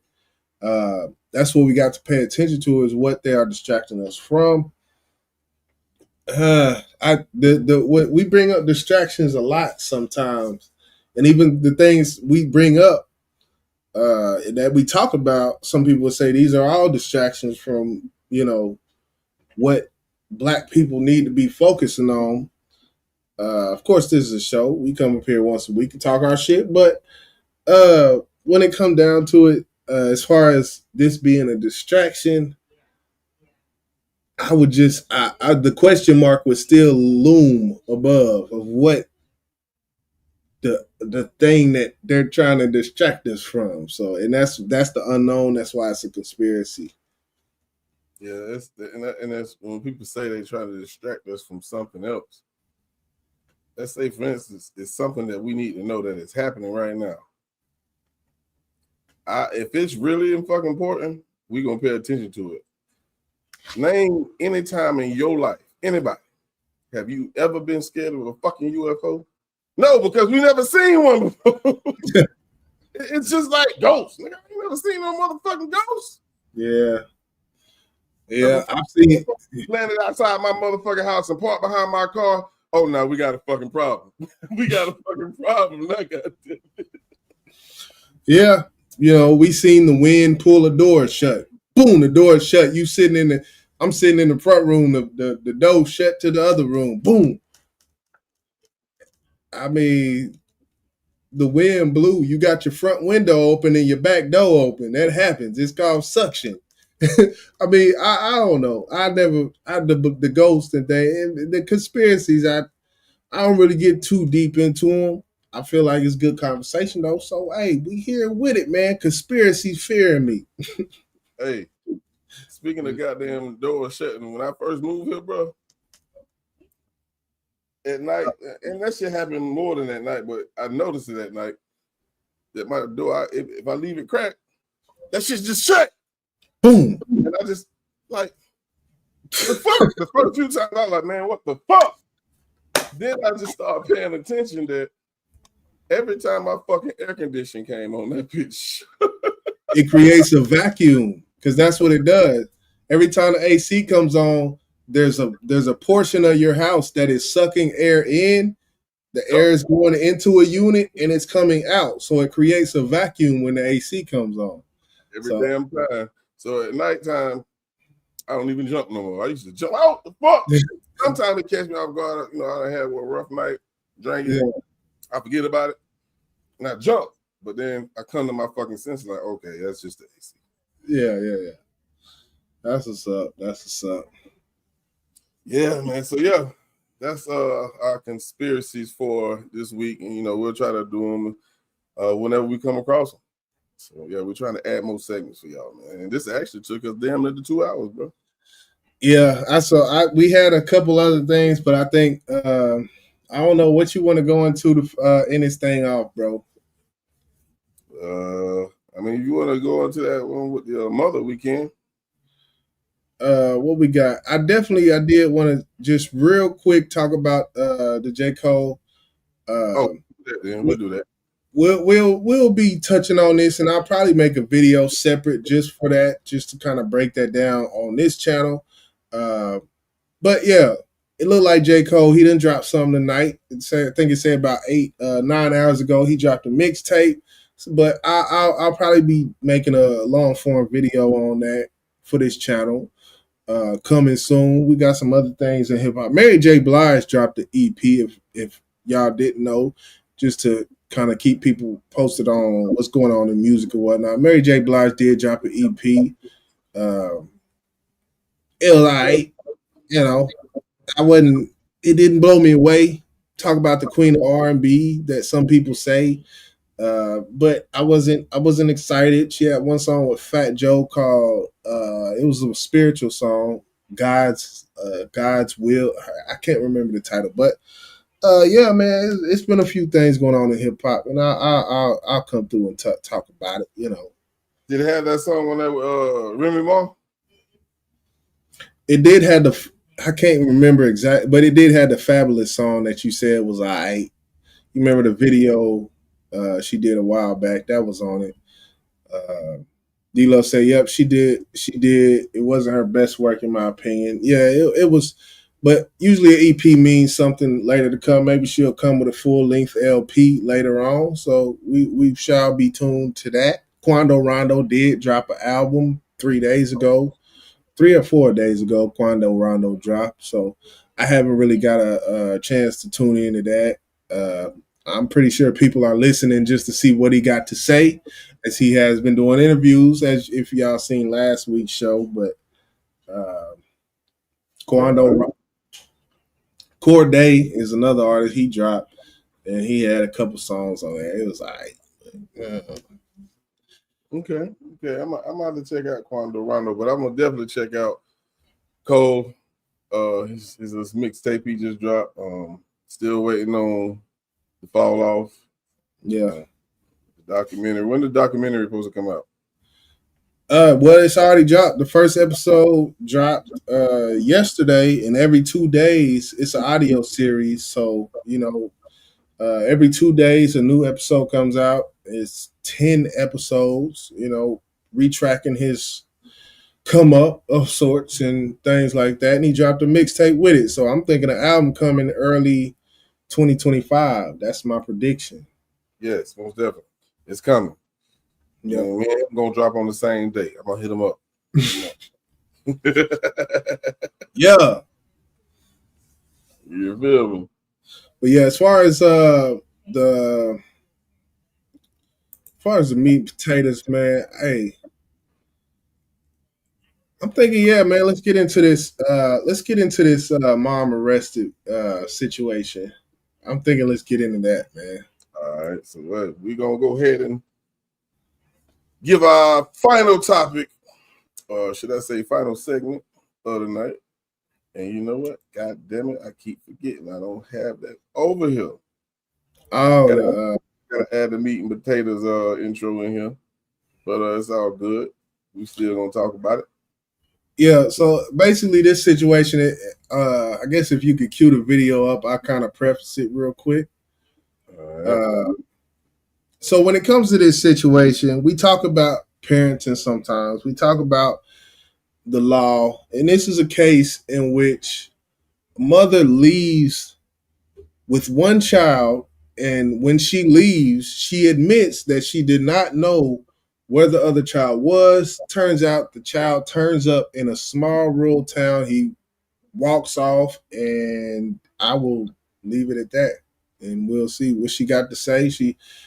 that's what we got to pay attention to is what they are distracting us from. We bring up distractions a lot sometimes, and even the things we bring up that we talk about, some people would say these are all distractions from what Black people need to be focusing on. Of course, this is a show. We come up here once a week and talk our shit, but when it comes down to it, as far as this being a distraction, I would just the question mark would still loom above of what the thing that they're trying to distract us from. So, and that's the unknown. That's why it's a conspiracy. Yeah, that's when people say they're trying to distract us from something else. Let's say, for instance, it's something that we need to know that it's happening right now. If it's really fucking important, we're gonna pay attention to it. Name any time in your life, anybody, have you ever been scared of a fucking UFO? No, because we never seen one before. It's just like ghosts. Nigga, I ain't never seen no motherfucking ghosts. Yeah. Yeah, I've seen it. Landed outside my motherfucking house and parked behind my car. Oh, no, we got a fucking problem. We got a fucking problem. Yeah, we seen the wind pull a door shut. Boom, the door shut. I'm sitting in the front room. The door shut to the other room. Boom. I mean, the wind blew. You got your front window open and your back door open. That happens. It's called suction. I mean, I don't know. The ghost and the conspiracies, I don't really get too deep into them. I feel like it's good conversation though. So hey, we here with it, man. Conspiracy fearing me. Hey, speaking of goddamn doors shutting, when I first moved here, bro, at night, and that shit happened more than that night, but I noticed it at night. that my door, if I leave it cracked, that shit's just shut. Boom. And I just like the fuck. The first few times I was like, man, what the fuck? Then I just started paying attention that every time my fucking air conditioning came on, that bitch. It creates a vacuum because that's what it does. Every time the AC comes on, there's a portion of your house that is sucking air in. The air is going into a unit and it's coming out. So it creates a vacuum when the AC comes on. Every damn time. So at nighttime, I don't even jump no more. I used to jump out the fuck. Sometimes it catch me off guard. You know, I had a rough night drinking. Yeah. I forget about it and I jump. But then I come to my fucking senses like, okay, that's just the AC. Yeah. That's what's up. Yeah, man. So yeah, that's our conspiracies for this week, and you know we'll try to do them whenever we come across them. So yeah, we're trying to add more segments for y'all, man. And this actually took us damn near 2 hours, bro. Yeah, we had a couple other things, but I think I don't know what you want to go into to end this thing off, bro. I mean, if you want to go into that one with your mother, we can. What we got? I did want to just real quick talk about the J.Cole. Then we'll do that. We'll be touching on this, and I'll probably make a video separate just for that, just to kind of break that down on this channel. But yeah, it looked like J.Cole. He done dropped something tonight. I think it said about 9 hours ago. He dropped a mixtape, but I'll probably be making a long form video on that for this channel. Coming soon. We got some other things in hip hop. Mary J. Blige dropped the EP. If y'all didn't know, just to kind of keep people posted on what's going on in music and whatnot. Mary J. Blige did drop an EP. It was alright. You know, it didn't blow me away. Talk about the queen of R&B that some people say. But I wasn't excited. She had one song with Fat Joe called it was a spiritual song, God's Will. I can't remember the title, but yeah, man, it's been a few things going on in hip hop, and I'll come through and talk about it. You know, did it have that song on that Remy Ma? It did have I can't remember exactly, but it did have the Fabulous song that you said was alright. You remember the video she did a while back? That was on it. D-Lo said, "Yep, she did. She did. It wasn't her best work, in my opinion. Yeah, it was. But usually an EP means something later to come. Maybe she'll come with a full length LP later on. So we shall be tuned to that. Quando Rondo did drop an album 3 days ago, 3 or 4 days ago. Quando Rondo dropped. So I haven't really got a chance to tune into that. I'm pretty sure people are listening just to see what he got to say, as he has been doing interviews, as if y'all seen last week's show. But Quando Corday is another artist he dropped, and he had a couple songs on there. It was all right. Okay. I'm about to check out Quando Rondo, but I'm gonna definitely check out Cole. His mixtape he just dropped. Still waiting on the Fall Off. Yeah. The documentary. When the documentary supposed to come out? Well, it's already dropped. The first episode dropped yesterday, and every 2 days it's an audio series. So, you know, every 2 days a new episode comes out. It's 10 episodes, you know, retracking his come up of sorts and things like that. And he dropped a mixtape with it. So I'm thinking an album coming early 2025. That's my prediction. Yes, most definitely. It's coming. Yeah, man, I'm gonna drop on the same day. I'm gonna hit him up. Yeah. You feel me? But yeah, as far as the meat and potatoes, man, hey, I'm thinking, yeah, man, let's get into this. Mom arrested situation. I'm thinking let's get into that, man. All right, so we're gonna go ahead and give our final topic, or should I say final segment of the night. And you know what? God damn it, I keep forgetting I don't have that over here. Oh, gotta add the meat and potatoes intro in here, but it's all good. We still gonna talk about it. Yeah, so basically this situation, I guess if you could cue the video up, I kind of preface it real quick. So when it comes to this situation, we talk about parenting sometimes. We talk about the law, and this is a case in which a mother leaves with one child, and when she leaves, she admits that she did not know where the other child was. Turns out the child turns up in a small rural town. He walks off, and I will leave it at that. And we'll see what she got to say.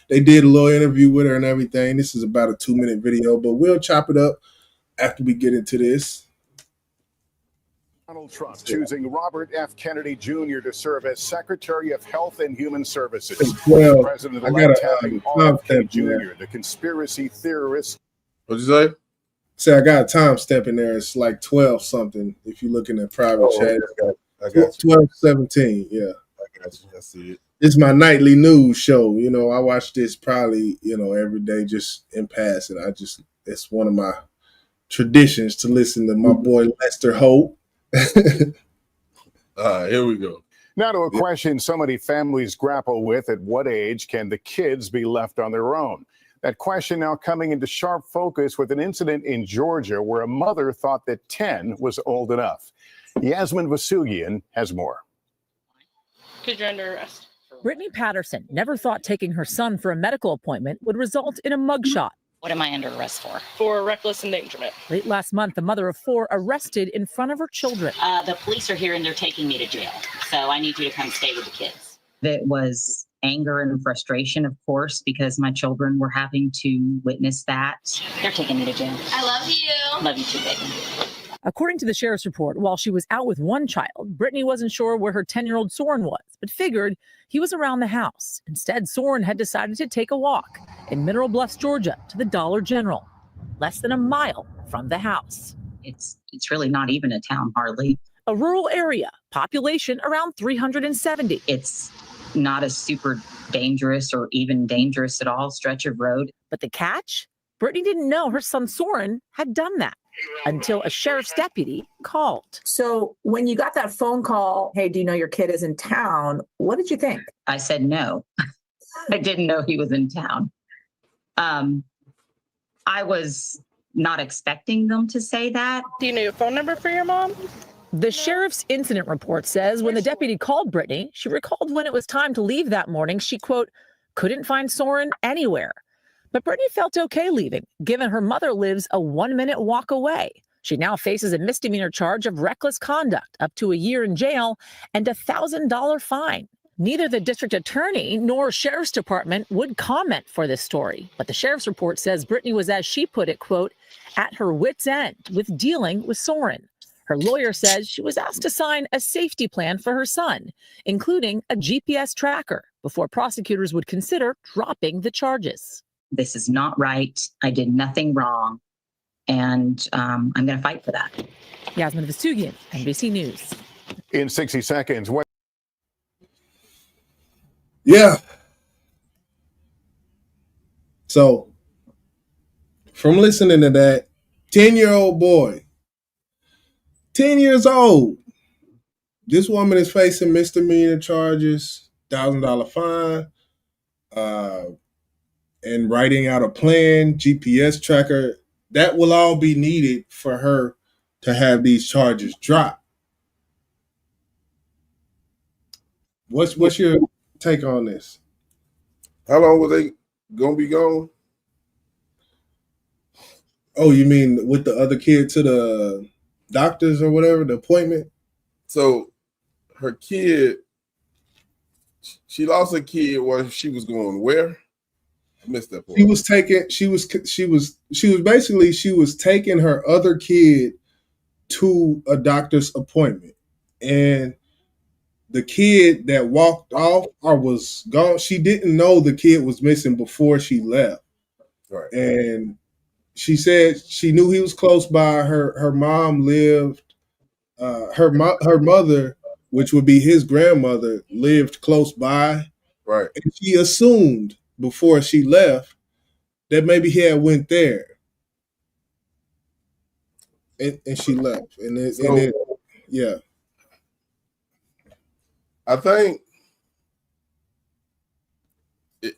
They did a little interview with her and everything. This is about a 2-minute video, but we'll chop it up after we get into this. Donald Trump choosing Robert F. Kennedy Jr. to serve as Secretary of Health and Human Services. Well, President-elect tapping RFK Jr., the conspiracy theorist. What'd you say? Say I got a timestamp in there. It's like 12 something. If you're looking at private chat, I got you. 12:17. Yeah, I got you. I see it. It's my nightly news show. You know, I watch this probably every day just in passing. It's one of my traditions to listen to my boy Lester Holt. All right, here we go. Now to a question so many families grapple with: at what age can the kids be left on their own? That question now coming into sharp focus with an incident in Georgia where a mother thought that 10 was old enough. Yasmin Vasugian has more. Because you're under arrest. Brittany Patterson never thought taking her son for a medical appointment would result in a mugshot. What am I under arrest for? For reckless endangerment. Late last month, a mother of 4 arrested in front of her children. The police are here and they're taking me to jail. So I need you to come stay with the kids. It was anger and frustration, of course, because my children were having to witness that. They're taking me to jail. I love you. Love you too, baby. According to the sheriff's report, while she was out with one child, Brittany wasn't sure where her 10-year-old Soren was, but figured he was around the house. Instead, Soren had decided to take a walk in Mineral Bluffs, Georgia, to the Dollar General, less than a mile from the house. It's really not even a town, hardly. A rural area, population around 370. It's not a super dangerous or even dangerous at all stretch of road. But the catch? Brittany didn't know her son Soren had done that until a sheriff's deputy called. So when you got that phone call, hey, do you know your kid is in town? What did you think? I said no. I didn't know he was in town. I was not expecting them to say that. Do you know your phone number for your mom? The sheriff's incident report says when the deputy called Brittany, she recalled when it was time to leave that morning, she, quote, couldn't find Soren anywhere. But Brittany felt okay leaving, given her mother lives a 1-minute walk away. She now faces a misdemeanor charge of reckless conduct, up to a year in jail, and a $1,000 fine. Neither the district attorney nor sheriff's department would comment for this story. But the sheriff's report says Brittany was, as she put it, quote, at her wit's end with dealing with Soren. Her lawyer says she was asked to sign a safety plan for her son, including a GPS tracker, before prosecutors would consider dropping the charges. This is not right. I did nothing wrong. And I'm going to fight for that. Yasmin Vasugian, NBC News. In 60 seconds. Yeah. So, from listening to that, 10-year-old boy, 10 years old, this woman is facing misdemeanor charges, $1,000 fine, and writing out a plan, GPS tracker. That will all be needed for her to have these charges dropped. What's your take on this? How long were they gonna be gone? Oh, you mean with the other kid to the doctors or whatever, the appointment? So her kid, she lost a kid while she was going where? I missed that part. She was taking her other kid to a doctor's appointment. And the kid that walked off or was gone, she didn't know the kid was missing before she left. Right. And she said she knew he was close by. Her mom lived, her mother, which would be his grandmother, lived close by. Right. And she assumed before she left that maybe he had went there, and she left, yeah. I think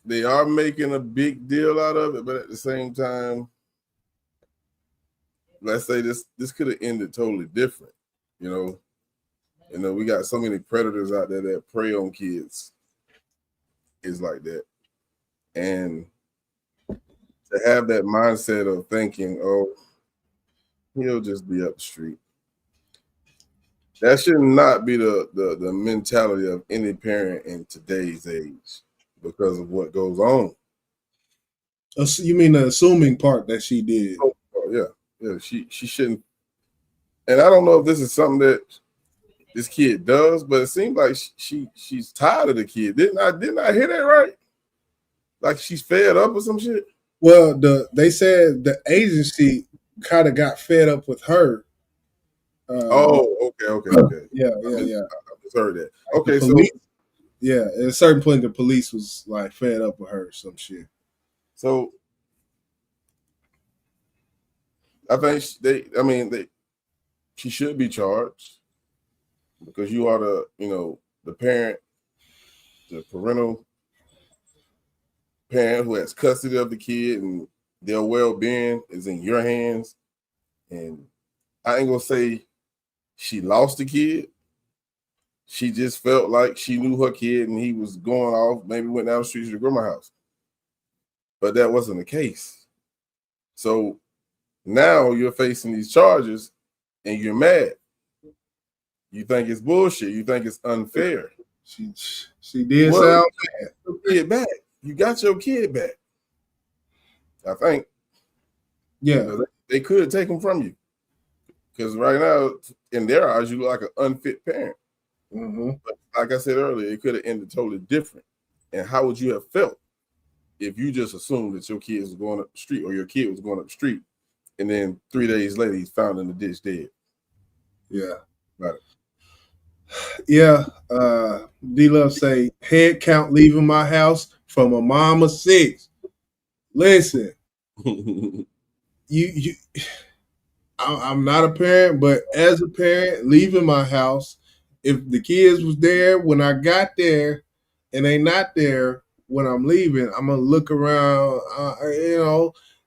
they are making a big deal out of it, but at the same time, let's say this could have ended totally different. You know, we got so many predators out there that prey on kids. Is like that, and to have that mindset of thinking, oh, he'll just be up the street. That should not be the mentality of any parent in today's age because of what goes on. You mean the assuming part that she did? Oh, yeah. She shouldn't. And I don't know if this is something that this kid does, but it seems like she's tired of the kid. Didn't I hear that right? Like she's fed up or some shit. Well, they said the agency kind of got fed up with her. Okay. Yeah. I just heard that. Like Okay, so yeah, at a certain point, the police was like fed up with her or some shit. So I think she should be charged because you are the parent, the parental parent who has custody of the kid, and their well-being is in your hands. And I ain't gonna say she lost the kid. She just felt like she knew her kid and he was going off, maybe went down the street to the grandma's house. But that wasn't the case. So now you're facing these charges and you're mad. You think it's bullshit. You think it's unfair. She did sound bad. Your kid back. You got your kid back. I think. Yeah. They could take him from you. Because right now, in their eyes, you look like an unfit parent. Mm-hmm. But like I said earlier, it could have ended totally different. And how would you have felt if you just assumed that your kid was going up the street or your kid was going up the street, and then 3 days later he's found in the ditch dead? Yeah. Right. Yeah. D-Love say, head count leaving my house from a mom of 6. Listen, I'm not a parent, but as a parent, leaving my house, if the kids was there when I got there and they not there when I'm leaving, I'm gonna look around.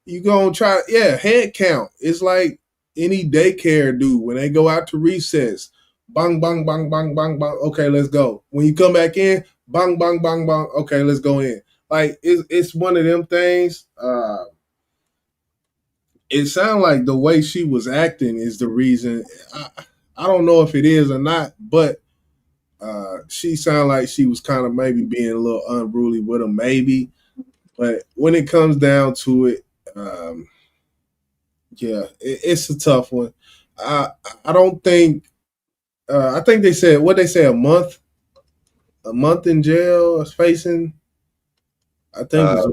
You gonna try? Yeah, head count. It's like any daycare do when they go out to recess. Bang, bang, bang, bang, bang, bang. Okay, let's go. When you come back in, bang, bang, bang, bang. Okay, let's go in. Like it's one of them things. It sounded like the way she was acting is the reason. I don't know if it is or not, but she sounded like she was kind of maybe being a little unruly with him, maybe. But when it comes down to it, it's a tough one. I don't think. I think they said a month in jail is facing. I think I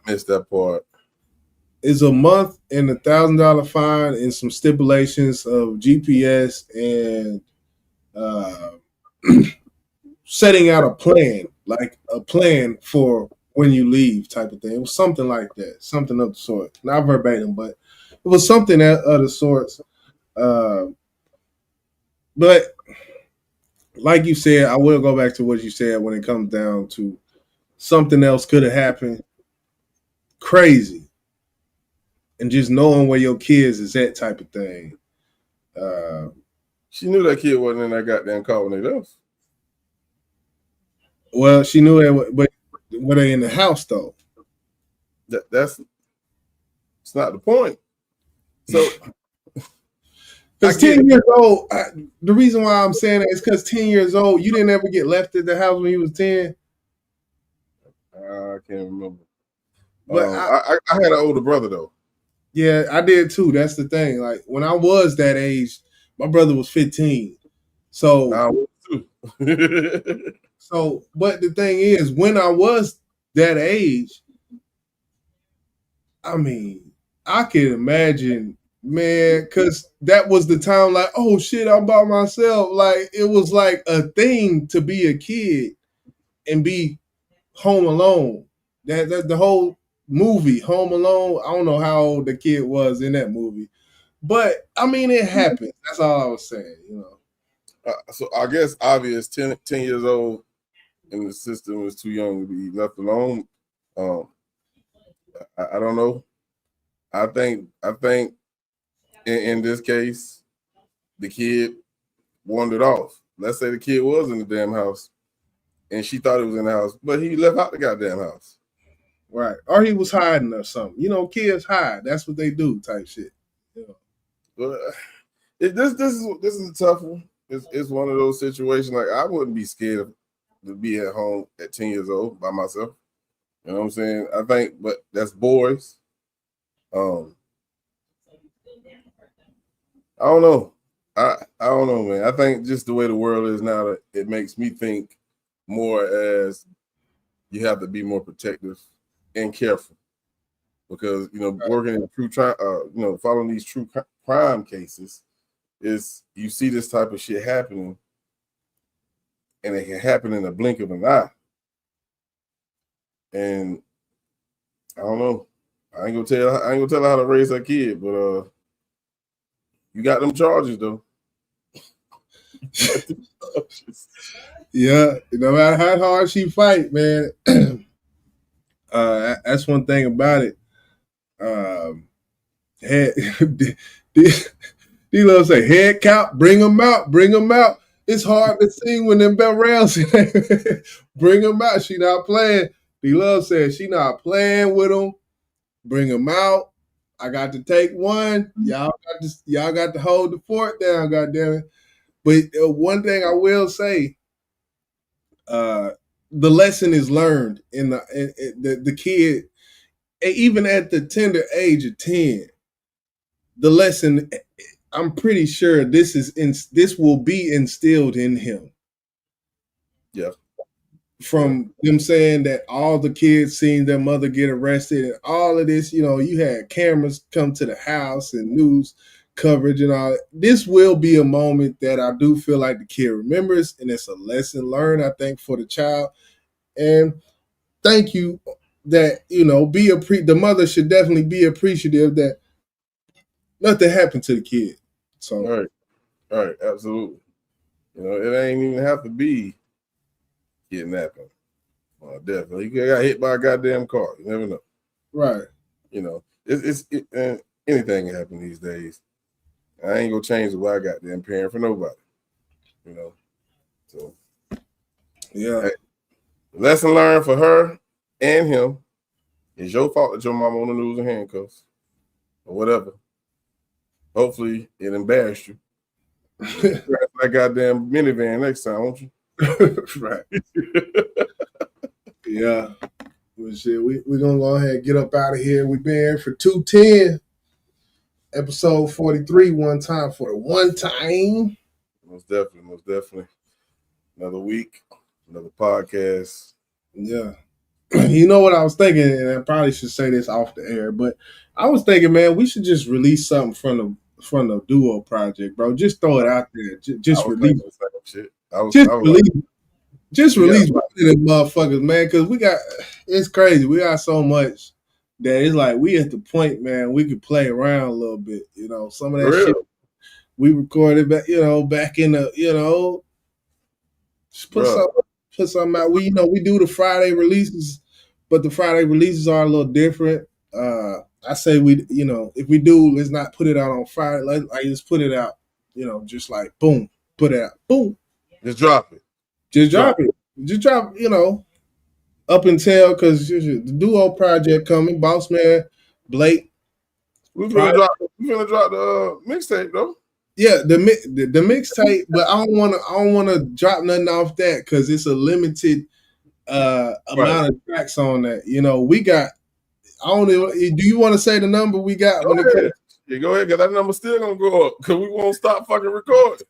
missed that part. Is a month and $1,000 fine and some stipulations of GPS and setting out a plan, like a plan for when you leave type of thing. It was something like that, something of the sort. Not verbatim, but it was something of the sorts. But like you said, I will go back to what you said when it comes down to something else could have happened. Crazy. And just knowing where your kids is at type of thing. She knew that kid wasn't in that goddamn car when they left. Well, she knew that, but were they in the house though? It's not the point. So, because 10 years old, the reason why I'm saying that is because 10 years old, you didn't ever get left at the house when you was 10. I can't remember. But I had an older brother though. Yeah, I did too. That's the thing. Like when I was that age, my brother was 15. So, but the thing is, when I was that age, I mean, I can imagine, man, because that was the time like, oh shit, I'm by myself. Like it was like a thing to be a kid and be home alone. That the whole movie, Home Alone. I don't know how old the kid was in that movie, but I mean, it happens. That's all I was saying. So I guess obvious 10 years old and the system was too young to be left alone. I don't know. I think in this case, the kid wandered off. Let's say the kid was in the damn house and she thought it was in the house, but he left out the goddamn house. Right. Or he was hiding or something. Kids hide. That's what they do type shit. But this is a tough one. It's one of those situations like I wouldn't be scared to be at home at 10 years old by myself. You know what I'm saying? I think, but that's boys. I don't know. I don't know, man. I think just the way the world is now, it makes me think more as you have to be more protective and careful because working in true following these true crime cases is you see this type of shit happening, and it can happen in the blink of an eye. And I don't know. I ain't gonna tell her how to raise her kid, but you got them charges though. Yeah, no matter how hard she fight, man. That's one thing about it. D-Love say head count, bring them out. It's hard to see when them bell rounds. Bring them out. She not playing. D-Love said she not playing with them. Bring them out. I got to take one. Y'all got to hold the fort down. Goddamn it! But one thing I will say, the lesson is learned in the kid, even at the tender age of 10. The lesson, I'm pretty sure this will be instilled in him. Yeah. From them saying that all the kids seen their mother get arrested and all of this, you had cameras come to the house and news coverage and all that. This will be a moment that I do feel like the kid remembers, and it's a lesson learned, I think, for the child. And thank you that, the mother should definitely be appreciative that nothing happened to the kid. So All right, absolutely. It ain't even have to be kidnapping. Definitely. You got hit by a goddamn car. You never know. Right. Anything can happen these days. I ain't gonna change the way I got damn parent for nobody. So yeah. Hey, lesson learned for her and him. It's your fault that your mama on the news in handcuffs or whatever. Hopefully it embarrassed you. That goddamn minivan next time, won't you? Right. Yeah. Well, shit, we're gonna go ahead and get up out of here. We've been here for 210. Episode 43, one time for the one time. Most definitely. Another week, another podcast. Yeah. You know what I was thinking, and I probably should say this off the air, but I was thinking, man, we should just release something from the duo project, bro. Just throw it out there. Just release shit. Just release one of them motherfuckers, man, because it's crazy. We got so much that it's like we at the point, man, we could play around a little bit. Some of that shit we recorded back, back in the, just put something out. We do the Friday releases, but the Friday releases are a little different. I say if we do, let's not put it out on Friday. Let's put it out, just like boom, put it out, boom. Just drop it. Just drop it. Just drop, up until, because the duo project coming, Boss Man, Blake. We're gonna drop the mixtape though. Yeah, the mixtape, but I don't want to drop nothing off that because it's a limited amount of tracks on that. We got. I don't know. Do you want to say the number we got? Go ahead, because that number's still gonna go up because we won't stop fucking recording.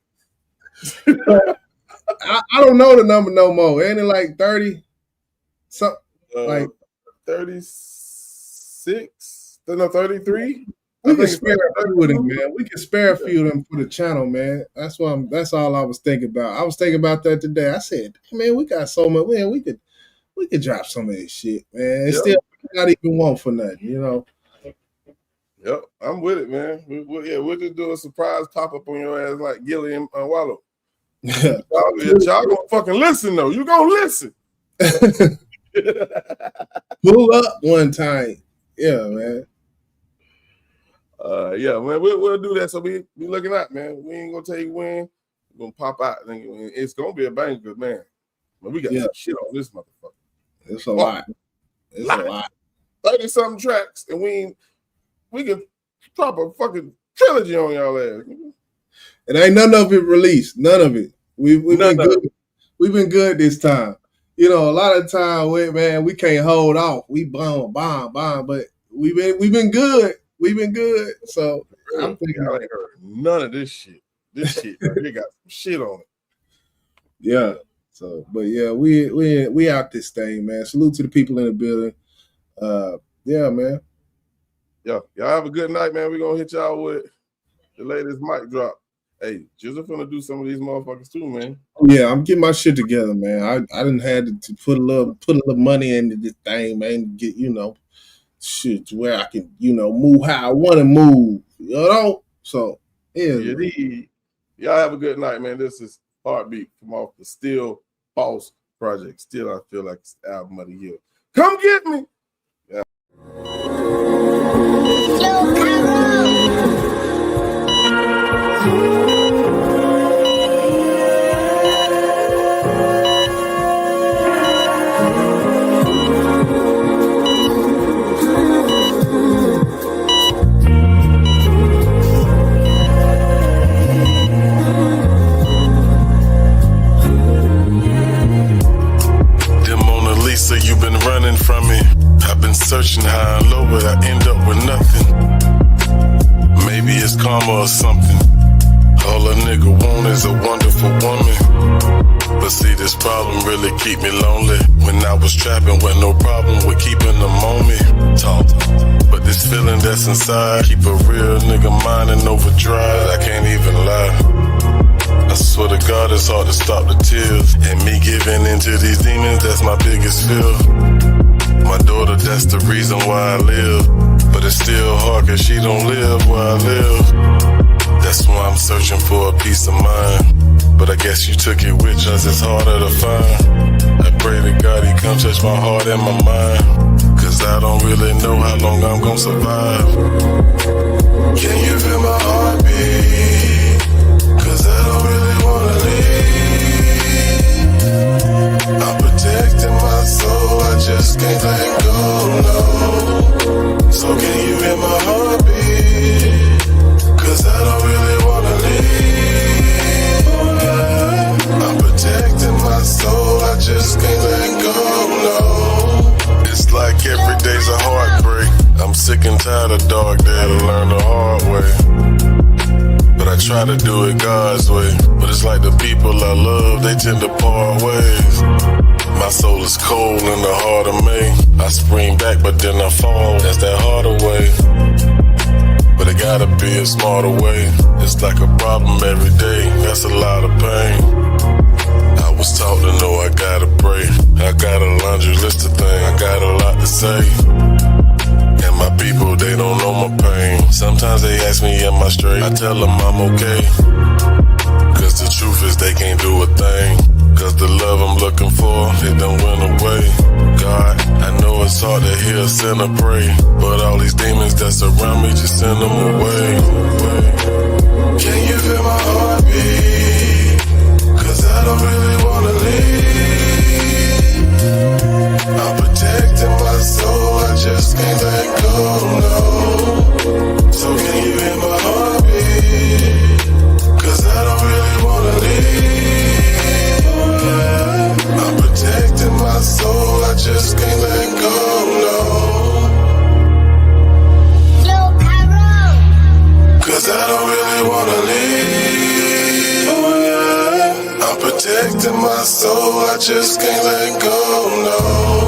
I don't know the number no more. Ain't it like 30? Something like 36? No, 33. We can spare a few of them, man. We can spare a few of them for the channel, man. That's all I was thinking about. I was thinking about that today. I said, man, we got so much. Man, we could we could drop some of this shit, man. It's still not even want for nothing, you know. Yep, I'm with it, man. We'll just do a surprise pop up on your ass like Gilly and Wallow. y'all gonna fucking listen though. You gonna listen. Pull up one time. Yeah, man. Yeah, man. We'll do that. So we looking out, man. We ain't gonna tell you when. We're gonna pop out. And it's gonna be a banger, man. But we got some shit on this motherfucker. It's a lot. It's a lot. 30-something tracks, and we can drop a fucking trilogy on y'all ass. And ain't none of it released. None of it. We've been good. We've been good this time. You know, a lot of time, we can't hold off. We bomb, but we've been good. We've been good. So I'm thinking I ain't heard none of this shit. This shit, they got some shit on it. Yeah. So, but yeah, we out this thing, man. Salute to the people in the building. Yeah, man. Yeah, y'all have a good night, man. We're gonna hit y'all with the latest mic drop. Hey, Jizzle finna do some of these motherfuckers too, man. Yeah, I'm getting my shit together, man. I didn't have to put a little money into this thing, man, to get, shit to where I can, move how I want to move. You know? So yeah. Y'all have a good night, man. This is Heartbeat from off the Still False project. Still, I feel like it's the album of the year. Come get me. Yeah. Lisa, you've been running from me. I've been searching high and low, but I end up with nothing. Maybe it's karma or something. All a nigga want is a wonderful woman. But see, this problem really keep me lonely. When I was trapping, with no problem with keeping them on me. Talk. But this feeling that's inside, keep a real nigga mind in overdrive. I can't even lie. I swear to God, it's hard to stop the tears. And me giving into these demons, that's my biggest fear. My daughter, that's the reason why I live. But it's still hard cause she don't live where I live. That's why I'm searching for a peace of mind. But I guess you took it with you, it's harder to find. I pray to God he come touch my heart and my mind. Cause I don't really know how long I'm gonna survive. Can you feel my heartbeat? Cause I don't really wanna leave. I'm protecting my soul, I just can't let go, no. So can you hear my heartbeat? Cause I don't really wanna leave. I'm protecting my soul, I just can't let go, no. It's like every day's a heartbreak. I'm sick and tired of dark days to learn the hard way. But I try to do it God's way. But it's like the people I love, they tend to part ways. My soul is cold in the heart of May. I spring back, but then I fall. That's that harder way. But it gotta be a smarter way. It's like a problem every day. That's a lot of pain. I was taught to know I gotta pray. I got a laundry list of things. I got a lot to say. And my people, they don't know my pain. Sometimes they ask me, am I straight? I tell them I'm okay. Cause the truth is they can't do a thing. Cause the love I'm looking for, it don't went away. God, I know it's hard to hear a sinner pray. But all these demons that surround me, just send them away. Can you feel my heartbeat? Cause I don't really wanna leave. I'm protecting my soul, I just can't let go, no. So can you hear my heartbeat? Cause I don't really wanna leave. I'm protecting my soul, I just can't let go, no. Cause I don't really wanna leave. I'm protecting my soul, I just can't let go, no.